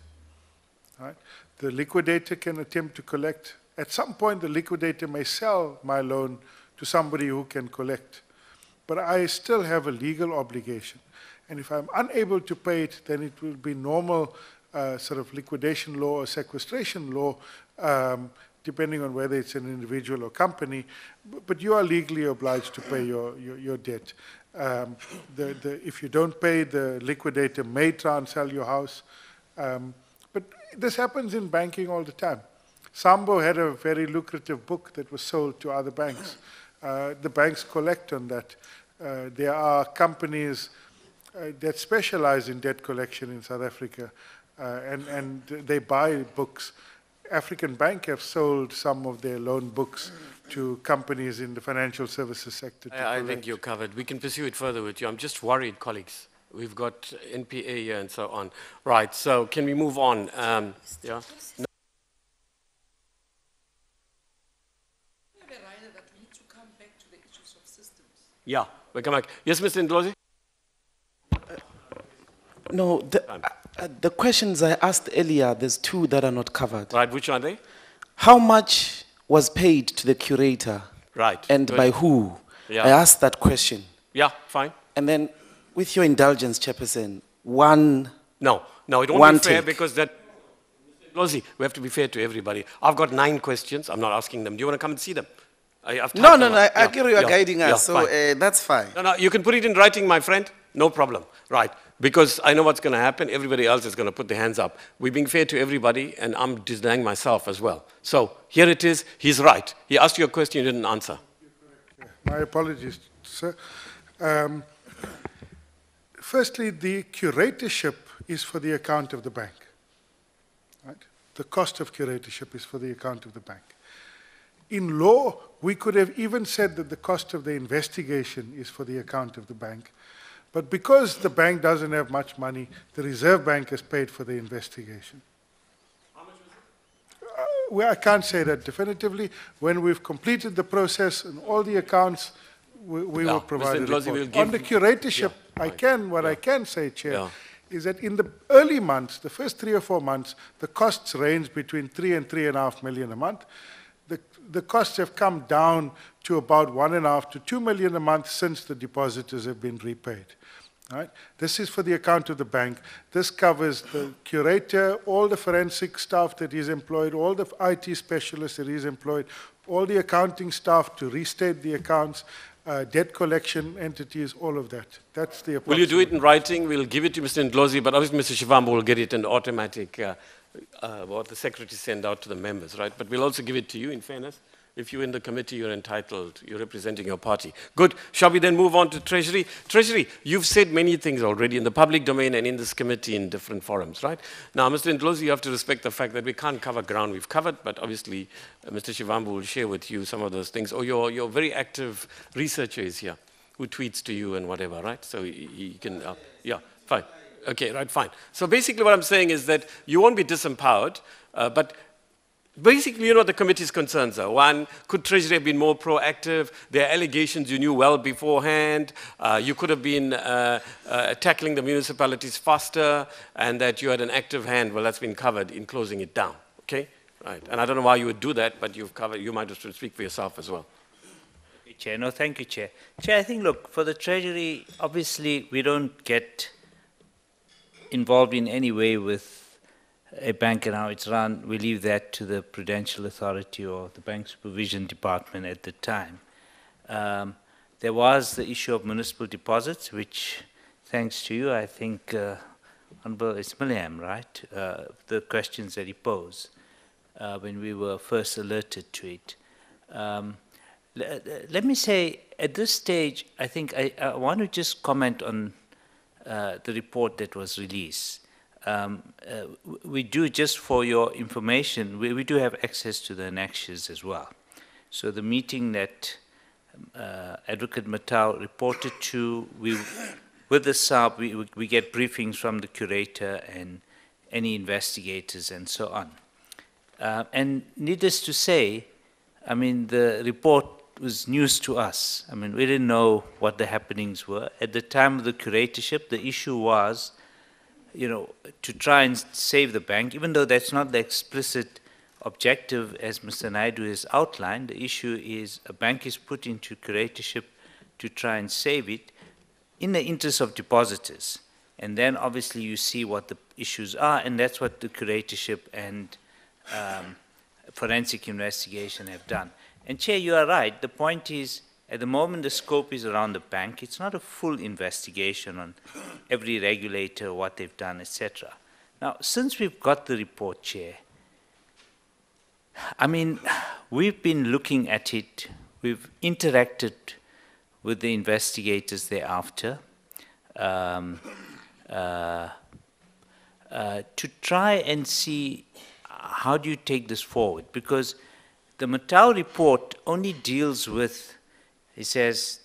Right? The liquidator can attempt to collect. At some point, the liquidator may sell my loan to somebody who can collect. But I still have a legal obligation. And if I'm unable to pay it, then it will be normal sort of liquidation law or sequestration law, depending on whether it's an individual or company. But you are legally obliged to pay your debt. If you don't pay, the liquidator may try and sell your house. But this happens in banking all the time. Sambo had a very lucrative book that was sold to other banks. The banks collect on that. There are companies that specialize in debt collection in South Africa. and they buy books. African Bank have sold some of their loan books to companies in the financial services sector. I think you're covered. We can pursue it further with you. I'm just worried, colleagues. We've got NPA here and so on. Right, so can we move on? Yeah. No. Yeah, we'll come back. Yes, Mr. Ndlozi? No, the questions I asked earlier, there's two that are not covered. Right, which are they? How much was paid to the curator? Right. And good. by who? Yeah. I asked that question. Yeah, fine. And then, with your indulgence, Chairperson, one... No, it won't be fair because that... Ndlozi, we have to be fair to everybody. I've got 9 questions. I'm not asking them. Do you want to come and see them? I agree you are guiding us, so that's fine. No, you can put it in writing, my friend. No problem. Right. Because I know what's going to happen. Everybody else is going to put their hands up. We're being fair to everybody, and I'm denying myself as well. So here it is. He's right. He asked you a question you didn't answer. My apologies, sir. Firstly, the curatorship is for the account of the bank. Right? The cost of curatorship is for the account of the bank. In law, we could have even said that the cost of the investigation is for the account of the bank. But because the bank doesn't have much money, the Reserve Bank has paid for the investigation. How much was it? I can't say that definitively. When we've completed the process and all the accounts, we will provide a report. On the curatorship, I can say, Chair, is that in the early months, the first 3 or 4 months, the costs range between 3 and 3.5 million a month. The costs have come down to about 1.5 to 2 million a month since the depositors have been repaid. Right? This is for the account of the bank. This covers the curator, all the forensic staff that is employed, all the IT specialists that is employed, all the accounting staff to restate the accounts, debt collection entities, all of that. That's the approach. Will you do it in writing? We'll give it to Mr. Ndlozi, but obviously Mr. Shivambu will get it in automatic, what the secretary send out to the members, right? But we'll also give it to you in fairness. If you're in the committee, you're entitled, you're representing your party. Good. Shall we then move on to Treasury? Treasury, you've said many things already in the public domain and in this committee in different forums, right? Now, Mr. Ndlozi, you have to respect the fact that we can't cover ground we've covered, but obviously Mr. Shivambu will share with you some of those things. Or your very active researcher is here who tweets to you and whatever, right? So he can, yeah, fine. Okay, right, fine. So basically what I'm saying is that you won't be disempowered, but basically, you know what the committee's concerns are. One, could Treasury have been more proactive? There are allegations you knew well beforehand. You could have been tackling the municipalities faster, and that you had an active hand. Well, that's been covered in closing it down. Okay? Right. And I don't know why you would do that, but you've covered, you might as well speak for yourself as well. Chair, no, thank you, Chair. Chair, I think, look, for the Treasury, obviously, we don't get involved in any way with a bank and how it's run. We leave that to the Prudential Authority or the Bank Supervision Department at the time. There was the issue of municipal deposits, which, thanks to you, I think, Honorable Ismailiam, right, the questions that he posed when we were first alerted to it. Let me say, at this stage, I think I want to just comment on the report that was released. We do, just for your information, we do have access to the annexures as well. So the meeting that Advocate Matau reported to, with the SAB, we get briefings from the curator and any investigators and so on. And needless to say, I mean, the report was news to us. I mean, we didn't know what the happenings were. At the time of the curatorship, the issue was, you know, to try and save the bank, even though that's not the explicit objective as Mr. Naidu has outlined. The issue is a bank is put into curatorship to try and save it in the interest of depositors. And then obviously you see what the issues are, and that's what the curatorship and forensic investigation have done. And Chair, you are right. The point is, at the moment the scope is around the bank. It's not a full investigation on every regulator, what they've done, etc. Now, since we've got the report, Chair, I mean, we've been looking at it. We've interacted with the investigators thereafter. to try and see how do you take this forward, because the Matau report only deals with, it says,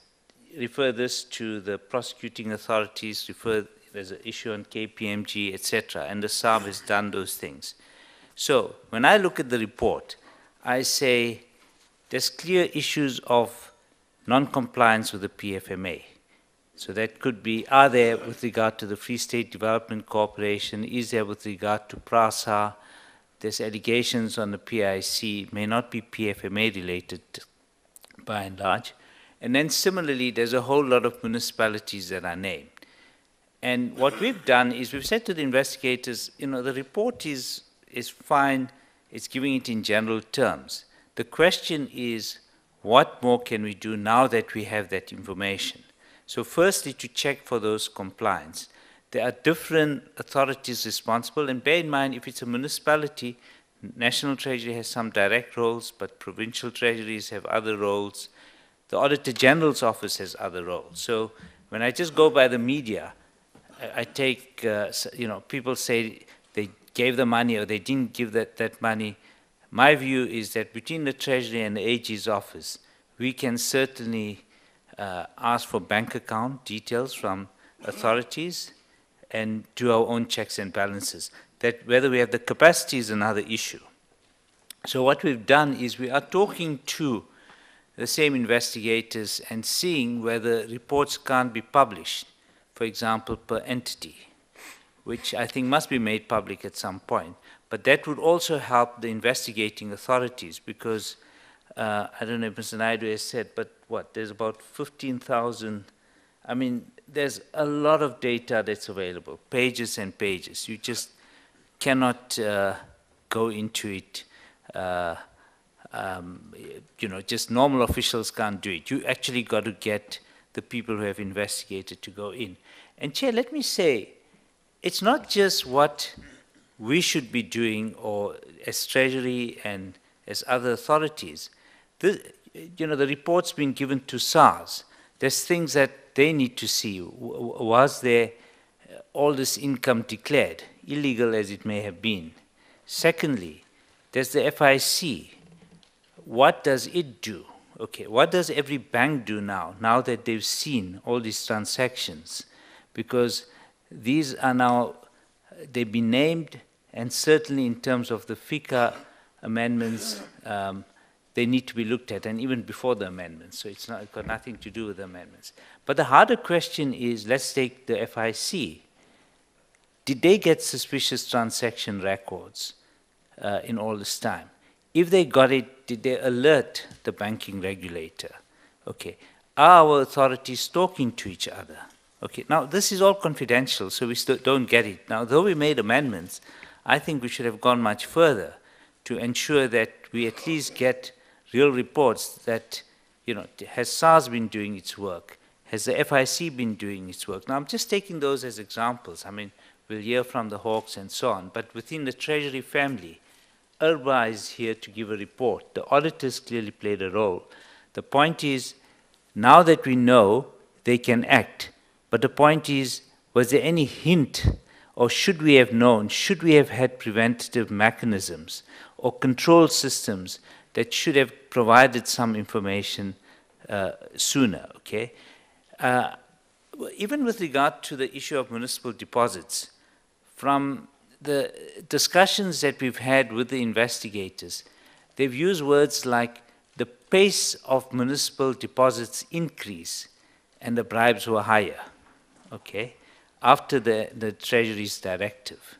refer this to the prosecuting authorities, there's an issue on KPMG, etc., and the SAB has done those things. So when I look at the report, I say there's clear issues of non-compliance with the PFMA. So that could be, are there with regard to the Free State Development Corporation, is there with regard to PRASA, there's allegations on the PIC, may not be PFMA related by and large. And then similarly, there's a whole lot of municipalities that are named. And what we've done is we've said to the investigators, you know, the report is fine, it's giving it in general terms. The question is, what more can we do now that we have that information? So firstly, to check for those compliance. There are different authorities responsible, and bear in mind, if it's a municipality, National Treasury has some direct roles, but provincial treasuries have other roles. The Auditor General's office has other roles. So when I just go by the media, I take, you know, people say they gave the money or they didn't give that money. My view is that between the Treasury and the AG's office, we can certainly ask for bank account details from authorities and do our own checks and balances. That whether we have the capacity is another issue. So what we've done is we are talking to the same investigators and seeing whether reports can't be published, for example, per entity, which I think must be made public at some point. But that would also help the investigating authorities because, I don't know if Mr. Naidu has said, but what, there's about 15,000, I mean, there's a lot of data that's available, pages and pages. You just cannot go into it, you know, just normal officials can't do it. You actually got to get the people who have investigated to go in. And Chair, let me say, it's not just what we should be doing or as Treasury and as other authorities. You know, the report's been given to SARS. There's things that they need to see. Was there all this income declared, illegal as it may have been? Secondly, there's the FIC. What does it do? Okay, what does every bank do now that they've seen all these transactions? Because these are now, they've been named, and certainly in terms of the FICA amendments, they need to be looked at, and even before the amendments, so it's got nothing to do with the amendments. But the harder question is, let's take the FIC. Did they get suspicious transaction records in all this time? If they got it, did they alert the banking regulator? Okay, are our authorities talking to each other? Okay, now this is all confidential, so we still don't get it. Now, though we made amendments, I think we should have gone much further to ensure that we at least get real reports that, you know, has SARS been doing its work? Has the FIC been doing its work? Now, I'm just taking those as examples. I mean, we'll hear from the Hawks and so on, but within the Treasury family, IRBA is here to give a report. The auditors clearly played a role. The point is, now that we know, they can act. But the point is, was there any hint, or should we have known, should we have had preventative mechanisms or control systems that should have provided some information sooner, okay? Even with regard to the issue of municipal deposits, from the discussions that we've had with the investigators, they've used words like the pace of municipal deposits increase and the bribes were higher, okay, after the Treasury's directive,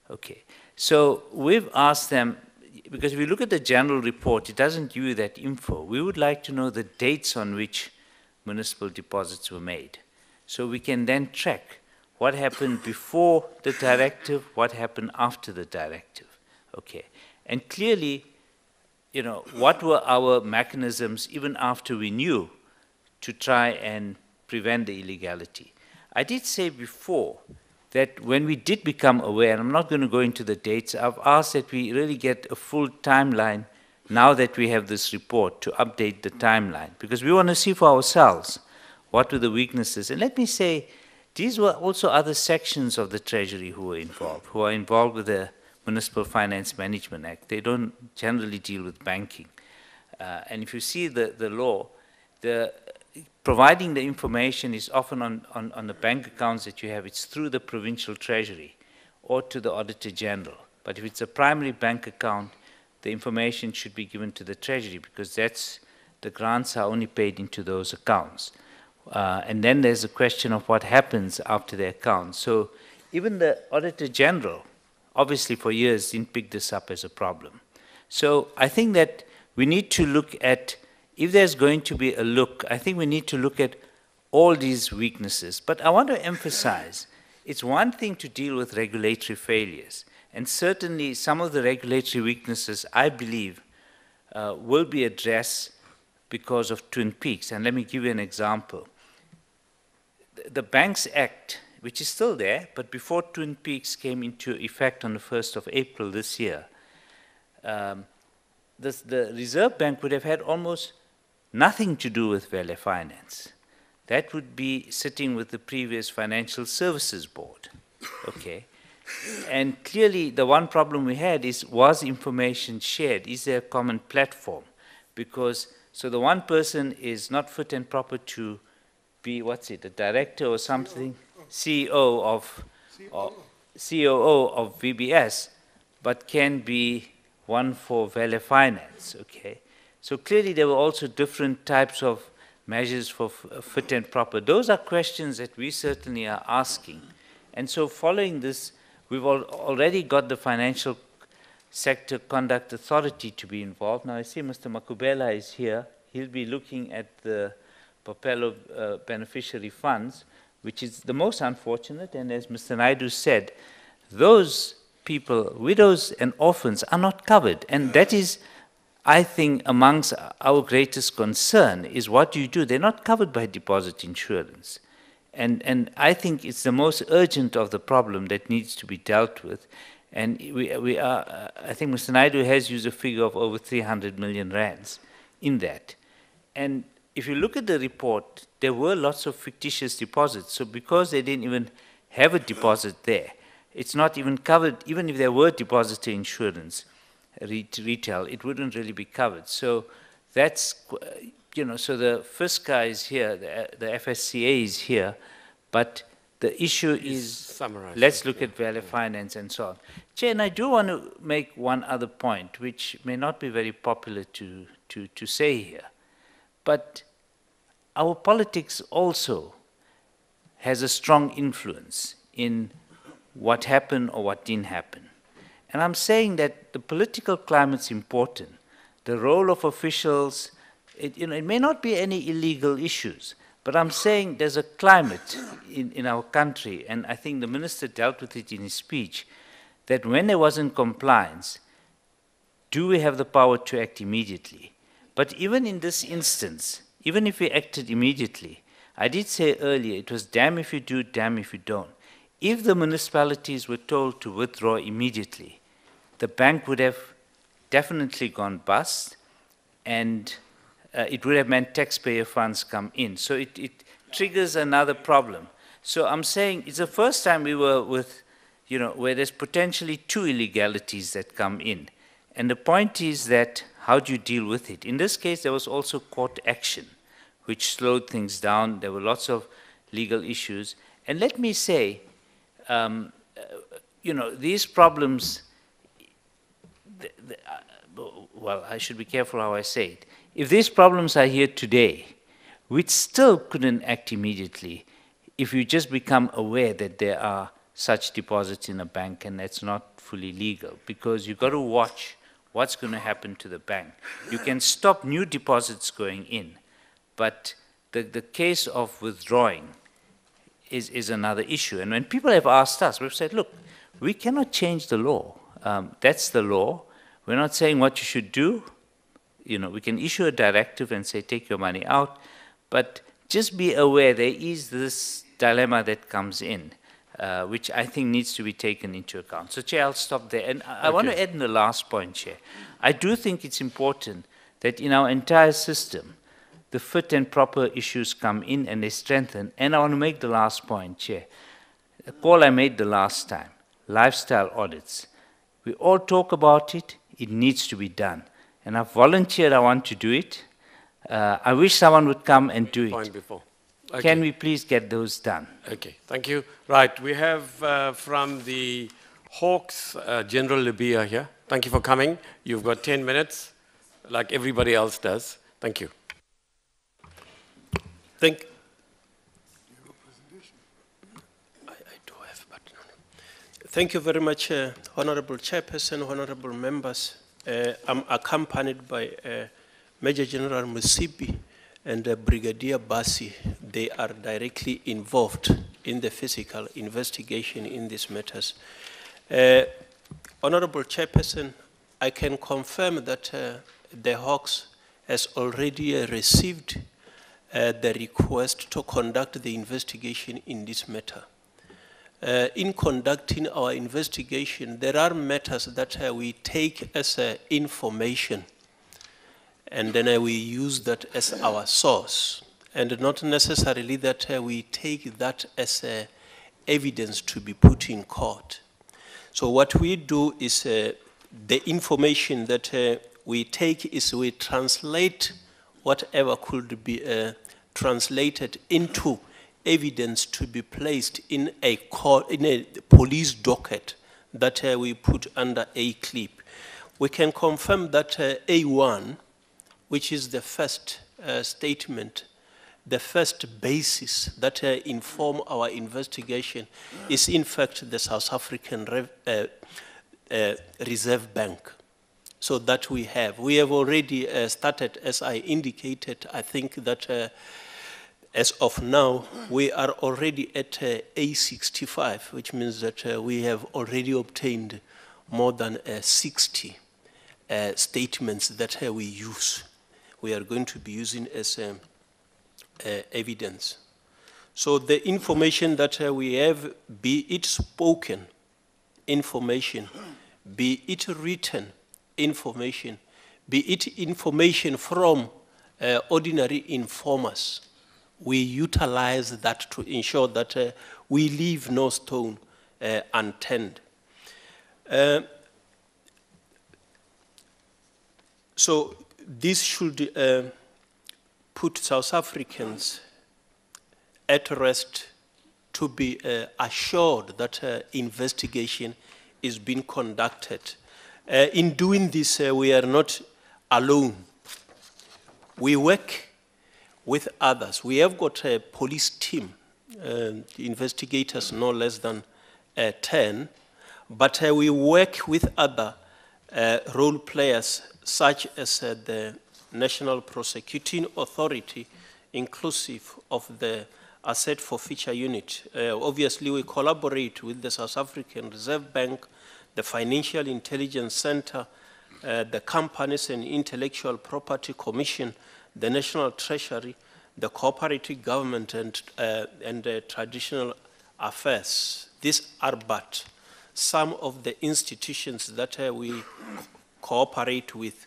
okay. So we've asked them, because if you look at the general report, it doesn't give you that info. We would like to know the dates on which municipal deposits were made. So we can then track what happened before the directive, what happened after the directive, okay. And clearly, you know, what were our mechanisms even after we knew to try and prevent the illegality? I did say before that when we did become aware, and I'm not going to go into the dates, I've asked that we really get a full timeline now that we have this report to update the timeline, because we want to see for ourselves what were the weaknesses. And let me say, these were also other sections of the Treasury who are involved with the Municipal Finance Management Act. They don't generally deal with banking. And if you see the law, providing the information is often on the bank accounts that you have. It's through the provincial treasury or to the Auditor General. But if it's a primary bank account, the information should be given to the Treasury because the grants are only paid into those accounts. And then there's a question of what happens after the account. So even the Auditor General, obviously for years, didn't pick this up as a problem. So I think that we need to look at, if there's going to be a look, I think we need to look at all these weaknesses. But I want to emphasize, it's one thing to deal with regulatory failures. And certainly some of the regulatory weaknesses, I believe, will be addressed because of Twin Peaks. And let me give you an example. The Banks Act, which is still there, but before Twin Peaks came into effect on the 1st of April this year, the Reserve Bank would have had almost nothing to do with value finance. That would be sitting with the previous Financial Services Board, okay? And clearly the one problem we had is, was information shared? Is there a common platform? Because, so the one person is not fit and proper to be, what's it, a director or something? COO of VBS, but can be one for value finance, okay? So clearly there were also different types of measures for fit and proper. Those are questions that we certainly are asking. And so following this, we've already got the Financial Sector Conduct Authority to be involved. Now I see Mr. Makubela is here. He'll be looking at the Popelo beneficiary funds, which is the most unfortunate. And as Mr. Naidu said, those people, widows and orphans, are not covered. And that is, I think, amongst our greatest concern, is what do you do? They're not covered by deposit insurance. And I think it's the most urgent of the problem that needs to be dealt with. And we are, I think Mr. Naidu has used a figure of over 300 million rands in that. And if you look at the report, there were lots of fictitious deposits. So because they didn't even have a deposit there, it's not even covered. Even if there were depositor insurance, retail, it wouldn't really be covered. So that's, you know, so the FSCA is here, the FSCA is here, but the issue is, let's look at value finance and so on. Chair, and I do want to make one other point, which may not be very popular to say here, but our politics also has a strong influence in what happened or what didn't happen. And I'm saying that the political climate's important. The role of officials, it may not be any illegal issues, but I'm saying there's a climate in our country, and I think the minister dealt with it in his speech, that when there wasn't compliance, do we have the power to act immediately? But even in this instance, even if we acted immediately, I did say earlier, it was damn if you do, damn if you don't. If the municipalities were told to withdraw immediately, the bank would have definitely gone bust, and it would have meant taxpayer funds come in. So it triggers another problem. So I'm saying it's the first time we were with, where there's potentially two illegalities that come in. And the point is that, how do you deal with it? In this case, there was also court action, which slowed things down. There were lots of legal issues. And let me say, these problems, well, I should be careful how I say it. If these problems are here today, we still couldn't act immediately if you just become aware that there are such deposits in a bank and that's not fully legal, because you've got to watch what's going to happen to the bank. You can stop new deposits going in, but the case of withdrawing is another issue. And when people have asked us, we've said, look, we cannot change the law. That's the law. We're not saying what you should do. We can issue a directive and say, take your money out, but just be aware there is this dilemma that comes in, which I think needs to be taken into account. So, Chair, I'll stop there. And I want to add in the last point, Chair. I do think it's important that in our entire system, the fit and proper issues come in and they strengthen. And I want to make the last point, Chair. A call I made the last time, lifestyle audits. We all talk about it, it needs to be done. And I've volunteered, I want to do it. I wish someone would come and do it. Point before. Okay. Can we please get those done? Okay, thank you. Right, we have from the Hawks, General Libya here. Thank you for coming. You've got 10 minutes, like everybody else does. Thank you. I do have, but no. Thank you very much, Honorable Chairperson, Honorable members. I'm accompanied by Major General Musipi and Brigadier Bassi. They are directly involved in the physical investigation in these matters. Honorable Chairperson, I can confirm that the Hawks has already received the request to conduct the investigation in this matter. In conducting our investigation, there are matters that we take as information, and then we use that as our source, and not necessarily that we take that as evidence to be put in court. So what we do is the information that we take is we translate whatever could be translated into evidence to be placed in a police docket that we put under a clip. We can confirm that A1, which is the first statement, the first basis that inform our investigation is in fact the South African Reserve Bank. So that we have. We have already started, as I indicated, I think that as of now, we are already at A65, which means that we have already obtained more than 60 statements that we use. We are going to be using as evidence. So the information that we have, be it spoken information, be it written information, be it information from ordinary informers, we utilize that to ensure that we leave no stone unturned. So this should put South Africans at rest to be assured that investigation is being conducted. In doing this, we are not alone. We work with others. We have got a police team, investigators no less than 10, but we work with other role players such as the National Prosecuting Authority, inclusive of the Asset Forfeiture Unit. Obviously, we collaborate with the South African Reserve Bank, the Financial Intelligence Center, the Companies and Intellectual Property Commission, the National Treasury, the Cooperative Government, and Traditional Affairs. These are but some of the institutions that we cooperate with.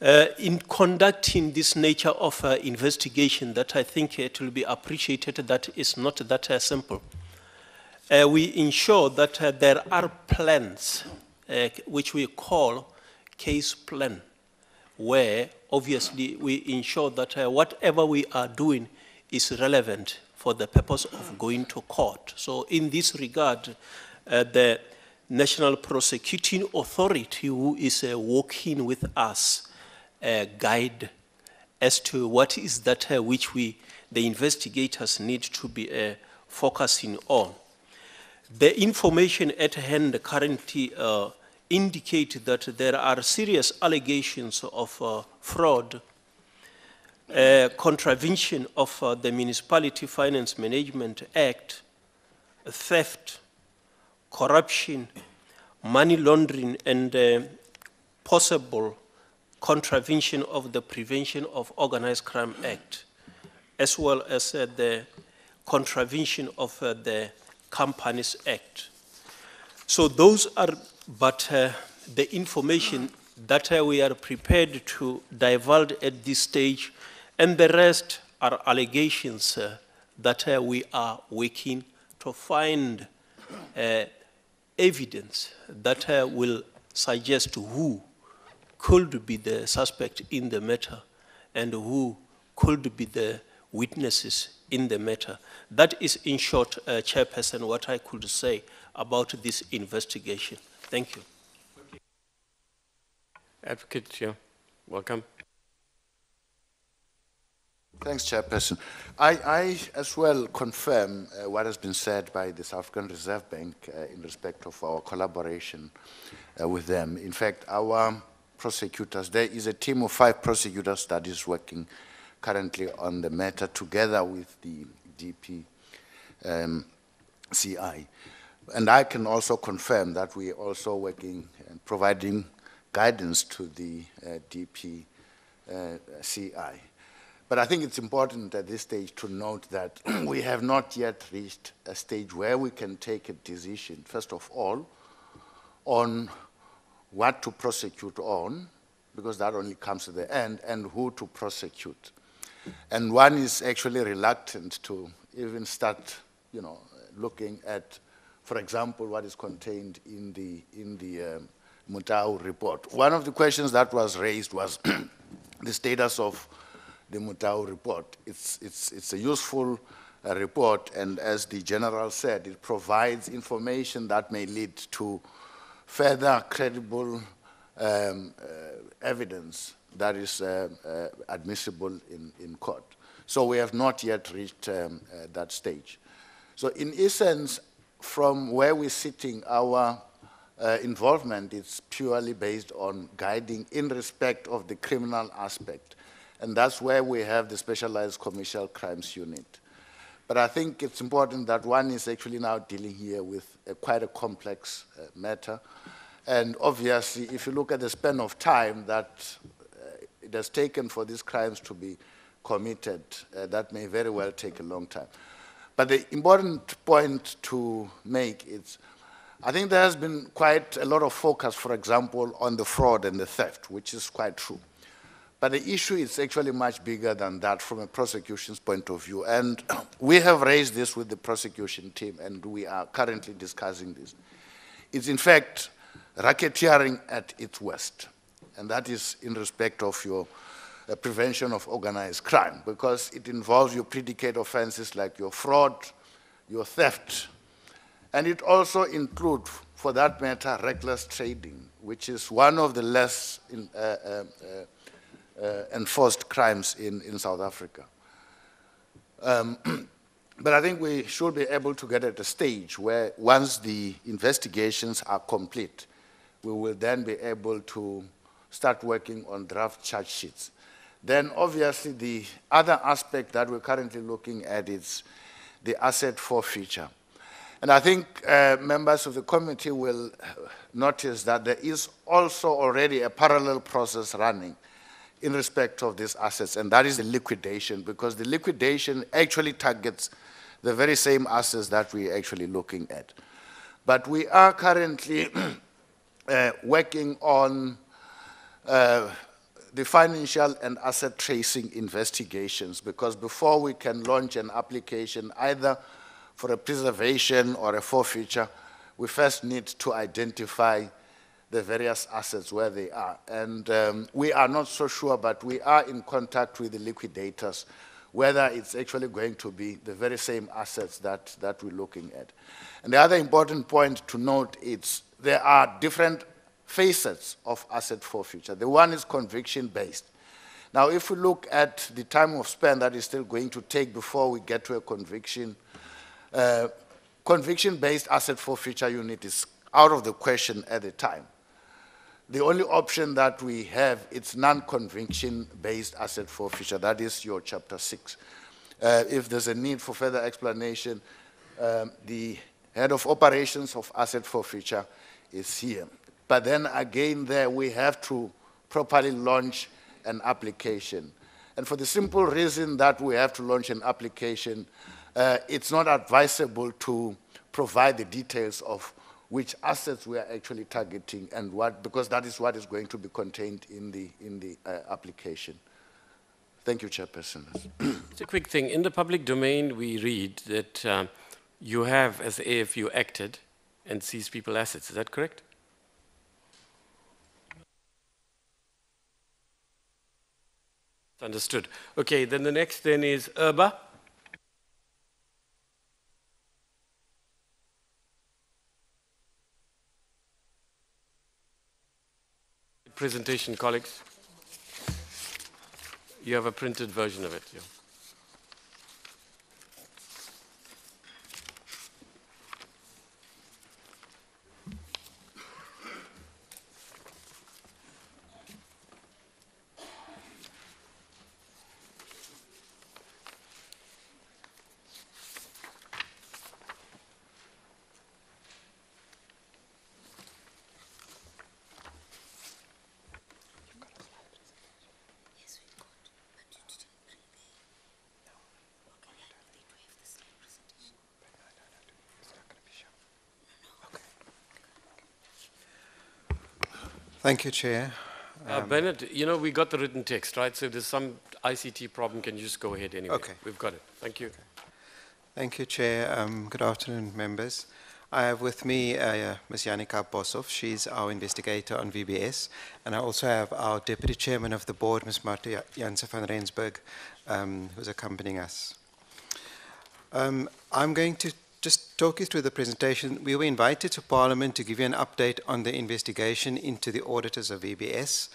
In conducting this nature of investigation, that I think it will be appreciated that is not that simple. We ensure that there are plans, which we call case plan, where obviously we ensure that whatever we are doing is relevant for the purpose of going to court. So in this regard, the National Prosecuting Authority, who is working with us, guide as to what is that which the investigators need to be focusing on. The information at hand currently indicate that there are serious allegations of fraud, contravention of the Municipality Finance Management Act, theft, corruption, money laundering, and possible contravention of the Prevention of Organized Crime Act, as well as the contravention of the Companies Act. So those are but the information that we are prepared to divulge at this stage, And the rest are allegations that we are working to find evidence that will suggest who could be the suspect in the matter and who could be the witnesses in the matter. That is, in short, Chairperson, what I could say about this investigation. Thank you. Advocate, Chair, welcome. Thanks, Chairperson. I as well confirm what has been said by the South African Reserve Bank in respect of our collaboration with them. In fact, our prosecutors, there is a team of 5 prosecutors that is working currently on the matter together with the DPCI. And I can also confirm that we are also working and providing guidance to the DPCI. But I think it's important at this stage to note that we have not yet reached a stage where we can take a decision, first of all, on what to prosecute on, because that only comes at the end, and who to prosecute. And one is actually reluctant to even start, looking at, for example, what is contained in the Mutau report. One of the questions that was raised was the status of the Mutau report. It's a useful report, and as the General said, it provides information that may lead to further credible evidence that is admissible in court. So we have not yet reached that stage. So in essence, from where we're sitting, our involvement is purely based on guiding in respect of the criminal aspect. And that's where we have the Specialized Commercial Crimes Unit. But I think it's important that one is actually now dealing here with quite a complex matter. And obviously, if you look at the span of time that it has taken for these crimes to be committed, that may very well take a long time. But the important point to make is, I think there has been quite a lot of focus, for example, on the fraud and the theft, which is quite true. But the issue is actually much bigger than that from a prosecution's point of view. And we have raised this with the prosecution team, and we are currently discussing this. It's in fact racketeering at its worst. And that is in respect of your prevention of organized crime, because it involves your predicate offenses like your fraud, your theft, and it also includes, for that matter, reckless trading, which is one of the less enforced crimes in South Africa. But I think we should be able to get at a stage where once the investigations are complete, we will then be able to start working on draft charge sheets. Then obviously the other aspect that we're currently looking at is the asset forfeiture. And I think members of the committee will notice that there is also already a parallel process running in respect of these assets, and that is the liquidation, because the liquidation actually targets the very same assets that we're actually looking at. But we are currently working on the financial and asset tracing investigations, because before we can launch an application either for a preservation or a forfeiture, we first need to identify the various assets where they are. And we are not so sure, but we are in contact with the liquidators, whether it's actually going to be the very same assets that we're looking at. And the other important point to note is there are different facets of asset forfeiture. The one is conviction-based. Now, if we look at the time of span that is still going to take before we get to a conviction, conviction-based asset forfeiture unit is out of the question at the time. The only option that we have, it's non-conviction-based asset forfeiture. That is your Chapter 6. If there's a need for further explanation, the head of operations of asset forfeiture is here. But then again there, we have to properly launch an application. And for the simple reason that we have to launch an application, it's not advisable to provide the details of which assets we are actually targeting and what, because that is what is going to be contained in the application. Thank you, Chairperson. It's a quick thing. In the public domain, we read that you have, as AFU, acted and seized people assets. Is that correct? Understood. Okay, then the next then is Urba. Presentation, colleagues. You have a printed version of it. Yeah. Thank you, Chair. Bernard, you know, we got the written text, right? So if there's some ICT problem, can you just go ahead anyway? Okay. We've got it. Thank you. Thank you, Chair. Good afternoon, members. I have with me Ms. Janika Boshoff. She's our investigator on VBS. And I also have our Deputy Chairman of the Board, Ms. Marta Janse van Rensburg, who's accompanying us. I'm going to just talk you through the presentation. We were invited to Parliament to give you an update on the investigation into the auditors of VBS.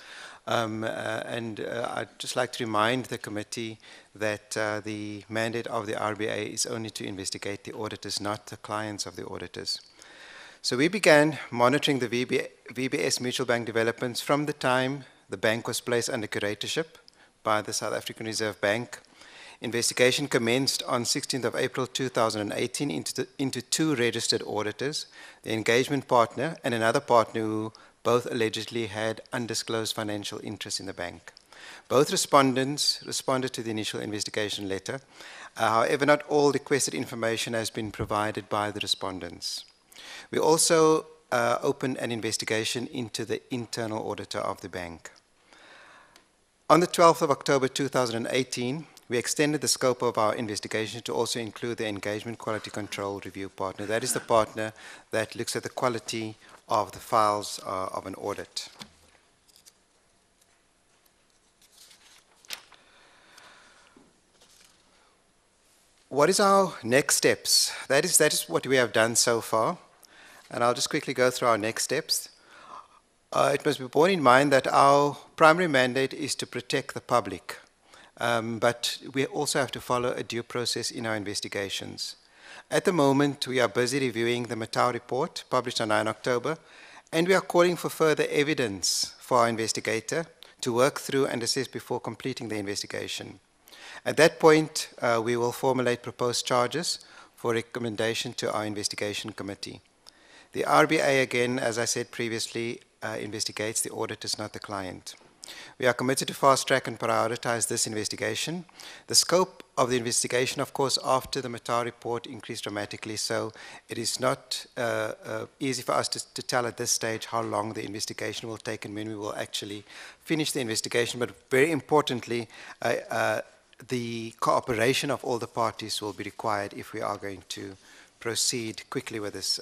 I'd just like to remind the committee that the mandate of the RBA is only to investigate the auditors, not the clients of the auditors. So we began monitoring the VBS mutual bank developments from the time the bank was placed under curatorship by the South African Reserve Bank. Investigation commenced on 16th of April 2018 into two registered auditors, the engagement partner and another partner who both allegedly had undisclosed financial interests in the bank. Both respondents responded to the initial investigation letter. However, not all requested information has been provided by the respondents. We also opened an investigation into the internal auditor of the bank. On the 12th of October 2018, we extended the scope of our investigation to also include the engagement quality control review partner. That is the partner that looks at the quality of the files of an audit. What is our next steps? That is what we have done so far. And I'll just quickly go through our next steps. It must be borne in mind that our primary mandate is to protect the public. But we also have to follow a due process in our investigations. At the moment, we are busy reviewing the Matau report published on 9 October, and we are calling for further evidence for our investigator to work through and assess before completing the investigation. At that point, we will formulate proposed charges for recommendation to our investigation committee. The RBA, again, as I said previously, investigates the auditors, not the client. We are committed to fast-track and prioritize this investigation. The scope of the investigation, of course, after the Matau report increased dramatically, so it is not easy for us to tell at this stage how long the investigation will take and when we will actually finish the investigation. But very importantly, the cooperation of all the parties will be required if we are going to proceed quickly with this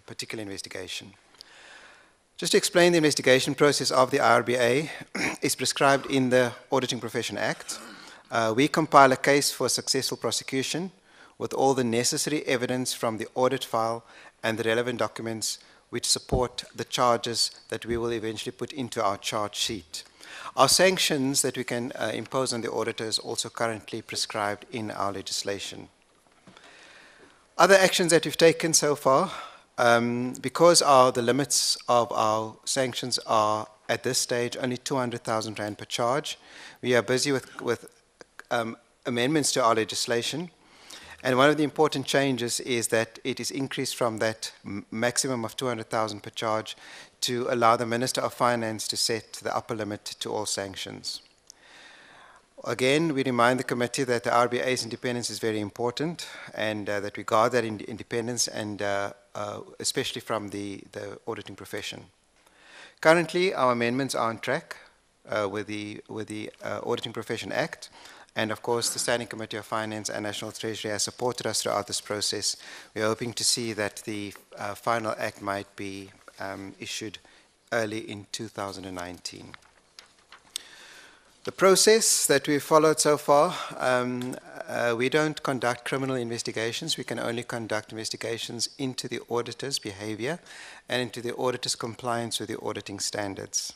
particular investigation. Just to explain the investigation process of the RBA is prescribed in the Auditing Profession Act. We compile a case for successful prosecution with all the necessary evidence from the audit file and the relevant documents which support the charges that we will eventually put into our charge sheet. Our sanctions that we can impose on the auditor is also currently prescribed in our legislation. Other actions that we've taken so far, because the limits of our sanctions are at this stage only 200,000 Rand per charge, we are busy with amendments to our legislation. And one of the important changes is that it is increased from that maximum of 200,000 per charge to allow the Minister of Finance to set the upper limit to all sanctions. Again, we remind the committee that the RBA's independence is very important and that we guard that independence and especially from the auditing profession. Currently, our amendments are on track. with the Auditing Profession Act. And of course, the Standing Committee of Finance and National Treasury has supported us throughout this process. We are hoping to see that the final act might be issued early in 2019. The process that we've followed so far, we don't conduct criminal investigations. We can only conduct investigations into the auditor's behavior and into the auditor's compliance with the auditing standards.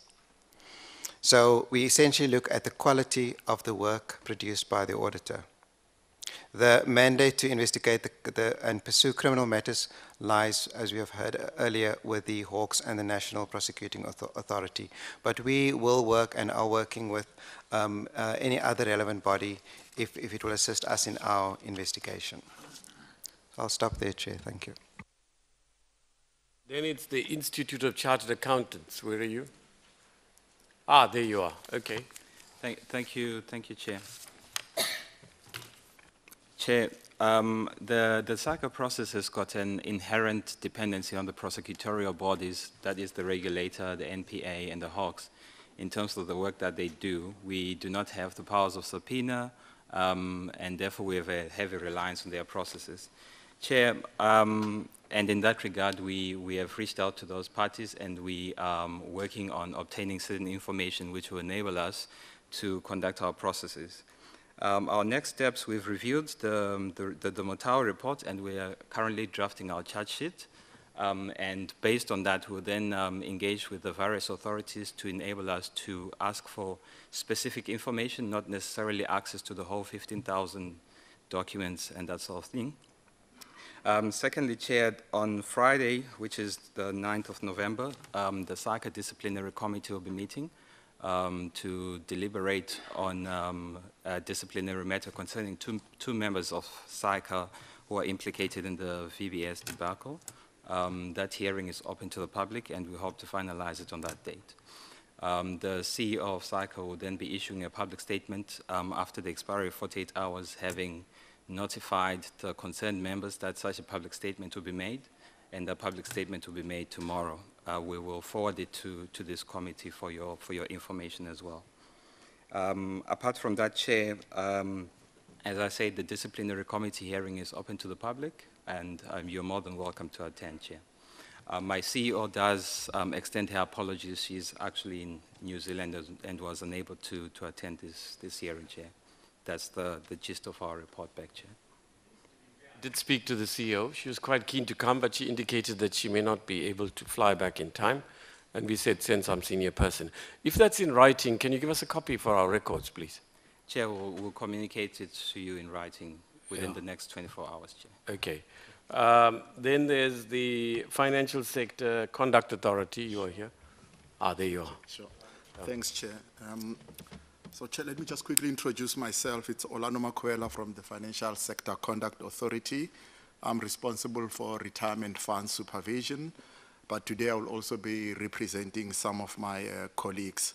So we essentially look at the quality of the work produced by the auditor. The mandate to investigate and pursue criminal matters lies, as we have heard earlier, with the Hawks and the National Prosecuting Authority. But we will work and are working with any other relevant body if it will assist us in our investigation. I'll stop there, Chair. Thank you. Then it's the Institute of Chartered Accountants. Where are you? Ah, there you are. Okay. Thank you, Chair. Chair, the SACA process has got an inherent dependency on the prosecutorial bodies, that is the regulator, the NPA, and the Hawks. In terms of the work that they do, we do not have the powers of subpoena, and therefore we have a heavy reliance on their processes. Chair, and in that regard, we have reached out to those parties, and we are working on obtaining certain information which will enable us to conduct our processes. Our next steps, we've reviewed the Motau report, and we are currently drafting our charge sheet. And based on that, we'll then engage with the various authorities to enable us to ask for specific information, not necessarily access to the whole 15,000 documents and that sort of thing. Secondly, Chair, on Friday, which is the 9th of November, the SACA Disciplinary Committee will be meeting to deliberate on a disciplinary matter concerning two members of SACA who are implicated in the VBS debacle. That hearing is open to the public, and we hope to finalize it on that date. The CEO of SACA will then be issuing a public statement after the expiry of 48 hours, having notified the concerned members that such a public statement will be made, and the public statement will be made tomorrow. We will forward it to this committee for your information as well. Apart from that, Chair, as I said, the disciplinary committee hearing is open to the public, and you're more than welcome to attend, Chair. My CEO does extend her apologies. She's actually in New Zealand and was unable to attend this hearing, Chair. That's the gist of our report back, Chair. I did speak to the CEO. She was quite keen to come, but she indicated that she may not be able to fly back in time. And we said, send some senior person. If that's in writing, can you give us a copy for our records, please? Chair, we'll communicate it to you in writing within the next 24 hours, Chair. Okay. Then there's the Financial Sector Conduct Authority. You are here. Ah, there you are. Sure. Thanks, Chair. So, Chair, let me just quickly introduce myself. It's Olano Makwela from the Financial Sector Conduct Authority. I'm responsible for retirement fund supervision, but today I will also be representing some of my colleagues.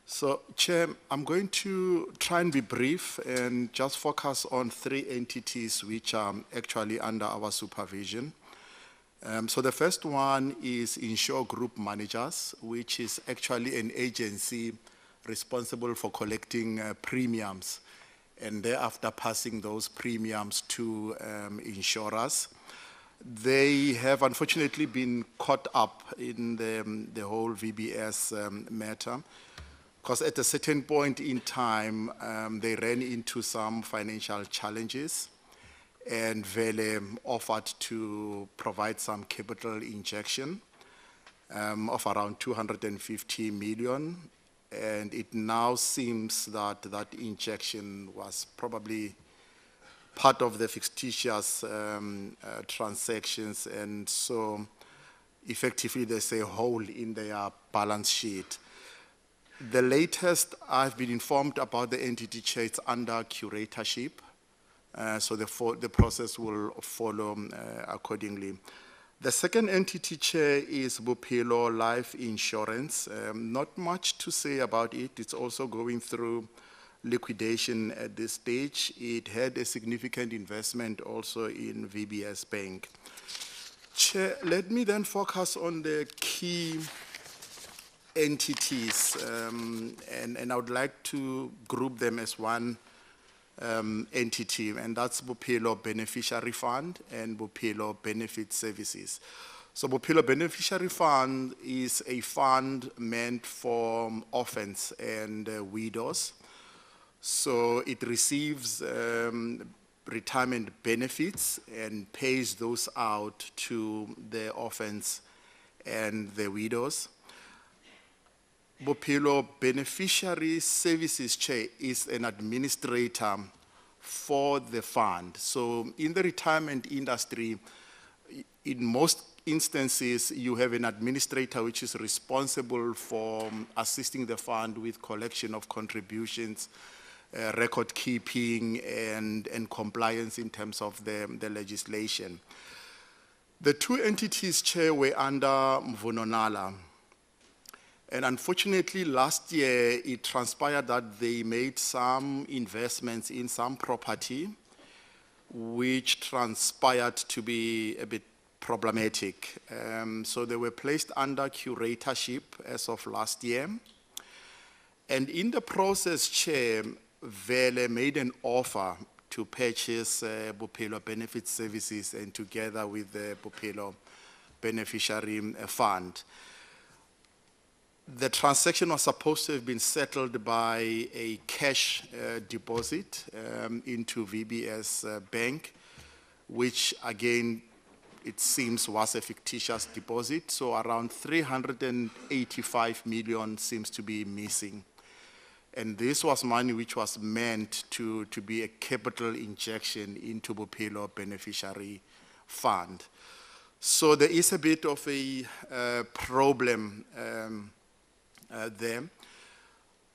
So, Chair, I'm going to try and be brief and just focus on three entities which are actually under our supervision. So the first one is Insure Group Managers, which is actually an agency responsible for collecting premiums and thereafter passing those premiums to insurers. They have unfortunately been caught up in the whole VBS matter, because at a certain point in time, they ran into some financial challenges, and Vele offered to provide some capital injection of around 250 million. And it now seems that that injection was probably part of the fictitious transactions, and so effectively there's a hole in their balance sheet. The latest I've been informed about the entity, Chair, it's under curatorship, so the process will follow accordingly. The second entity, Chair, is Bophelo Life Insurance. Not much to say about it. It's also going through liquidation at this stage. It had a significant investment also in VBS Bank. Chair, let me then focus on the key entities, and I would like to group them as one entity, and that's Bophelo Beneficiary Fund and Bophelo Benefit Services. So Bophelo Beneficiary Fund is a fund meant for orphans and widows. So it receives retirement benefits and pays those out to the orphans and the widows. Bophelo Beneficiary Services Chair is an administrator for the fund. So in the retirement industry, in most instances, you have an administrator which is responsible for assisting the fund with collection of contributions, record keeping, and compliance in terms of the legislation. The two entities, Chair, were under Mvunonala. And unfortunately, last year, it transpired that they made some investments in some property, which transpired to be a bit problematic. So they were placed under curatorship as of last year. And in the process, Chair, Vele made an offer to purchase Bophelo Benefit Services and together with the Bophelo Beneficiary Fund. The transaction was supposed to have been settled by a cash deposit into VBS bank, which again, it seems was a fictitious deposit. So around 385 million seems to be missing. And this was money which was meant to be a capital injection into Bophelo Beneficiary Fund. So there is a bit of a problem there.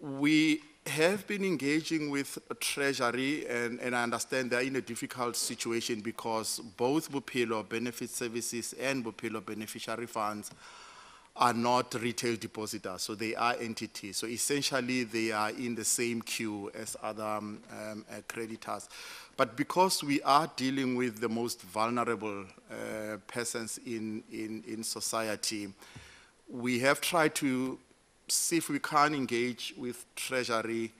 We have been engaging with Treasury, and I understand they're in a difficult situation because both Bophelo Benefit Services and Bophelo Beneficiary Funds are not retail depositors, so they are entities. So essentially, they are in the same queue as other creditors. But because we are dealing with the most vulnerable persons in society, we have tried to see if we can engage with Treasury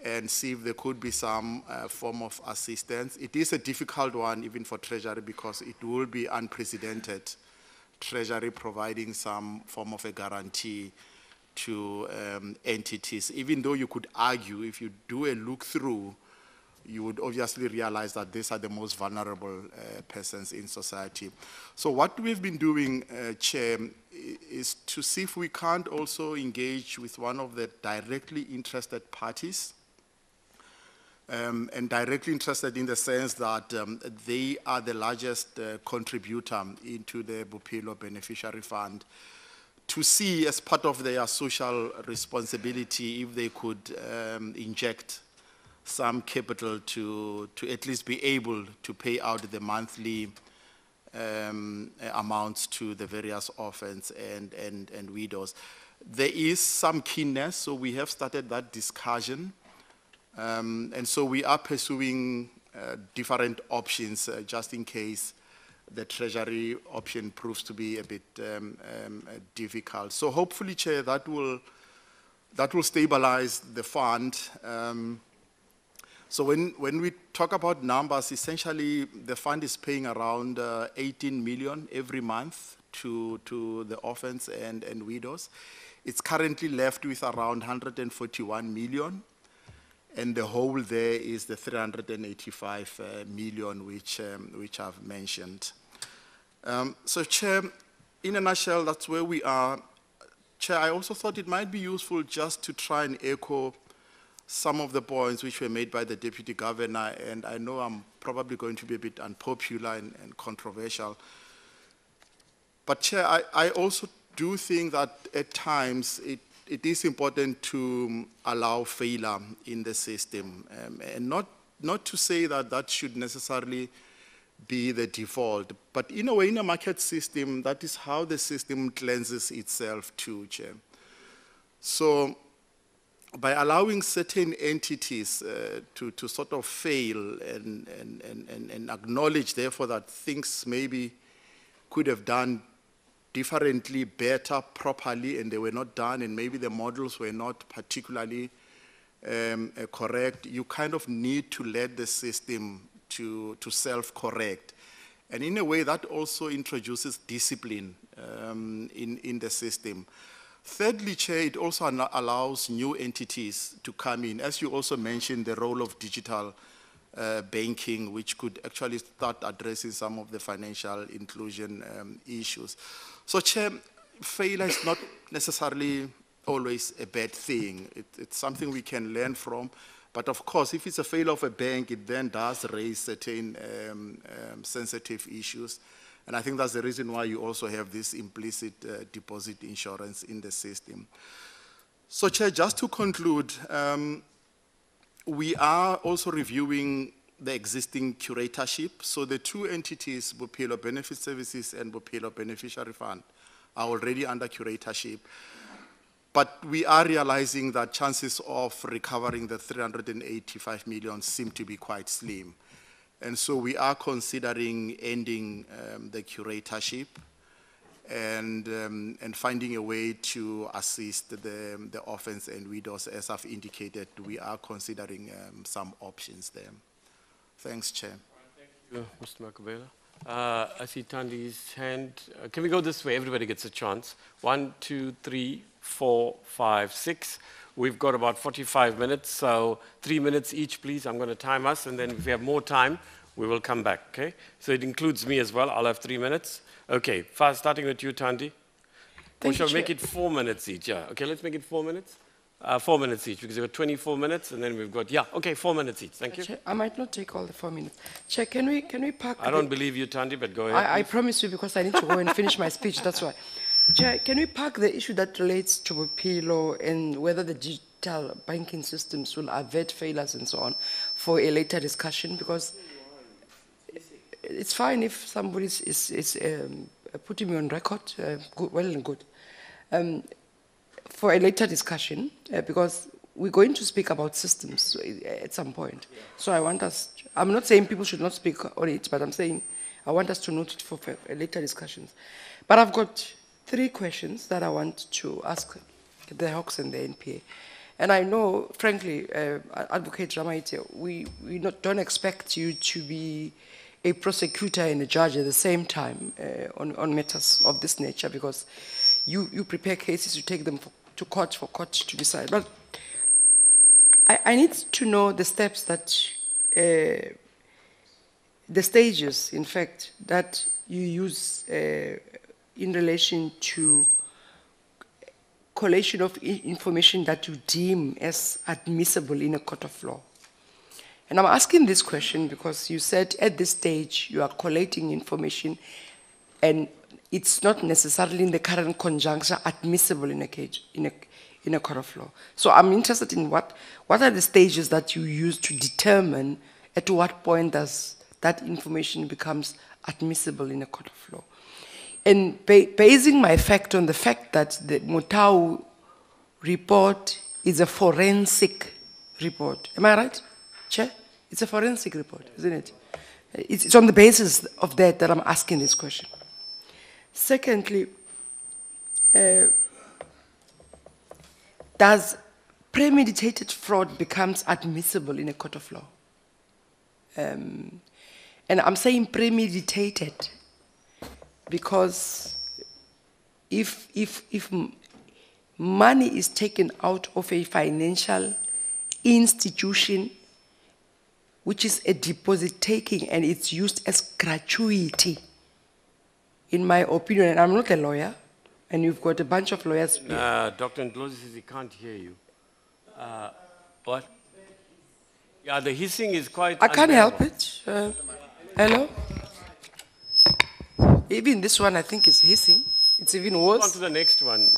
and see if there could be some form of assistance. It is a difficult one even for Treasury because it will be unprecedented, Treasury providing some form of a guarantee to entities. Even though you could argue, if you do a look through, you would obviously realize that these are the most vulnerable persons in society. So what we've been doing, Chair, is to see if we can't also engage with one of the directly interested parties, and directly interested in the sense that they are the largest contributor into the Bophelo Beneficiary Fund, to see as part of their social responsibility if they could inject some capital to at least be able to pay out the monthly amounts to the various orphans and widows. There is some keenness, so we have started that discussion. And so we are pursuing different options just in case the Treasury option proves to be a bit difficult. So hopefully, Chair, that will stabilize the fund. So when we talk about numbers, essentially the fund is paying around 18 million every month to the orphans and widows. It's currently left with around 141 million. And the whole there is the 385 million which I've mentioned. So Chair, in a nutshell, that's where we are. Chair, I also thought it might be useful just to try and echo some of the points which were made by the Deputy Governor, and I know I'm probably going to be a bit unpopular and controversial. But Chair, I also do think that at times it is important to allow failure in the system, and not to say that that should necessarily be the default, but in a way, in a market system, that is how the system cleanses itself too, Chair. So by allowing certain entities to sort of fail and acknowledge, therefore, that things maybe could have done differently, better, properly, and they were not done, and maybe the models were not particularly correct, you kind of need to let the system to self-correct. And in a way, that also introduces discipline in the system. Thirdly, Chair, it also allows new entities to come in. As you also mentioned, the role of digital banking, which could actually start addressing some of the financial inclusion issues. So, Chair, failure is not necessarily always a bad thing. It's something we can learn from. But of course, if it's a failure of a bank, it then does raise certain sensitive issues. And I think that's the reason why you also have this implicit deposit insurance in the system. So, Chair, just to conclude, we are also reviewing the existing curatorship. So the two entities, Bophelo Benefit Services and Bophelo Beneficiary Fund, are already under curatorship. But we are realizing that chances of recovering the 385 million seem to be quite slim. And so we are considering ending the curatorship and finding a way to assist the orphans and widows. As I've indicated, we are considering some options there. Thanks, Chair. Thank you, Mr. Makubela. I see Tandi's hand. Can we go this way? Everybody gets a chance. 1, 2, 3, 4, 5, 6. We've got about 45 minutes, so 3 minutes each, please. I'm going to time us, and then if we have more time, we will come back, okay? So it includes me as well. I'll have 3 minutes. Okay, fast, starting with you, Tandi. Or shall we make it 4 minutes each? Yeah, okay, let's make it 4 minutes. 4 minutes each, because we've got 24 minutes, and then we've got, yeah, okay, 4 minutes each. Thank you. Chair, I might not take all the 4 minutes. Chair, can we park? I don't believe you, Tandi, but go ahead. I promise you, because I need to go and finish my speech, that's why. Chair, can we park the issue that relates to Bophelo and whether the digital banking systems will avert failures and so on for a later discussion? Because it's fine if somebody is putting me on record, good, well and good. For a later discussion, because we're going to speak about systems at some point. So I want us, I'm not saying people should not speak on it, but I'm saying I want us to note it for later discussions. But I've got 3 questions that I want to ask the Hawks and the NPA. And I know, frankly, Advocate Ramaite, we don't expect you to be a prosecutor and a judge at the same time on matters of this nature, because you prepare cases, you take them to court for court to decide. But I need to know the steps that, the stages, in fact, that you use in relation to collation of information that you deem as admissible in a court of law. And I'm asking this question because you said at this stage you are collating information and it's not necessarily in the current conjuncture admissible in a court of law. So I'm interested in what are the stages that you use to determine at what point does that information becomes admissible in a court of law. And basing my fact on the fact that the Mutau report is a forensic report. Am I right, Chair? It's a forensic report, isn't it? It's on the basis of that I'm asking this question. Secondly, does premeditated fraud becomes admissible in a court of law? And I'm saying premeditated because if money is taken out of a financial institution, which is a deposit taking, and it's used as gratuity, in my opinion, and I'm not a lawyer, and you've got a bunch of lawyers. Dr. Ndlozi says he can't hear you. What? Yeah, the hissing is quite... I can't help it. Hello? Even this one, I think, is hissing. It's even worse. On to the next one.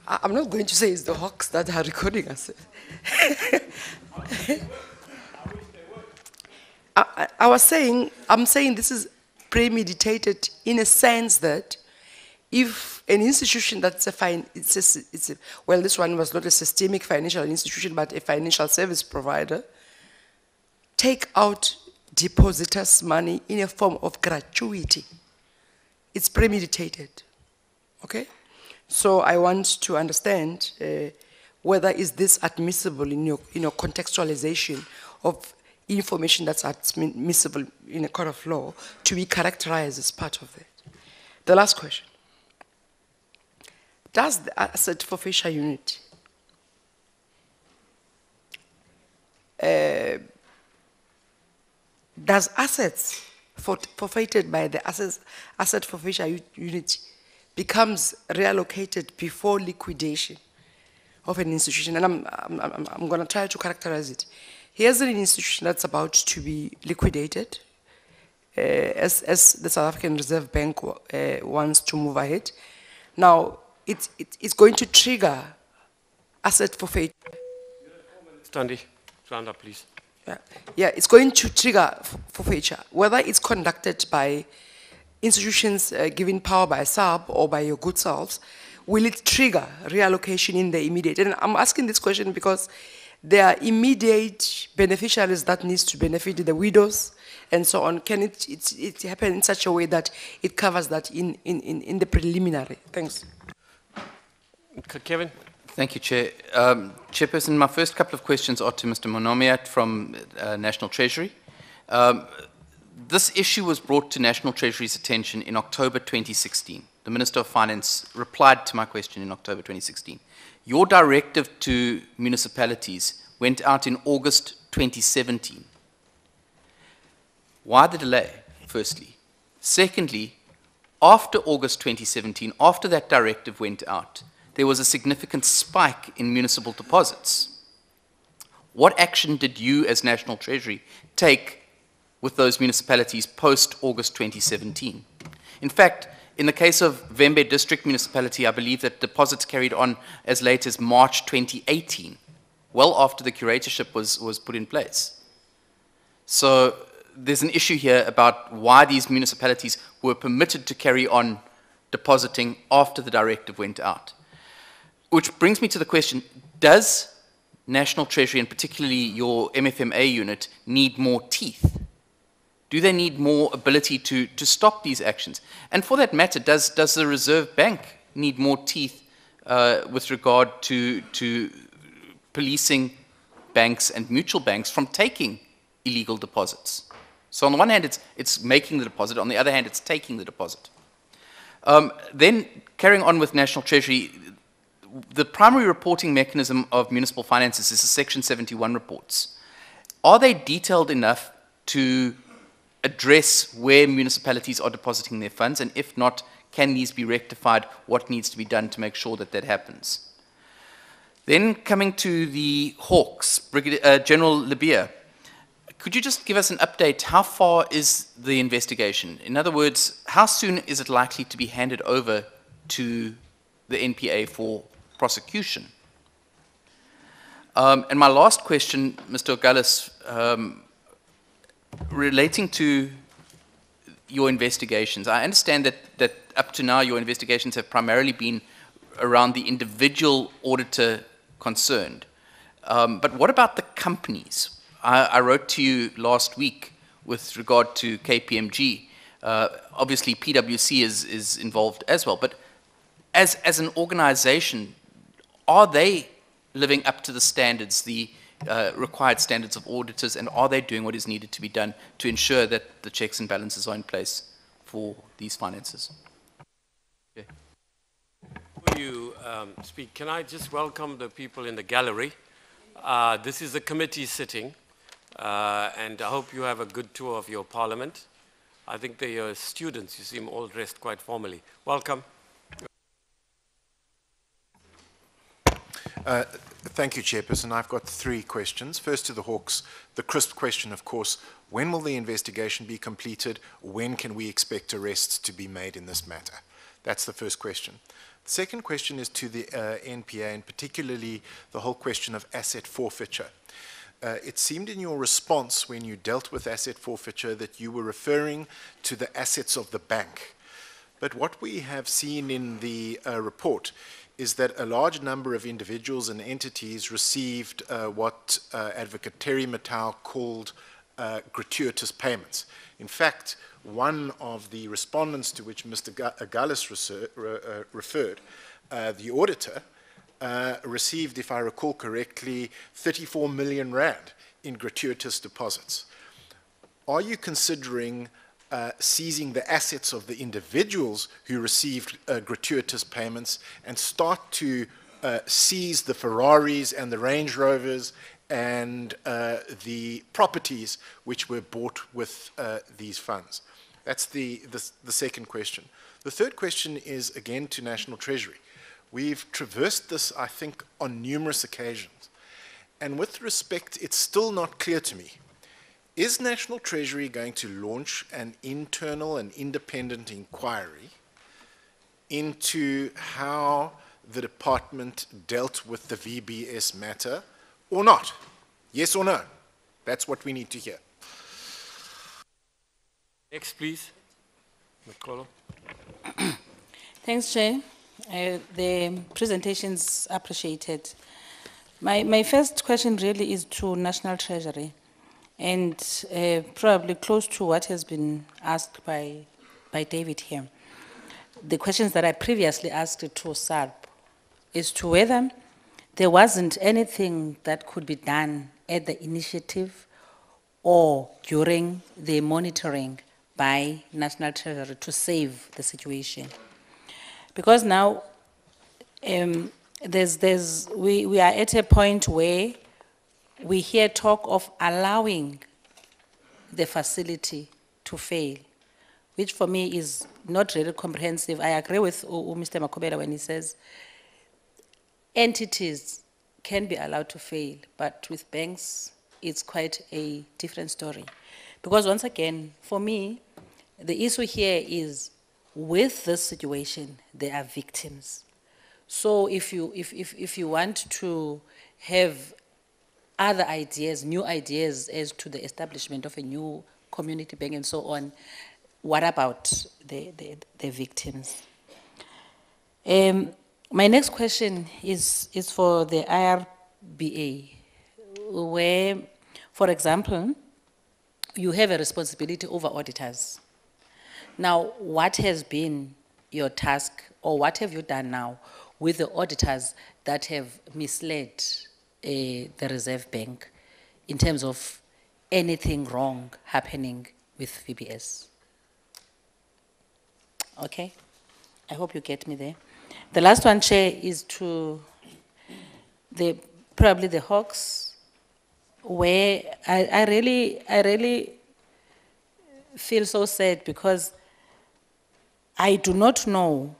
I'm not going to say it's the Hawks that are recording us. I'm saying this is premeditated in a sense that if an institution that's well, this one was not a systemic financial institution, but a financial service provider, take out depositors' money in a form of gratuity, it's premeditated, okay? So I want to understand whether is this admissible in your contextualization of information that's admissible in a court of law to be characterized as part of it. The last question. Does the asset forfeiture unit does assets forfeited by the asset forfeiture unit becomes reallocated before liquidation of an institution? And I'm going to try to characterize it. Here's an institution that's about to be liquidated, as the South African Reserve Bank wants to move ahead. Now, it's going to trigger asset forfeiture. Stand up, please. Yeah, it's going to trigger forfeiture, whether it's conducted by institutions given power by SAB or by your good selves. Will it trigger reallocation in the immediate? And I'm asking this question because there are immediate beneficiaries that needs to benefit, the widows and so on. Can it happen in such a way that it covers that in the preliminary? Thanks. Kevin? Thank you, Chair. Chairperson, my first couple of questions are to Mr. Monomiat from National Treasury. This issue was brought to National Treasury's attention in October 2016. The Minister of Finance replied to my question in October 2016. Your directive to municipalities went out in August 2017. Why the delay, firstly? Secondly, after August 2017, after that directive went out, there was a significant spike in municipal deposits. What action did you as National Treasury take with those municipalities post-August 2017? In fact, in the case of Vembe District Municipality, I believe that deposits carried on as late as March 2018, well after the curatorship was put in place. So there's an issue here about why these municipalities were permitted to carry on depositing after the directive went out. Which brings me to the question, does National Treasury, and particularly your MFMA unit, need more teeth? Do they need more ability to stop these actions? And for that matter, does the Reserve Bank need more teeth with regard to policing banks and mutual banks from taking illegal deposits? So on the one hand, it's making the deposit. On the other hand, it's taking the deposit. Then carrying on with National Treasury, the primary reporting mechanism of municipal finances is the Section 71 reports. Are they detailed enough to address where municipalities are depositing their funds? And if not, can these be rectified? What needs to be done to make sure that that happens? Then coming to the Hawks, General Libya, could you just give us an update? How far is the investigation? In other words, how soon is it likely to be handed over to the NPA for prosecution? And my last question, Mr. Ogullis, relating to your investigations. I understand that up to now your investigations have primarily been around the individual auditor concerned. But what about the companies? I wrote to you last week with regard to KPMG. Obviously PwC is involved as well, but as an organization, are they living up to the standards, the required standards of auditors, and are they doing what is needed to be done to ensure that the checks and balances are in place for these finances? Okay. Before you speak, can I just welcome the people in the gallery? This is a committee sitting, and I hope you have a good tour of your parliament. I think they are students. You seem all dressed quite formally. Welcome. Thank you, Chairperson. I've got 3 questions. First to the Hawks, the crisp question, of course, when will the investigation be completed? When can we expect arrests to be made in this matter? That's the first question. The second question is to the NPA, and particularly the whole question of asset forfeiture. It seemed in your response when you dealt with asset forfeiture that you were referring to the assets of the bank. But what we have seen in the report is that a large number of individuals and entities received what Advocate Terry Matau called gratuitous payments. In fact, one of the respondents to which Mr. Gallus referred, the auditor, received, if I recall correctly, 34 million rand in gratuitous deposits. Are you considering seizing the assets of the individuals who received gratuitous payments and start to seize the Ferraris and the Range Rovers and the properties which were bought with these funds? That's the second question. The third question is, again, to National Treasury. We've traversed this, I think, on numerous occasions. And with respect, it's still not clear to me. Is National Treasury going to launch an internal and independent inquiry into how the department dealt with the VBS matter or not? Yes or no? That's what we need to hear. Next, please. Nicolo. Thanks, Chair. The presentation's appreciated. My first question really is to National Treasury, and probably close to what has been asked by David here. The questions that I previously asked to SARP is to whether there wasn't anything that could be done at the initiative or during the monitoring by National Treasury to save the situation. Because now we are at a point where we hear talk of allowing the facility to fail, which for me is not really comprehensive. I agree with Mr. Makobela when he says entities can be allowed to fail, but with banks, it's quite a different story. Because once again, for me, the issue here is with this situation, there are victims. So if you want to have other ideas, new ideas as to the establishment of a new community bank and so on, what about the victims? My next question is for the IRBA, where, for example, you have a responsibility over auditors. Now, what has been your task, or what have you done now with the auditors that have misled the Reserve Bank in terms of anything wrong happening with VBS? Okay, I hope you get me there. The last one, Chair, is to probably the Hawks, where I really feel so sad because I do not know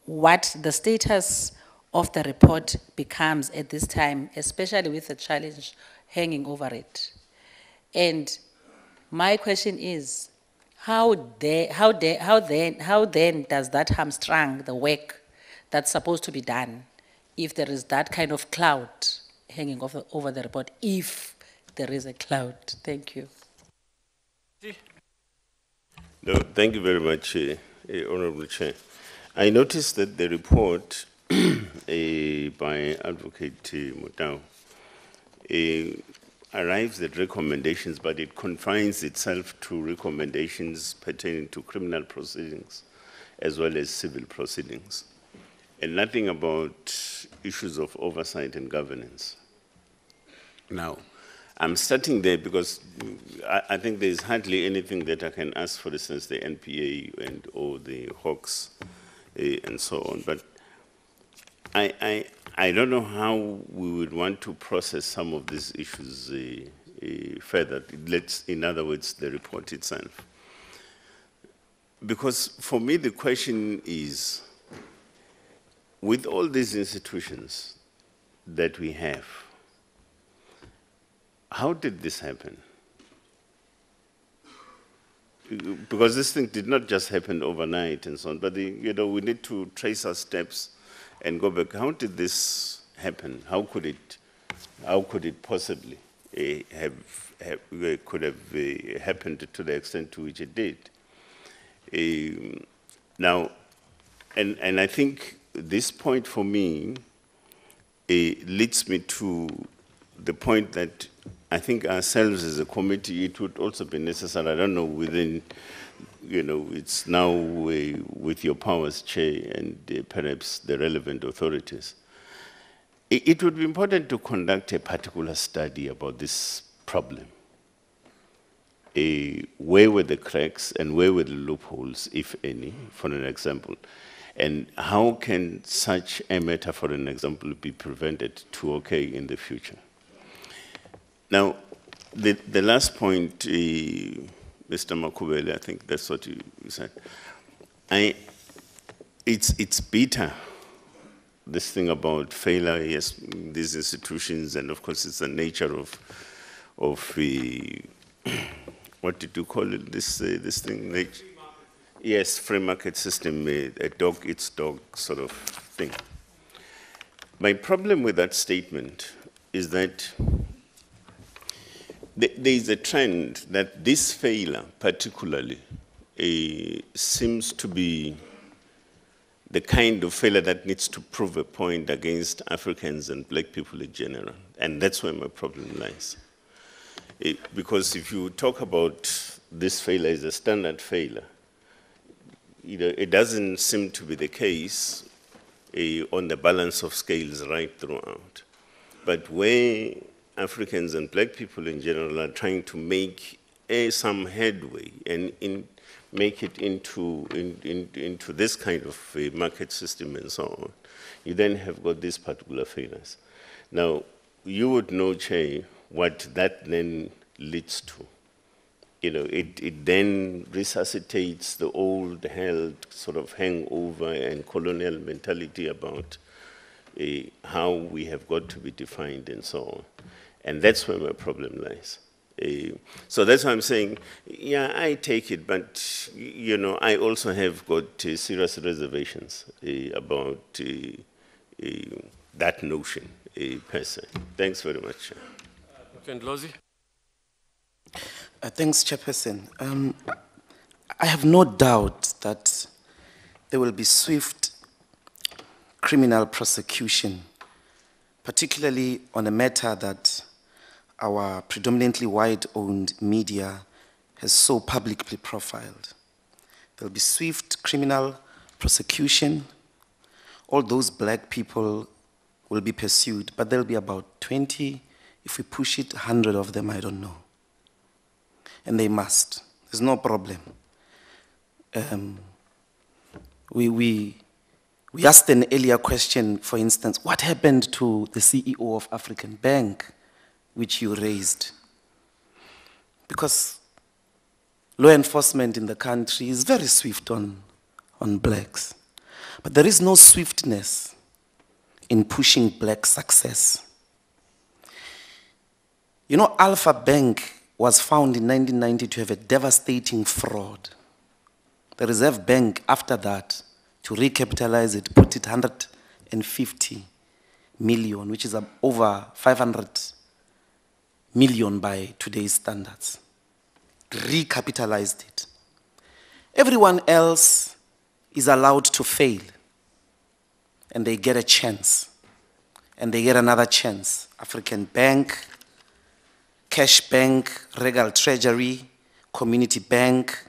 what the status of the report becomes at this time, especially with the challenge hanging over it. And my question is, how then does that hamstring the work that's supposed to be done if there is that kind of cloud hanging over the report, if there is a cloud? Thank you. No, thank you very much, Honorable Chair. I noticed that the report by Advocate Mutau arrives at recommendations, but it confines itself to recommendations pertaining to criminal proceedings as well as civil proceedings, and nothing about issues of oversight and governance. Now, I'm starting there because I think there's hardly anything that I can ask, for instance, the NPA and or the Hawks and so on. But I don't know how we would want to process some of these issues further. In other words, the report itself. Because for me, the question is, with all these institutions that we have, how did this happen? Because this thing did not just happen overnight and so on, but we need to trace our steps and go back. How did this happen? How could it possibly have happened to the extent to which it did? Now, and I think this point for me leads me to the point that I think ourselves as a committee, it would also be necessary, I don't know, within, you know, it's now with your powers, Chair, and perhaps the relevant authorities. It would be important to conduct a particular study about this problem. Where were the cracks and where were the loopholes, if any, for an example? And how can such a matter, for an example, be prevented to occur in the future? Now, the last point, Mr. Makubele, I think that's what you said. It's bitter, this thing about failure, yes, these institutions, and of course it's the nature of what did you call it, this thing? Yes, free market system, a dog eats dog sort of thing. My problem with that statement is that there is a trend that this failure particularly seems to be the kind of failure that needs to prove a point against Africans and black people in general. And that's where my problem lies. Because if you talk about this failure as a standard failure, it doesn't seem to be the case on the balance of scales right throughout. But where Africans and black people in general are trying to make some headway and make it into this kind of a market system and so on, you then have got these particular failures. Now, you would know, Chair, what that then leads to. You know, it then resuscitates the old held sort of hangover and colonial mentality about how we have got to be defined and so on. And that's where my problem lies. So that's why I'm saying, yeah, I take it, but, you know, I also have got serious reservations about that notion per se. Thanks very much. Dr. Ndlozi? Thanks, Chairperson. I have no doubt that there will be swift criminal prosecution, particularly on a matter that our predominantly white-owned media has so publicly profiled. There will be swift criminal prosecution. All those black people will be pursued, but there will be about 20, if we push it, 100 of them, I don't know. And they must. There's no problem. We asked an earlier question, for instance, what happened to the CEO of African Bank, which you raised? Because law enforcement in the country is very swift on blacks. But there is no swiftness in pushing black success. You know, Alpha Bank was found in 1990 to have a devastating fraud. The Reserve Bank, after that, to recapitalize it, put it 150 million, which is over 500 million by today's standards. Recapitalized it. Everyone else is allowed to fail, and they get a chance, and they get another chance. African Bank, Cash Bank, Regal Treasury, Community Bank,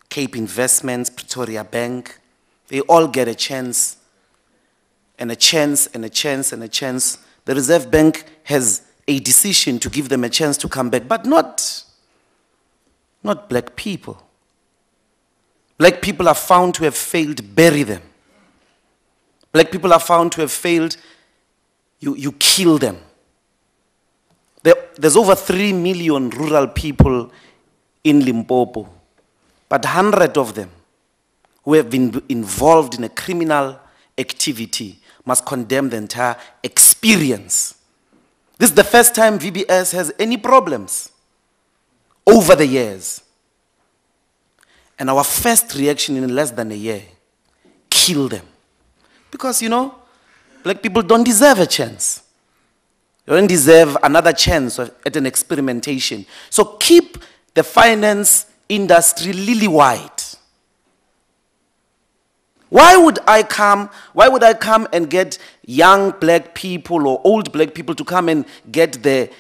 Cape Investments, Pretoria Bank, they all get a chance, and a chance, and a chance, and a chance. The Reserve Bank has a decision to give them a chance to come back, but not black people. Black people are found to have failed, bury them. Black people are found to have failed, you kill them. There's over 3 million rural people in Limpopo, but 100 of them who have been involved in a criminal activity must condemn the entire experience. This is the first time VBS has any problems over the years. And our first reaction in less than a year, kill them. Because, you know, black people don't deserve a chance. They don't deserve another chance at an experimentation. So keep the finance industry lily-white. Why would I come and get young black people or old black people to come and get the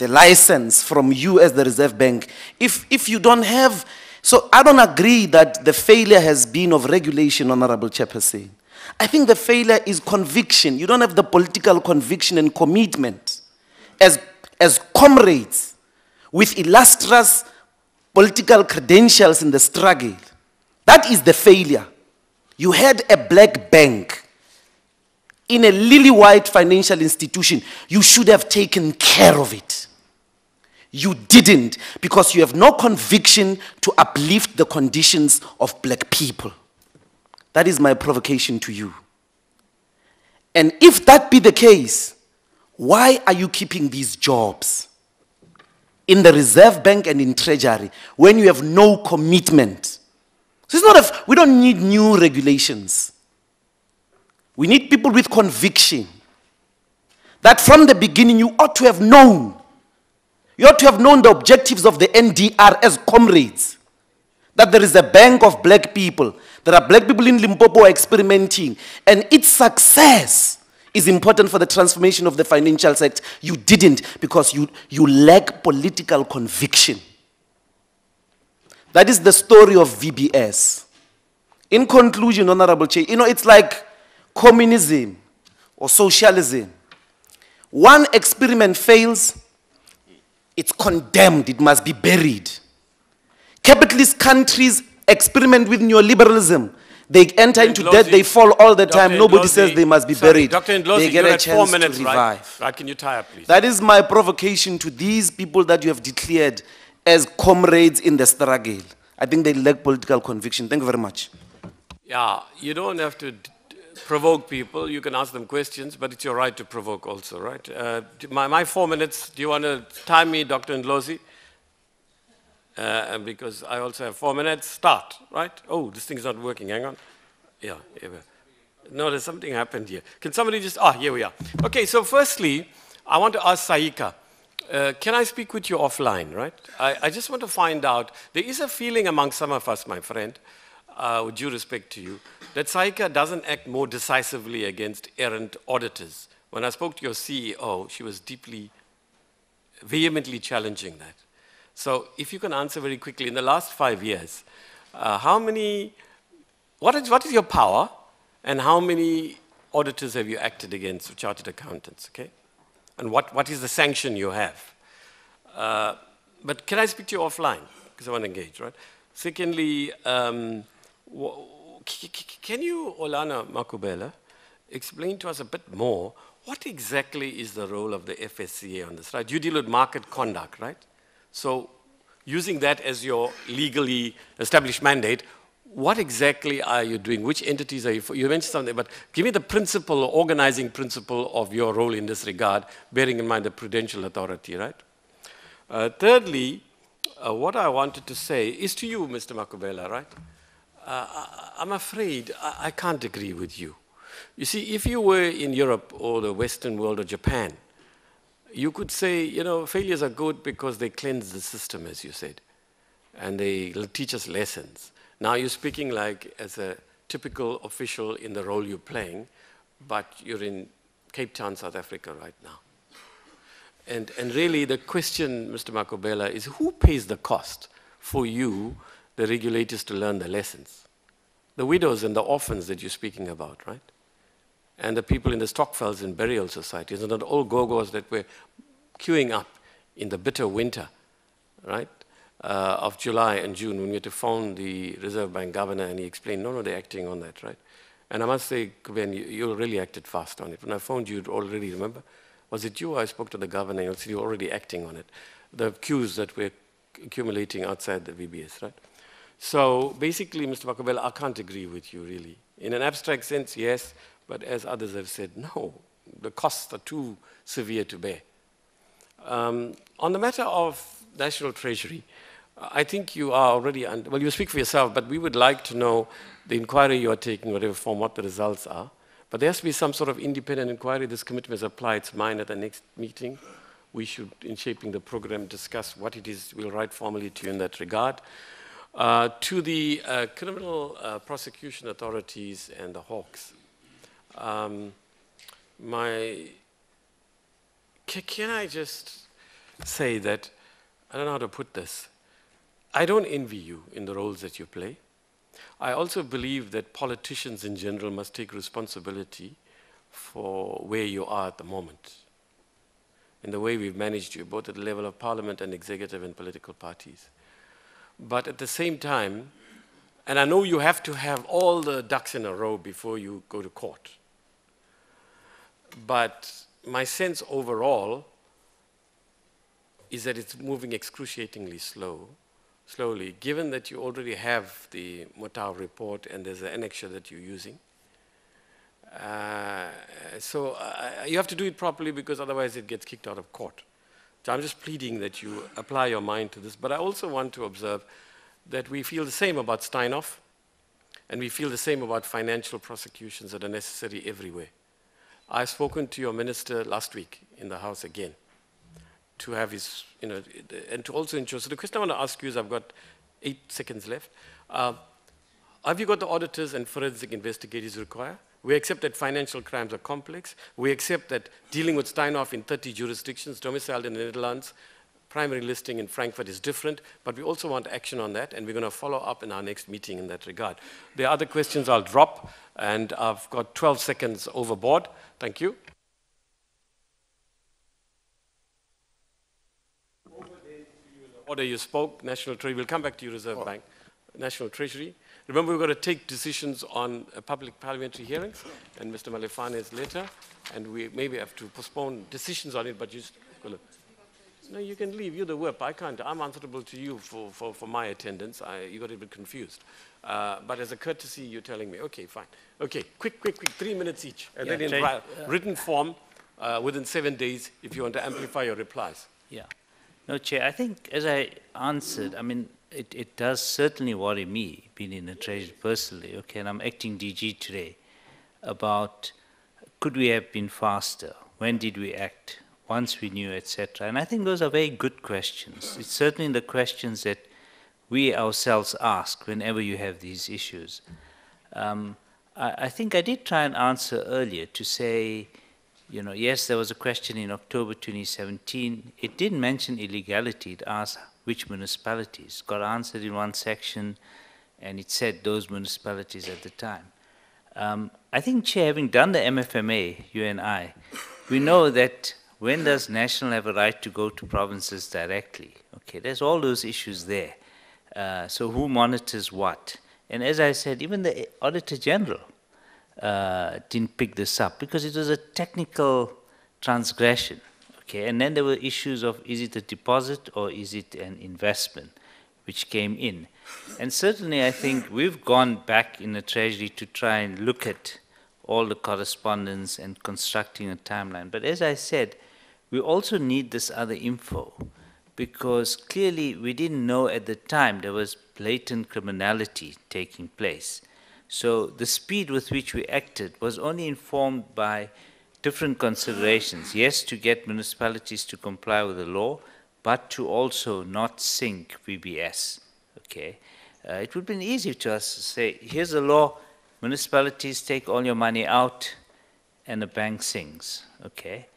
license from you as the Reserve Bank if you don't have? So I don't agree that the failure has been of regulation, Honorable Chairperson. I think the failure is conviction. You don't have the political conviction and commitment as comrades with illustrious political credentials in the struggle. That is the failure. You had a black bank in a lily-white financial institution. You should have taken care of it. You didn't, because you have no conviction to uplift the conditions of black people. That is my provocation to you. And if that be the case, why are you keeping these jobs in the Reserve Bank and in Treasury when you have no commitment? So it's not we don't need new regulations. We need people with conviction that from the beginning you ought to have known. You ought to have known the objectives of the NDR as comrades. That there is a bank of black people. There are black people in Limpopo experimenting. And its success is important for the transformation of the financial sector. You didn't, because you lack political conviction. That is the story of VBS. In conclusion, Honorable Chair, it's like communism or socialism. One experiment fails, it's condemned, it must be buried. Capitalist countries experiment with neoliberalism. They enter into debt, they fall all the time. Nobody says they must be buried. Dr. Ndlozi, they get a chance 4 minutes, to revive. Right? Can you tie up, please? That is my provocation to these people that you have declared as comrades in the struggle. I think they lack political conviction. Thank you very much. Yeah, you don't have to provoke people. You can ask them questions, but it's your right to provoke also, right? My 4 minutes, do you want to time me, Dr. Ndlozi? Because I also have 4 minutes. Start, right? Oh, this thing's not working. Hang on. Yeah, here we are. No, there's something happened here. Can somebody just... here we are. Okay, so firstly, I want to ask Saika, can I speak with you offline, right? I just want to find out, there is a feeling among some of us, my friend, with due respect to you, that Saika doesn't act more decisively against errant auditors. When I spoke to your CEO, she was vehemently challenging that. So if you can answer very quickly, in the last 5 years, what is your power, and how many auditors have you acted against, chartered accountants, okay? And what is the sanction you have? But can I speak to you offline? Because I want to engage, right? Secondly, can you, Olana Makubela, explain to us a bit more, what exactly is the role of the FSCA on this, right? You deal with market conduct, right? So using that as your legally established mandate, what exactly are you doing? Which entities are you for? You mentioned something, but give me the principle, organizing principle of your role in this regard, bearing in mind the prudential authority, right? Thirdly, what I wanted to say is to you, Mr. Makubela, right? I'm afraid I can't agree with you. You see, if you were in Europe or the Western world or Japan, you could say, failures are good because they cleanse the system, as you said, and they teach us lessons. Now you're speaking like as a typical official in the role you're playing, but you're in Cape Town, South Africa right now. And really the question, Mr. Makubela, is who pays the cost for you, the regulators, to learn the lessons? The widows and the orphans that you're speaking about, right? And the people in the Stockfells and burial societies, and the old gogos that were queuing up in the bitter winter, right? Of July and June, when we had to phone the Reserve Bank governor, and he explained, no, they're acting on that, right? And I must say, Kuben, you really acted fast on it. When I phoned you, already, remember? Was it you? I spoke to the governor, and you were already acting on it. The queues that were accumulating outside the VBS, right? So basically, Mr. Makubela, I can't agree with you, really. In an abstract sense, yes, but as others have said, no, the costs are too severe to bear. On the matter of National Treasury, I think you are already, well, you speak for yourself, but we would like to know the inquiry you are taking, whatever form, what the results are. But there has to be some sort of independent inquiry. This committee must apply its mind at the next meeting. We should, in shaping the program, discuss what it is. We'll write formally to you in that regard. To the criminal prosecution authorities and the hawks, can I just say that, I don't know how to put this, I don't envy you in the roles that you play. I also believe that politicians in general must take responsibility for where you are at the moment, in the way we've managed you, both at the level of parliament and executive and political parties. But at the same time, and I know you have to have all the ducks in a row before you go to court, but my sense overall is that it's moving excruciatingly slowly, given that you already have the Motau report and there's an annexure that you're using. So you have to do it properly because otherwise it gets kicked out of court. So I'm just pleading that you apply your mind to this. But I also want to observe that we feel the same about Steinhoff, and we feel the same about financial prosecutions that are necessary everywhere. I've spoken to your minister last week in the House again to have his, and to also ensure. So the question I want to ask you is, I've got 8 seconds left. Have you got the auditors and forensic investigators required? We accept that financial crimes are complex. We accept that dealing with Steinhoff in 30 jurisdictions, domiciled in the Netherlands, primary listing in Frankfurt is different, but we also want action on that, and we're going to follow up in our next meeting in that regard. There are other questions I'll drop, and I've got 12 seconds overboard. Thank you. Order you spoke, National Treasury. We'll come back to you, Reserve Bank. National Treasury. Remember, we've got to take decisions on public parliamentary hearings, and Mr. Malefane is later, and we maybe have to postpone decisions on it, but you just, no, you can leave. You're the whip. I can't. I'm answerable to you for my attendance. You got a bit confused. But as a courtesy, you're telling me, okay, fine. Okay, quick, 3 minutes each. And then in written form, within 7 days, if you want to amplify your replies. Yeah. No, Chair, I think as I answered, I mean, it does certainly worry me, being in the Treasury personally, okay, and I'm acting DG today, about could we have been faster? When did we act? Once we knew, etc. And I think those are very good questions. It's certainly the questions that we ourselves ask whenever you have these issues. I think I did try and answer earlier to say, yes, there was a question in October 2017. It didn't mention illegality. It asked which municipalities. Got answered in one section, and it said those municipalities at the time. I think, Chair, having done the MFMA, you and I, we know that when does national have a right to go to provinces directly? Okay, there's all those issues there. So who monitors what? And as I said, even the Auditor General didn't pick this up because it was a technical transgression. Okay, and then there were issues of is it a deposit or is it an investment, which came in. And certainly I think we've gone back in the Treasury to try and look at all the correspondence and constructing a timeline. But as I said, we also need this other info because clearly we didn't know at the time there was blatant criminality taking place. So the speed with which we acted was only informed by different considerations. Yes, to get municipalities to comply with the law, but to also not sink VBS. Okay, it would have been easy to us to say, here's the law, municipalities take all your money out and the bank sinks. Okay.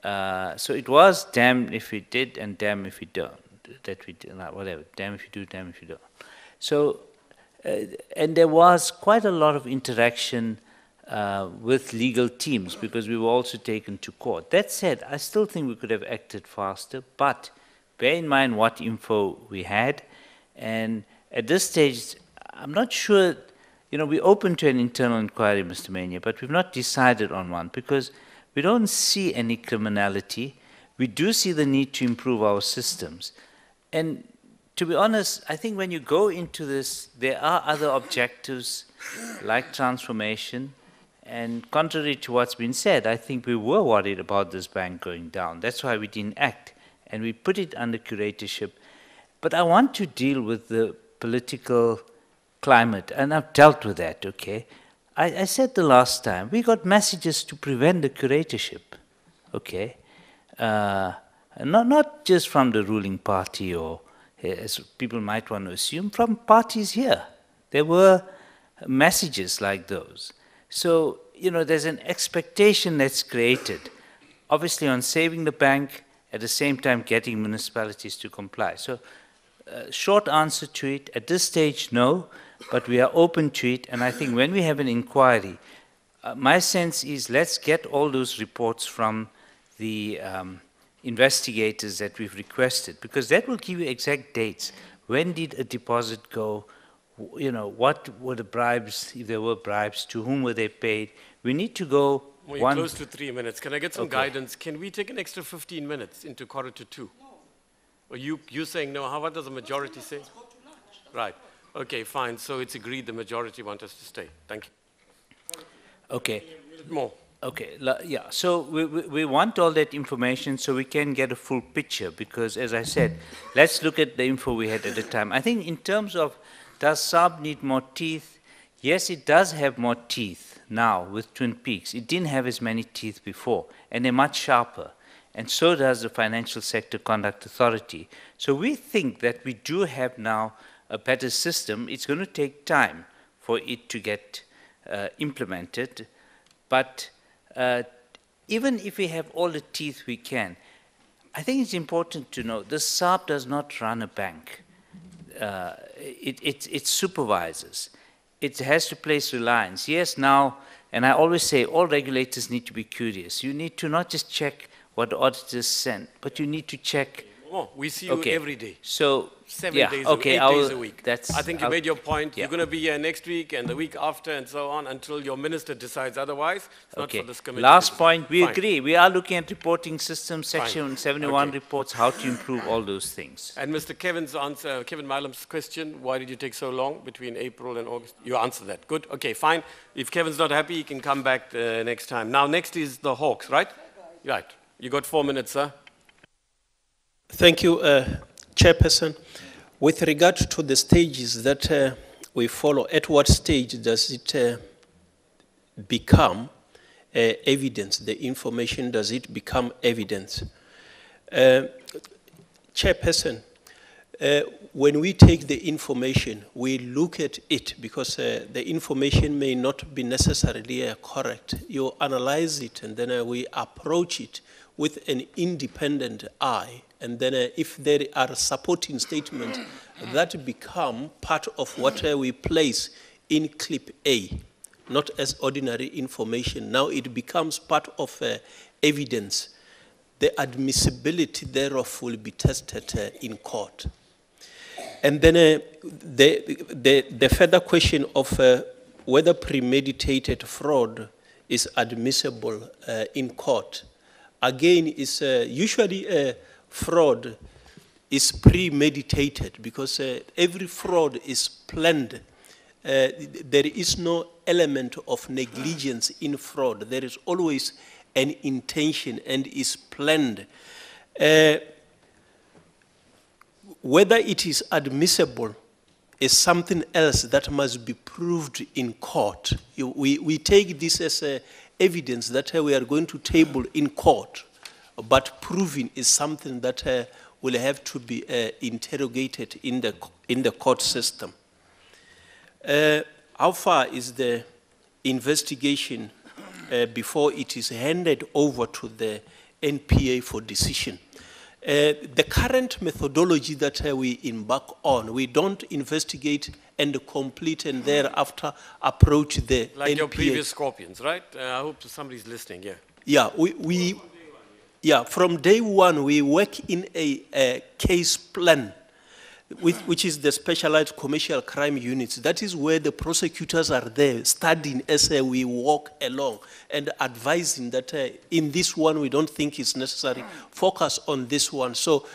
So it was damn if we did and damn if we don't. That we did, whatever. Damn if you do, damn if you don't. So, and there was quite a lot of interaction with legal teams because we were also taken to court. That said, I still think we could have acted faster, but bear in mind what info we had. And at this stage, I'm not sure, we're open to an internal inquiry, Mr. Mania, but we've not decided on one because we don't see any criminality. We do see the need to improve our systems. And to be honest, I think when you go into this, there are other objectives like transformation. And contrary to what's been said, I think we were worried about this bank going down. That's why we didn't act. And we put it under curatorship. But I want to deal with the political climate. And I've dealt with that, okay? I said the last time, we got messages to prevent the curatorship, okay? Not just from the ruling party or as people might want to assume, from parties here. There were messages like those. So, you know, there's an expectation that's created, obviously on saving the bank, at the same time getting municipalities to comply. So, short answer to it, at this stage, no, but we are open to it, and I think when we have an inquiry, my sense is let's get all those reports from the investigators that we've requested, because that will give you exact dates. When did a deposit go? You know, what were the bribes, if there were bribes, to whom were they paid? We need to go We're close to 3 minutes. Can I get some guidance? Can we take an extra 15 minutes into quarter to 2? No. Or you saying no? What does the majority say? Right. Okay, fine. So it's agreed the majority want us to stay. Thank you. Okay. More. Okay, yeah, so we want all that information so we can get a full picture, because as I said, let's look at the info we had at the time. I think in terms of, does SAB need more teeth? Yes, it does have more teeth now with Twin Peaks. It didn't have as many teeth before, and they're much sharper. And so does the Financial Sector Conduct Authority. So we think that we do have now a better system. It's going to take time for it to get implemented, but even if we have all the teeth we can, I think it's important to know the SAB does not run a bank. It supervises. It has to place reliance. Yes, now, and I always say all regulators need to be curious. You need to not just check what the auditors send, but you need to check. Oh, we see you every day. So 7 yeah, days, okay, 8 days a week. I think you made your point. Yeah. You're going to be here next week and the week after and so on until your minister decides otherwise. It's not for this committee. Last point, we Fine. agree. We are looking at reporting systems, Section Fine. 71 Okay. reports, how to improve all those things. And Mr. Kevin's answer, Kevin Milam's question, why did you take so long between April and August? You answered that. Good. Okay, fine. If Kevin's not happy, he can come back next time. Now, next is the Hawks, right? Right. You got 4 minutes, sir. Thank you, Chairperson. With regard to the stages that we follow, at what stage does it become evidence? The information, does it become evidence? Chairperson, when we take the information, we look at it because the information may not be necessarily correct. You analyze it and then we approach it with an independent eye. And then if there are supporting statements that become part of what we place in clip A, not as ordinary information. Now it becomes part of evidence. The admissibility thereof will be tested in court. And then the further question of whether premeditated fraud is admissible in court, again, is usually fraud is premeditated because every fraud is planned. There is no element of negligence in fraud. There is always an intention and is planned. Whether it is admissible is something else that must be proved in court. We take this as evidence that we are going to table in court, but proving is something that will have to be interrogated in the court system. How far is the investigation before it is handed over to the NPA for decision? The current methodology that we embark on, we don't investigate and complete and thereafter approach the like NPA. Your previous Scorpions, right? I hope somebody's listening, yeah. Yeah, from day one, we work in a case plan, which is the specialized commercial crime units. That is where the prosecutors are there, studying as we walk along and advising that in this one, we don't think it's necessary. Focus on this one. So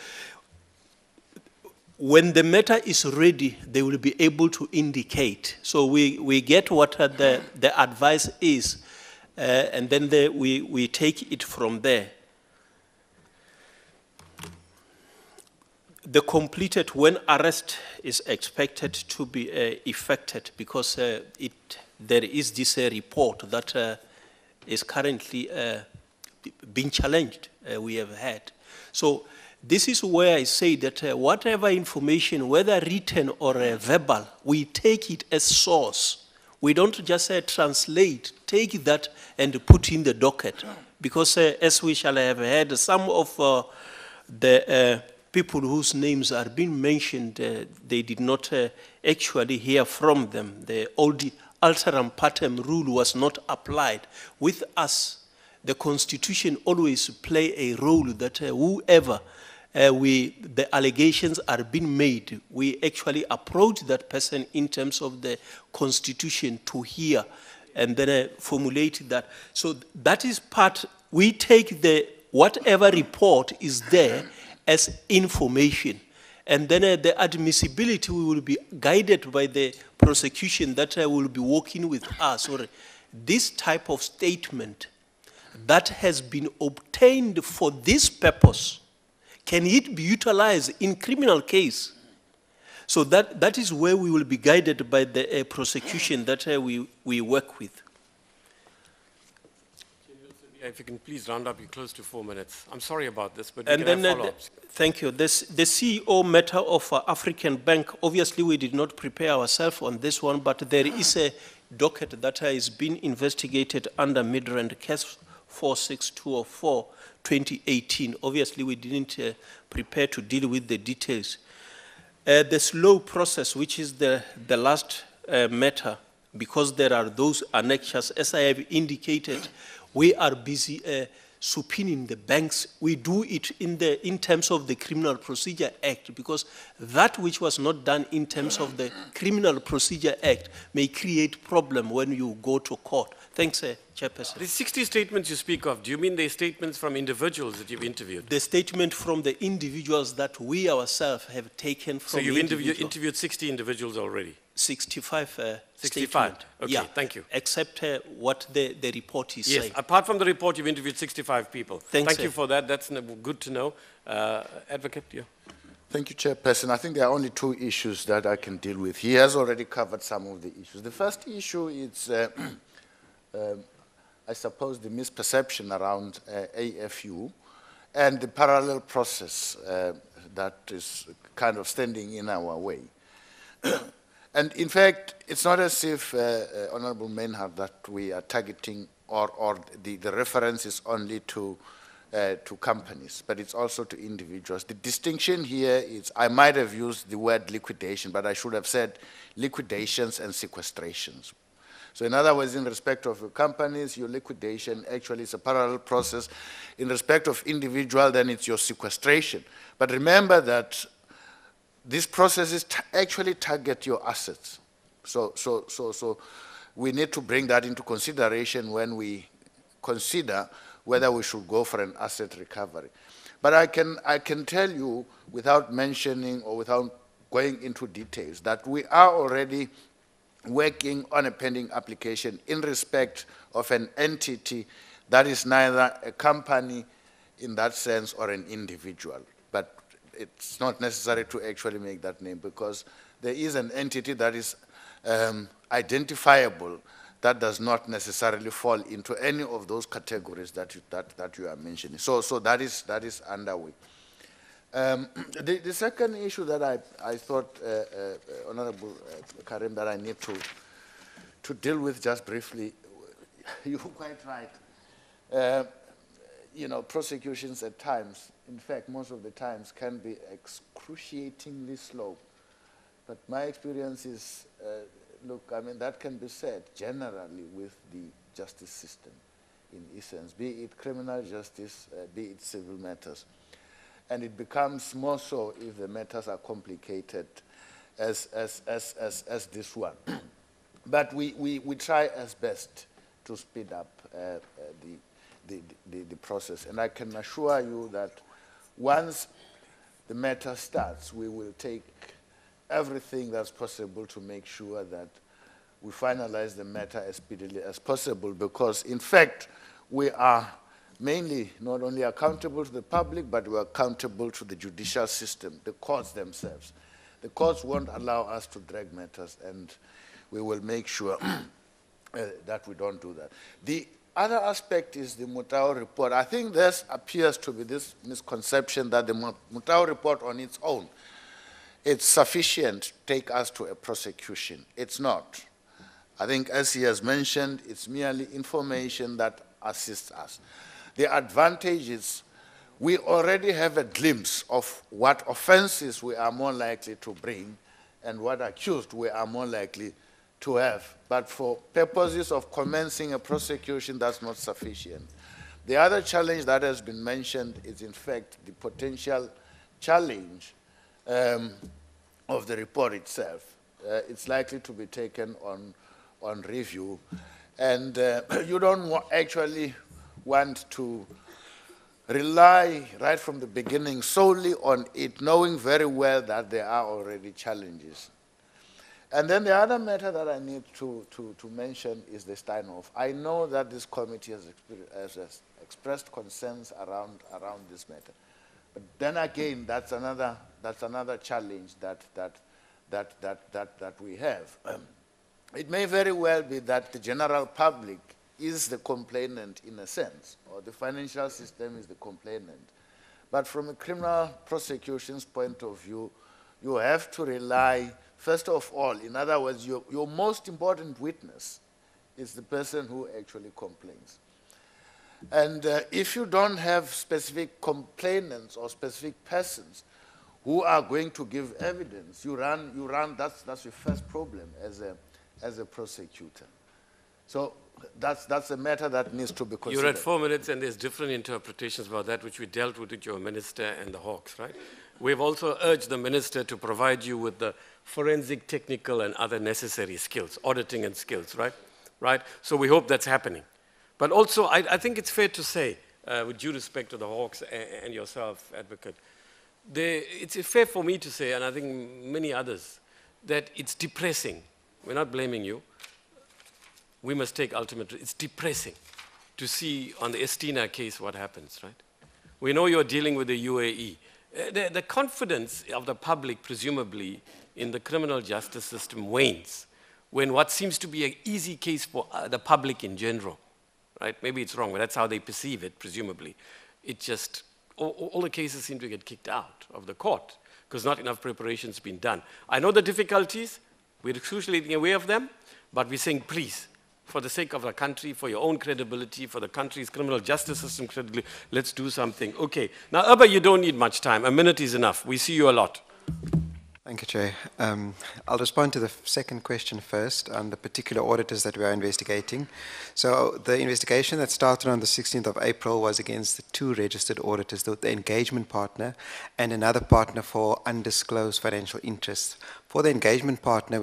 when the matter is ready, they will be able to indicate. So we get what the advice is, and then we take it from there. The completed when arrest is expected to be effected because there is this report that is currently being challenged, we have had. So this is where I say that whatever information, whether written or verbal, we take it as source. We don't just translate, take that and put in the docket. Because as we shall have heard, some of the people whose names are being mentioned, they did not actually hear from them. The old alteram partem rule was not applied. With us, the Constitution always play a role that whoever the allegations are being made, we actually approach that person in terms of the Constitution to hear and then formulate that. So that is part, we take the whatever report is there as information. And then the admissibility, we will be guided by the prosecution that will be working with us. Or this type of statement that has been obtained for this purpose, can it be utilized in criminal case? So that is where we will be guided by the prosecution that we work with. If you can please round up, you're close to 4 minutes. I'm sorry about this, but and we can then have follow-ups. thank you. The CEO matter of African Bank, obviously we did not prepare ourselves on this one, but there is a docket that is being investigated under Midrand case 46204. 2018. Obviously, we didn't prepare to deal with the details. The slow process, which is the last matter, because there are those annexures, as I have indicated, we are busy subpoenaing the banks. We do it in terms of the Criminal Procedure Act, because that which was not done in terms of the Criminal Procedure Act may create problem when you go to court. Thanks, Chairperson. The 60 statements you speak of, do you mean the statements from individuals that you've interviewed? The statement from the individuals that we ourselves have taken from. So you've interviewed 60 individuals already? 65 65, okay, yeah, thank you. Except what the report is saying. Yes, apart from the report, you've interviewed 65 people. Thanks, Thank you for that, that's good to know. Advocate, yeah. Thank you, Chairperson. I think there are only two issues that I can deal with. He has already covered some of the issues. The first issue is, I suppose, the misperception around AFU and the parallel process that is kind of standing in our way. And in fact, it's not as if, Honorable Maynard, that we are targeting or the reference is only to companies, but it's also to individuals. The distinction here is, I might have used the word liquidation, but I should have said liquidations and sequestrations. So in other words, in respect of companies, your liquidation actually is a parallel process. In respect of individual, then it's your sequestration. But remember that these processes actually target your assets. So we need to bring that into consideration when we consider whether we should go for an asset recovery. But I can tell you, without mentioning or without going into details, that we are already working on a pending application in respect of an entity that is neither a company in that sense or an individual. But it's not necessary to actually make that name, because there is an entity that is identifiable that does not necessarily fall into any of those categories that you are mentioning. So that is underway. The second issue that I thought, Honorable Karim, that I need to deal with just briefly, you're quite right. You know, prosecutions at times, in fact, most of the times, can be excruciatingly slow. But my experience is, look, I mean, that can be said generally with the justice system, in essence, be it criminal justice, be it civil matters. And it becomes more so if the matters are complicated as this one. But we try as best to speed up the process. And I can assure you that once the matter starts, we will take everything that's possible to make sure that we finalize the matter as speedily as possible, because in fact, we are mainly not only accountable to the public, but we're accountable to the judicial system, the courts themselves. The courts won't allow us to drag matters, and we will make sure that we don't do that. other aspect is the Mutao report. I think there appears to be this misconception that the Mutao report on its own, it's sufficient to take us to a prosecution. It's not. I think, as he has mentioned, it's merely information that assists us. The advantage is we already have a glimpse of what offenses we are more likely to bring and what accused we are more likely to have. But for purposes of commencing a prosecution, that's not sufficient. The other challenge that has been mentioned is, in fact, the potential challenge of the report itself. It's likely to be taken on review. And you don't actually want to rely right from the beginning solely on it, knowing very well that there are already challenges. And then the other matter that I need to mention is the Steinhoff. I know that this committee has expressed concerns around this matter. But then again, that's another challenge that we have. It may very well be that the general public is the complainant in a sense, or the financial system is the complainant. But from a criminal prosecution's point of view, you have to rely, first of all, in other words, your most important witness is the person who actually complains. And if you don't have specific complainants or specific persons who are going to give evidence, that's your first problem as a prosecutor. So that's a matter that needs to be considered. You're at 4 minutes, and there's different interpretations about that, which we dealt with your minister and the Hawks, right? We've also urged the minister to provide you with the forensic, technical, and other necessary skills, auditing and skills, right? So we hope that's happening. But also, I think it's fair to say, with due respect to the Hawks and yourself, Advocate, it's fair for me to say, and I think many others, that it's depressing. We're not blaming you. We must take ultimate. It's depressing to see on the Estina case what happens, right? We know you're dealing with the UAE. The confidence of the public, presumably, in the criminal justice system wanes when what seems to be an easy case for the public in general, right? Maybe it's wrong, but that's how they perceive it, presumably. It just, all the cases seem to get kicked out of the court because not enough preparation's been done. I know the difficulties. We're excruciatingly aware of them, but we're saying, please, for the sake of our country, for your own credibility, for the country's criminal justice system credibility, let's do something. Okay. Now, Abba, you don't need much time. A minute is enough. We see you a lot. Thank you, Chair. I'll respond to the second question first on the particular auditors that we are investigating. So the investigation that started on the 16th of April was against the two registered auditors, the engagement partner and another partner for undisclosed financial interests. For the engagement partner,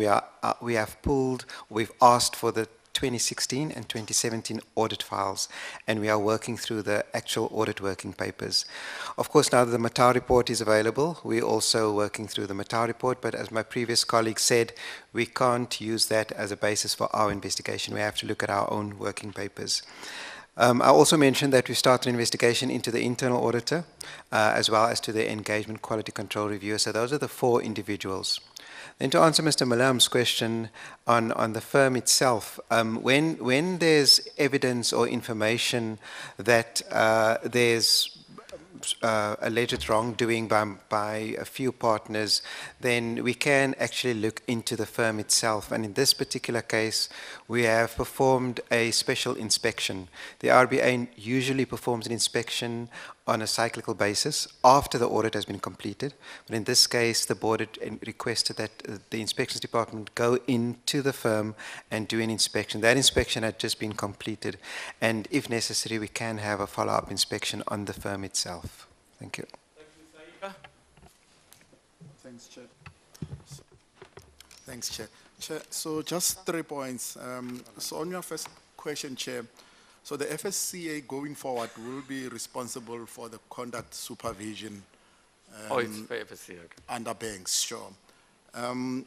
we've asked for the 2016 and 2017 audit files, and we are working through the actual audit working papers. Of course, now that the Mutao report is available, we're also working through the Mutao report, but as my previous colleague said, we can't use that as a basis for our investigation. We have to look at our own working papers. I also mentioned that we started an investigation into the internal auditor, as well as to the engagement quality control reviewer. So those are the 4 individuals. Then to answer Mr. Malam's question on the firm itself, when there's evidence or information that there's alleged wrongdoing by a few partners, then we can actually look into the firm itself. And in this particular case, we have performed a special inspection. The RBA usually performs an inspection on a cyclical basis after the audit has been completed. But in this case, the board requested that the inspections department go into the firm and do an inspection. That inspection had just been completed. And if necessary, we can have a follow-up inspection on the firm itself. Thank you. Thanks, Chair. Thanks, Chair. Chair, so just 3 points. So on your first question, Chair, so the FSCA going forward will be responsible for the conduct supervision It's for FSCA, okay. under banks, sure. And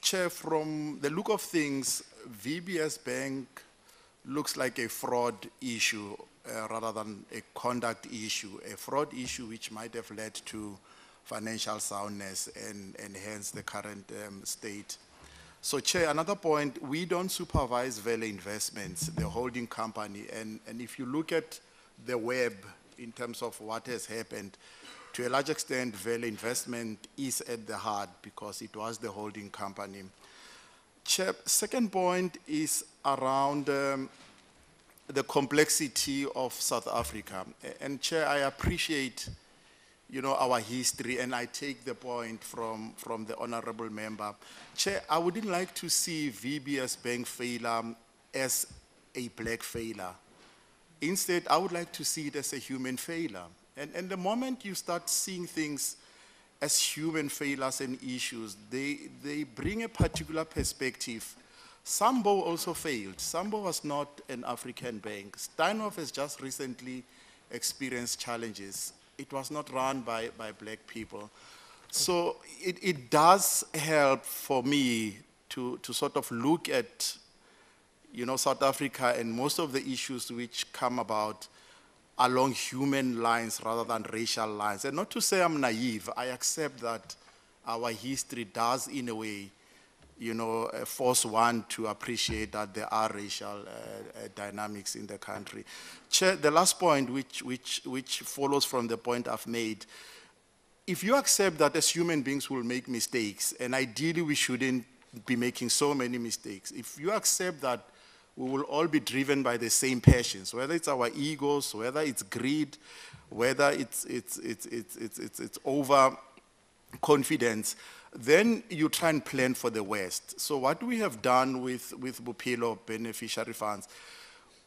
Chair, from the look of things, VBS Bank looks like a fraud issue rather than a conduct issue, a fraud issue which might have led to financial soundness and hence the current state. So, Chair, another point, we don't supervise Vele Investments, the holding company, and if you look at the web in terms of what has happened, to a large extent, Vele Investment is at the heart because it was the holding company. Chair, second point is around the complexity of South Africa. And Chair, I appreciate, you know, our history, and I take the point from the honorable member. Chair, I wouldn't like to see VBS bank failure as a black failure. Instead, I would like to see it as a human failure. And the moment you start seeing things as human failures and issues, they bring a particular perspective. Sambo also failed. Sambo was not an African bank. Steinhoff has just recently experienced challenges. It was not run by black people. So it does help for me to sort of look at, you know, South Africa and most of the issues which come about along human lines rather than racial lines. And not to say I'm naive, I accept that our history does, in a way, you know, force one to appreciate that there are racial dynamics in the country. Chair, the last point, which follows from the point I've made, if you accept that as human beings we'll make mistakes, and ideally we shouldn't be making so many mistakes, if you accept that we will all be driven by the same passions, whether it's our egos, whether it's greed, whether it's overconfidence, then you try and plan for the West. So what we have done with Bophelo beneficiary funds,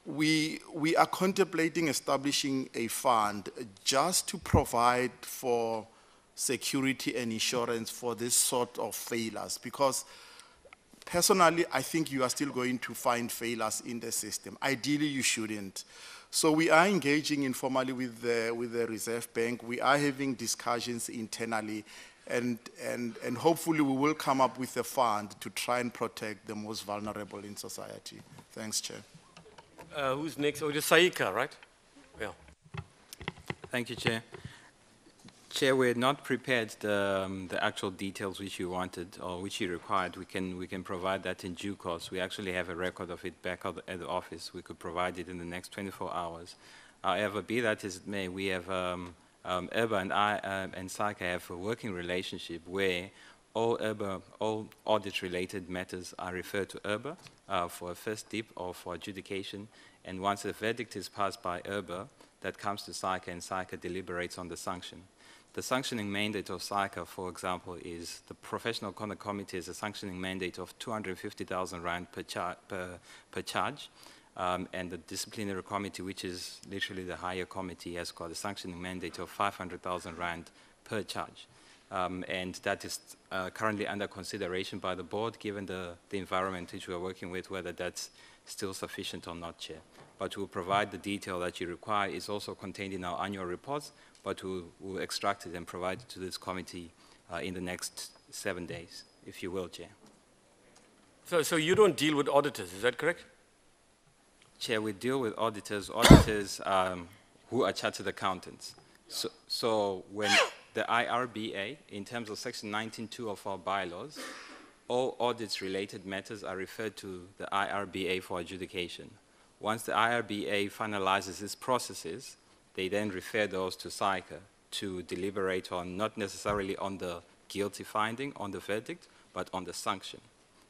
we are contemplating establishing a fund just to provide for security and insurance for this sort of failures, because personally, I think you are still going to find failures in the system. Ideally, you shouldn't. So we are engaging informally with the Reserve Bank. We are having discussions internally, and hopefully we will come up with a fund to try and protect the most vulnerable in society. Thanks, Chair. Who's next? Oh, just Saika, right? Yeah. Thank you, Chair. Chair, we're not prepared the actual details which you wanted or which you required. We can provide that in due course. We actually have a record of it back at the office. We could provide it in the next 24 hours. However, be that as it may, we have ERBA and I and SAICA have a working relationship where all audit-related matters are referred to ERBA for a first dip or for adjudication. And once a verdict is passed by ERBA, that comes to SAICA, and SAICA deliberates on the sanction. The sanctioning mandate of SAICA, for example, is the Professional Conduct Committee has a sanctioning mandate of 250,000 Rand per charge, and the Disciplinary Committee, which is literally the higher committee, has got a sanctioning mandate of 500,000 Rand per charge. And that is currently under consideration by the board, given the environment which we are working with, whether that's still sufficient or not, Chair. But we'll provide the detail that you require. It's also contained in our annual reports, but we'll extract it and provide it to this committee in the next 7 days, if you will, Chair. So you don't deal with auditors, is that correct? Chair, we deal with auditors who are chartered accountants. So when the IRBA, in terms of section 19.2 of our bylaws, all audits-related matters are referred to the IRBA for adjudication. Once the IRBA finalizes its processes, they then refer those to SAICA to deliberate on, not necessarily on the guilty finding, on the verdict, but on the sanction.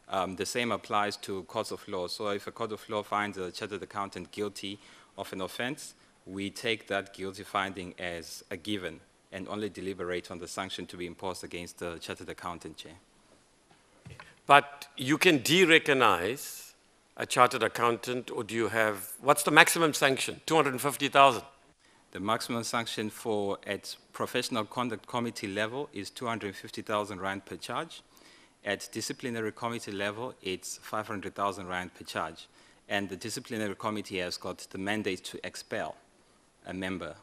The same applies to courts of law. So if a court of law finds a chartered accountant guilty of an offense, we take that guilty finding as a given and only deliberate on the sanction to be imposed against the chartered accountant, Chair. But you can de-recognize a chartered accountant, or do you have, what's the maximum sanction? 250,000? The maximum sanction at Professional Conduct Committee level is 250,000 Rand per charge. At Disciplinary Committee level, it's 500,000 Rand per charge. And the Disciplinary Committee has got the mandate to expel a member.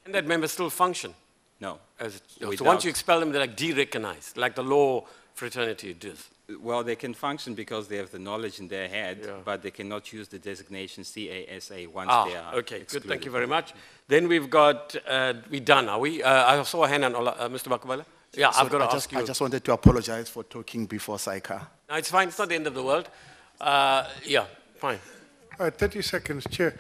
Can that member still function? No. So once you expel them, they're like de-recognized, like the law fraternity does. Well, they can function because they have the knowledge in their head, but they cannot use the designation CASA once they are okay, excluded. good, thank you very much. Then we've got, we're done, are we? I saw a hand on Mr. Bakubala. Yeah, So I've got to ask you. I just wanted to apologize for talking before SAICA. No, it's fine. It's not the end of the world. Yeah, fine. 30 seconds, Chair.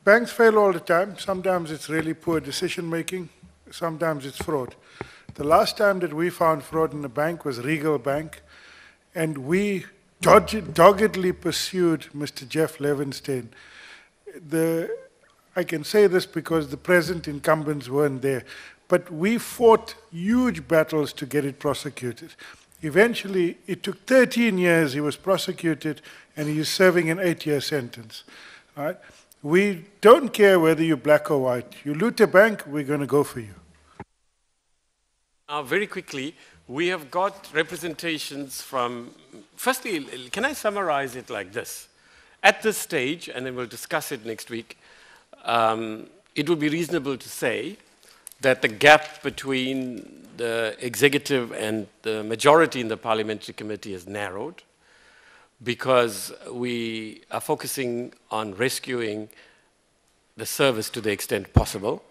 Banks fail all the time. Sometimes it's really poor decision-making. Sometimes it's fraud. The last time that we found fraud in a bank was Regal Bank, and we doggedly pursued Mr. Jeff Levenstein. I can say this because the present incumbents weren't there, but we fought huge battles to get it prosecuted. Eventually, it took 13 years, he was prosecuted, and he is serving an 8-year sentence. All right? We don't care whether you're black or white. You loot a bank, we're going to go for you. Now, very quickly, we have got representations from, firstly, can I summarize it like this? At this stage, and then we'll discuss it next week, it would be reasonable to say that the gap between the executive and the majority in the parliamentary committee has narrowed because we are focusing on rescuing the service to the extent possible.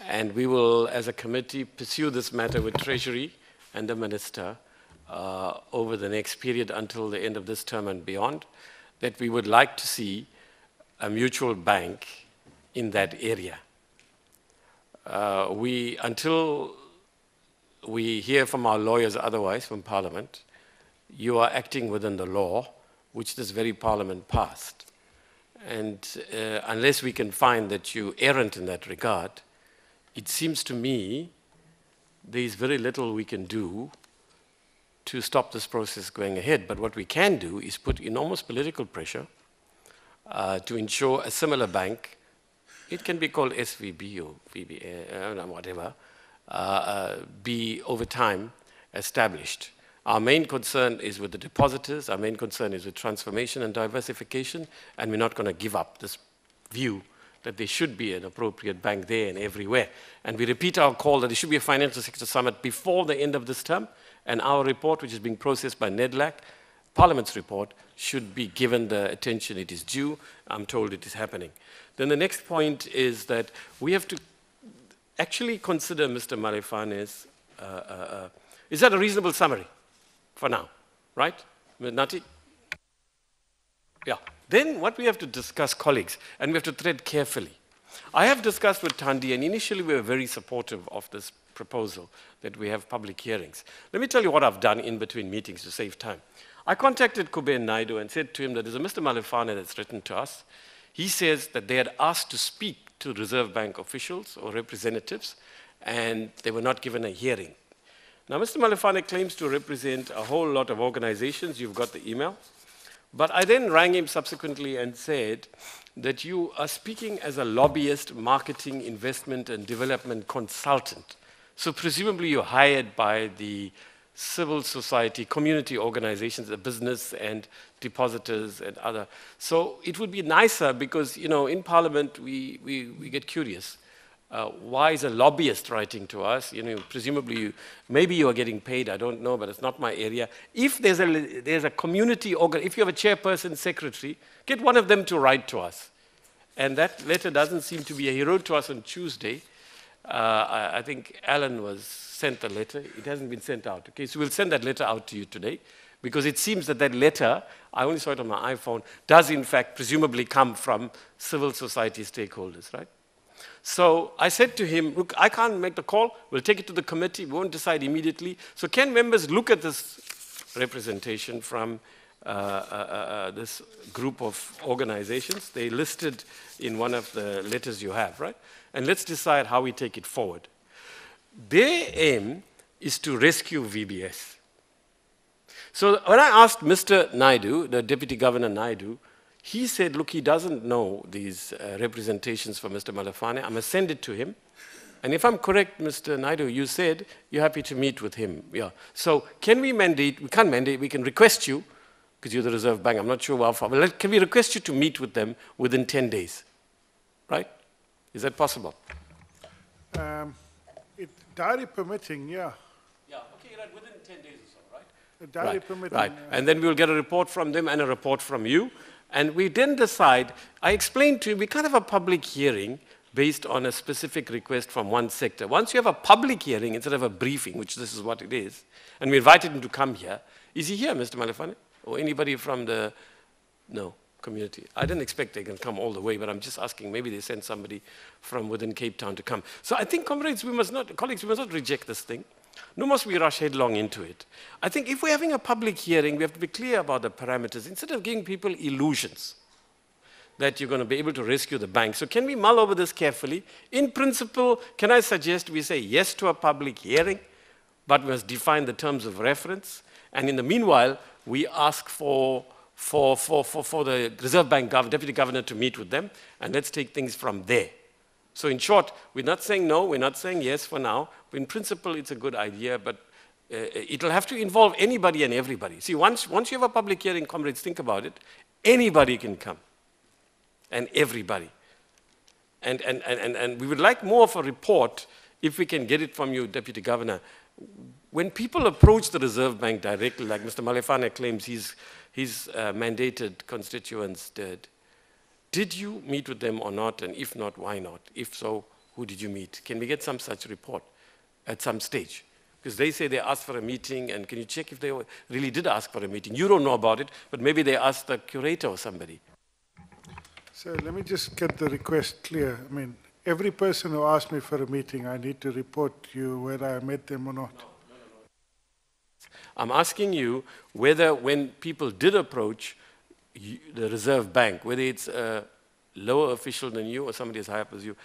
And we will, as a committee, pursue this matter with Treasury and the Minister over the next period until the end of this term and beyond, that we would like to see a mutual bank in that area. Until we hear from our lawyers otherwise, from Parliament, you are acting within the law, which this very Parliament passed. And unless we can find that you're errant in that regard, it seems to me there is very little we can do to stop this process going ahead. But what we can do is put enormous political pressure to ensure a similar bank, it can be called SVB or VBS, whatever, be over time established. Our main concern is with the depositors, our main concern is with transformation and diversification, and we're not going to give up this view that there should be an appropriate bank there and everywhere. And we repeat our call that there should be a financial sector summit before the end of this term, and our report, which is being processed by NEDLAC, Parliament's report, should be given the attention it is due. I'm told it is happening. Then the next point is that we have to actually consider Mr. Malefane's, is that a reasonable summary for now, right? Nati? Yeah. Then what we have to discuss, colleagues, and we have to tread carefully. I have discussed with Thandi, and initially we were very supportive of this proposal that we have public hearings. Let me tell you what I've done in between meetings to save time. I contacted Kuben Naidu and said to him that there's a Mr. Malefane that's written to us. He says that they had asked to speak to Reserve Bank officials or representatives, and they were not given a hearing. Now, Mr. Malefane claims to represent a whole lot of organizations. You've got the email. But I then rang him subsequently and said that you are speaking as a lobbyist, marketing, investment, and development consultant. So presumably you're hired by the civil society, community organizations, the business and depositors and other. So it would be nicer because, you know, in Parliament we get curious. Why is a lobbyist writing to us? You know, presumably, maybe you are getting paid, I don't know, but it's not my area. If there's a community organ, if you have a chairperson, secretary, get one of them to write to us. And that letter doesn't seem to be, he wrote to us on Tuesday. I think Alan was sent the letter. It hasn't been sent out. Okay, so we'll send that letter out to you today because it seems that that letter, I only saw it on my iPhone, does in fact presumably come from civil society stakeholders, right? So I said to him, look, I can't make the call. We'll take it to the committee. We won't decide immediately. So can members look at this representation from this group of organizations? They listed in one of the letters you have, right? And let's decide how we take it forward. Their aim is to rescue VBS. So when I asked Mr. Naidu, the Deputy Governor Naidu, he said, look, he doesn't know these representations for Mr. Malefane. I must send it to him. And if I'm correct, Mr. Naidu, you said you're happy to meet with him. Yeah. So can we mandate, we can't mandate, we can request you, because you're the Reserve Bank, I'm not sure how far, but can we request you to meet with them within 10 days? Right? Is that possible? Diary permitting, yeah. Yeah, okay, right, within 10 days or so, right? Diary permitting. Right, and then we'll get a report from them and a report from you. And we then decide, I explained to him, we can't have a public hearing based on a specific request from one sector. Once you have a public hearing instead of a briefing, which this is what it is, and we invited him to come here. Is he here, Mr. Malefane? Or anybody from the, no, community? I didn't expect they can come all the way, but I'm just asking, maybe they send somebody from within Cape Town to come. So I think, comrades, colleagues, we must not reject this thing. Nor must we rush headlong into it. I think if we're having a public hearing, we have to be clear about the parameters, instead of giving people illusions that you're going to be able to rescue the bank. So can we mull over this carefully? In principle, can I suggest we say yes to a public hearing, but we must define the terms of reference, and in the meanwhile, we ask for the Reserve Bank Deputy Governor to meet with them, and let's take things from there. So in short, we're not saying no, we're not saying yes for now. In principle, it's a good idea, but it'll have to involve anybody and everybody. See, once you have a public hearing, comrades, think about it, anybody can come. And everybody. And we would like more of a report, if we can get it from you, Deputy Governor. When people approach the Reserve Bank directly, like Mr. Malefane claims his mandated constituents did you meet with them or not? And if not, why not? If so, who did you meet? Can we get some such report at some stage? Because they say they asked for a meeting, and can you check if they really did ask for a meeting? You don't know about it, but maybe they asked the curator or somebody. So let me just get the request clear. I mean, every person who asks me for a meeting, I need to report to you whether I met them or not. I'm asking you whether when people did approach the Reserve Bank, whether it's a lower official than you or somebody as high up as you,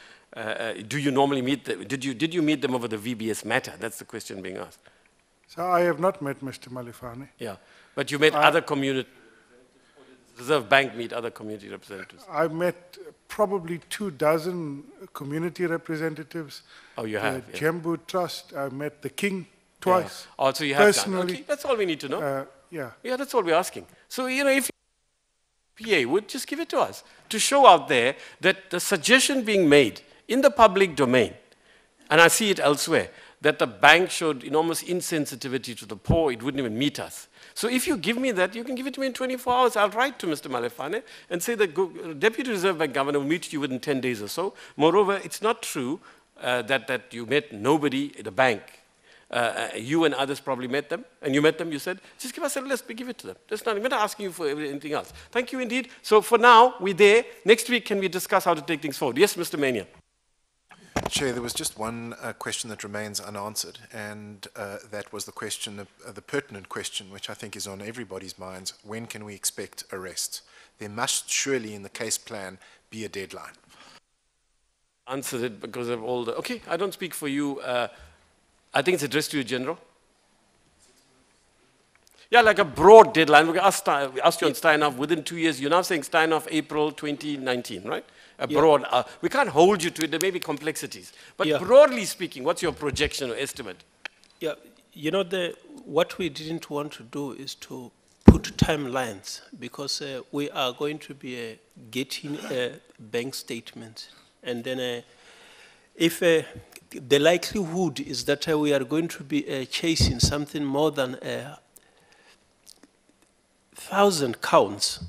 do you normally meet them? Did you meet them over the VBS matter? That's the question being asked. So I have not met Mr. Malefane. Yeah, but you met other community. Reserve Bank meet other community representatives? I've met probably 24 community representatives. Oh, you have? The Jambu Trust, I've met the King twice. Yeah. Oh, so you have personally. done. Okay, that's all we need to know. Yeah. Yeah, that's all we're asking. So, you know, if PA would just give it to us to show out there that the suggestion being made in the public domain, and I see it elsewhere, that the bank showed enormous insensitivity to the poor, it wouldn't even meet us. So if you give me that, you can give it to me in 24 hours. I'll write to Mr. Malefane and say the Deputy Reserve Bank Governor will meet you within 10 days or so. Moreover, it's not true that you met nobody at the bank. You and others probably met them, and you met them, you said, just give us a list, we give it to them. That's nothing. We're not asking you for anything else. Thank you indeed. So for now, we're there. Next week, can we discuss how to take things forward? Yes, Mr. Mania. Chair, there was just one question that remains unanswered, and that was the question, the pertinent question, which I think is on everybody's minds. When can we expect arrests? There must surely, in the case plan, be a deadline. Answered it because of all the... Okay, I don't speak for you. I think it's addressed to you, General. Yeah, like a broad deadline. We asked you on Steinhoff within 2 years. You're now saying Steinhoff April 2019, right? Broad. We can't hold you to it. There may be complexities. But broadly speaking, what's your projection or estimate? Yeah, you know, what we didn't want to do is to put timelines, because we are going to be getting bank statements. And then if the likelihood is that we are going to be chasing something more than 1,000 counts,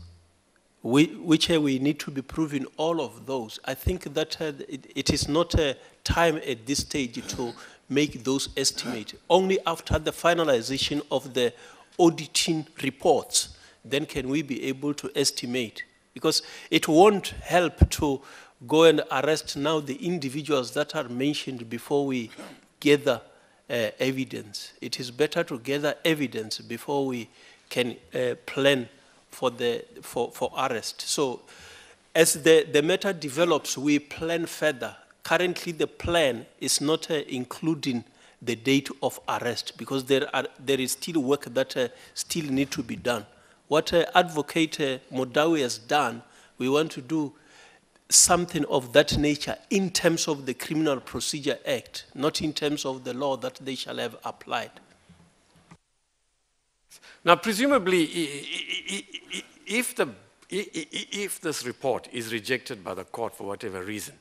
which we need to be proving all of those. I think that it is not a time at this stage to make those estimates. Only after the finalization of the auditing reports, then can we be able to estimate. Because it won't help to go and arrest now the individuals that are mentioned before we gather evidence. It is better to gather evidence before we can plan for arrest. So as the matter develops, we plan further. Currently, the plan is not including the date of arrest, because there is still work that still need to be done. What Advocate Modawi has done, we want to do something of that nature in terms of the Criminal Procedure Act, not in terms of the law that they shall have applied. Now, presumably, if this report is rejected by the court for whatever reason,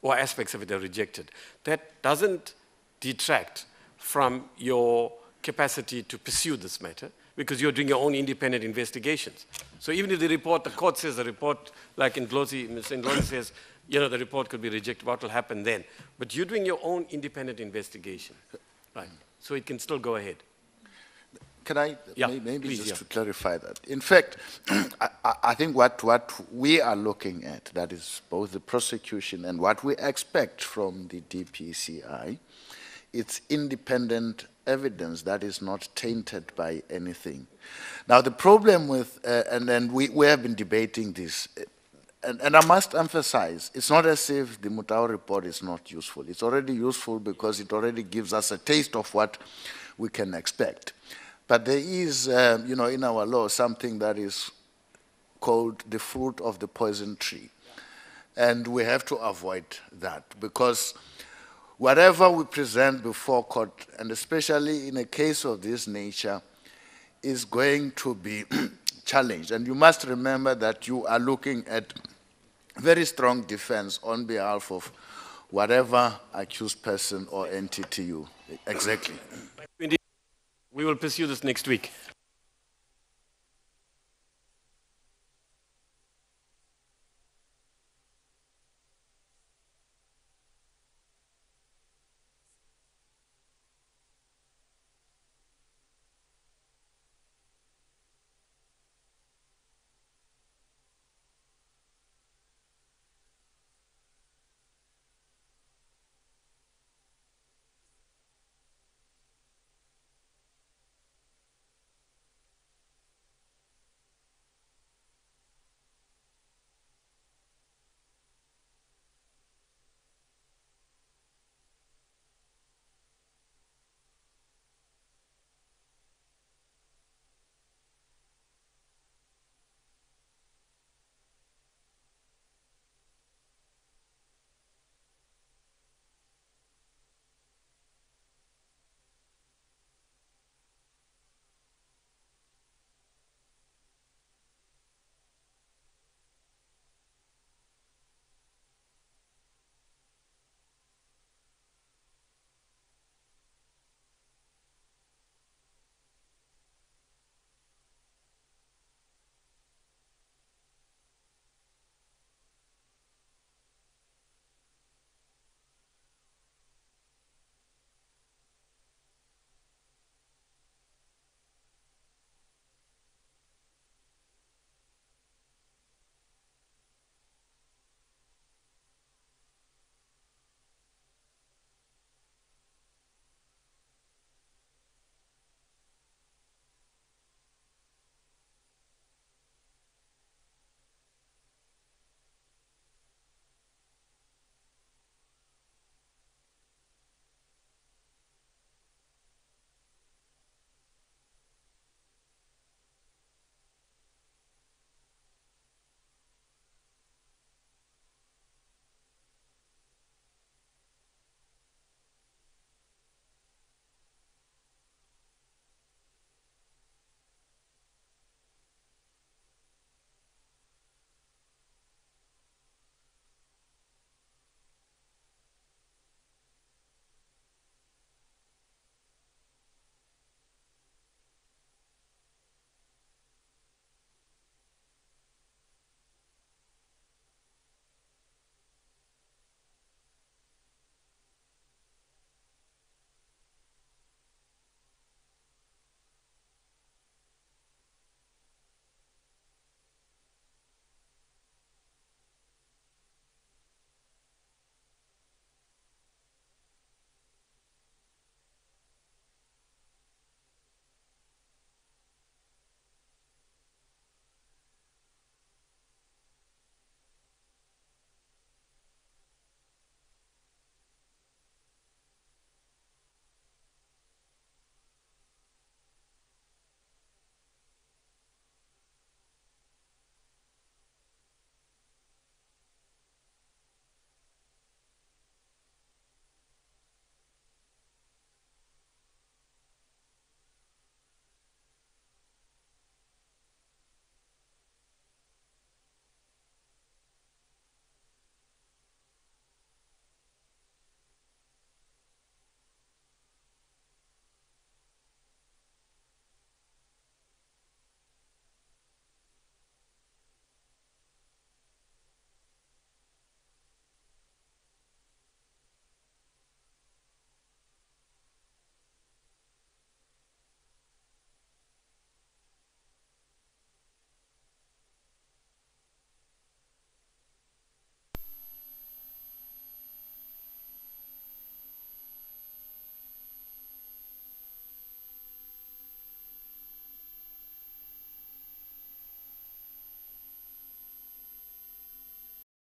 or aspects of it are rejected, that doesn't detract from your capacity to pursue this matter, because you're doing your own independent investigations. So even if the court says the report, like in Glossy, Mr. Ndloni says, the report could be rejected, what will happen then? But you're doing your own independent investigation, right? So it can still go ahead. Can I maybe please, just to clarify that? In fact, I think what we are looking at, that is both the prosecution and what we expect from the DPCI, it's independent evidence that is not tainted by anything. Now the problem with, and then we have been debating this, and I must emphasize, it's not as if the Mutau report is not useful. It's already useful because it already gives us a taste of what we can expect. But there is, in our law, something that is called the fruit of the poison tree. And we have to avoid that because whatever we present before court, and especially in a case of this nature, is going to be challenged. And you must remember that you are looking at very strong defense on behalf of whatever accused person or entity you exactly. We will pursue this next week.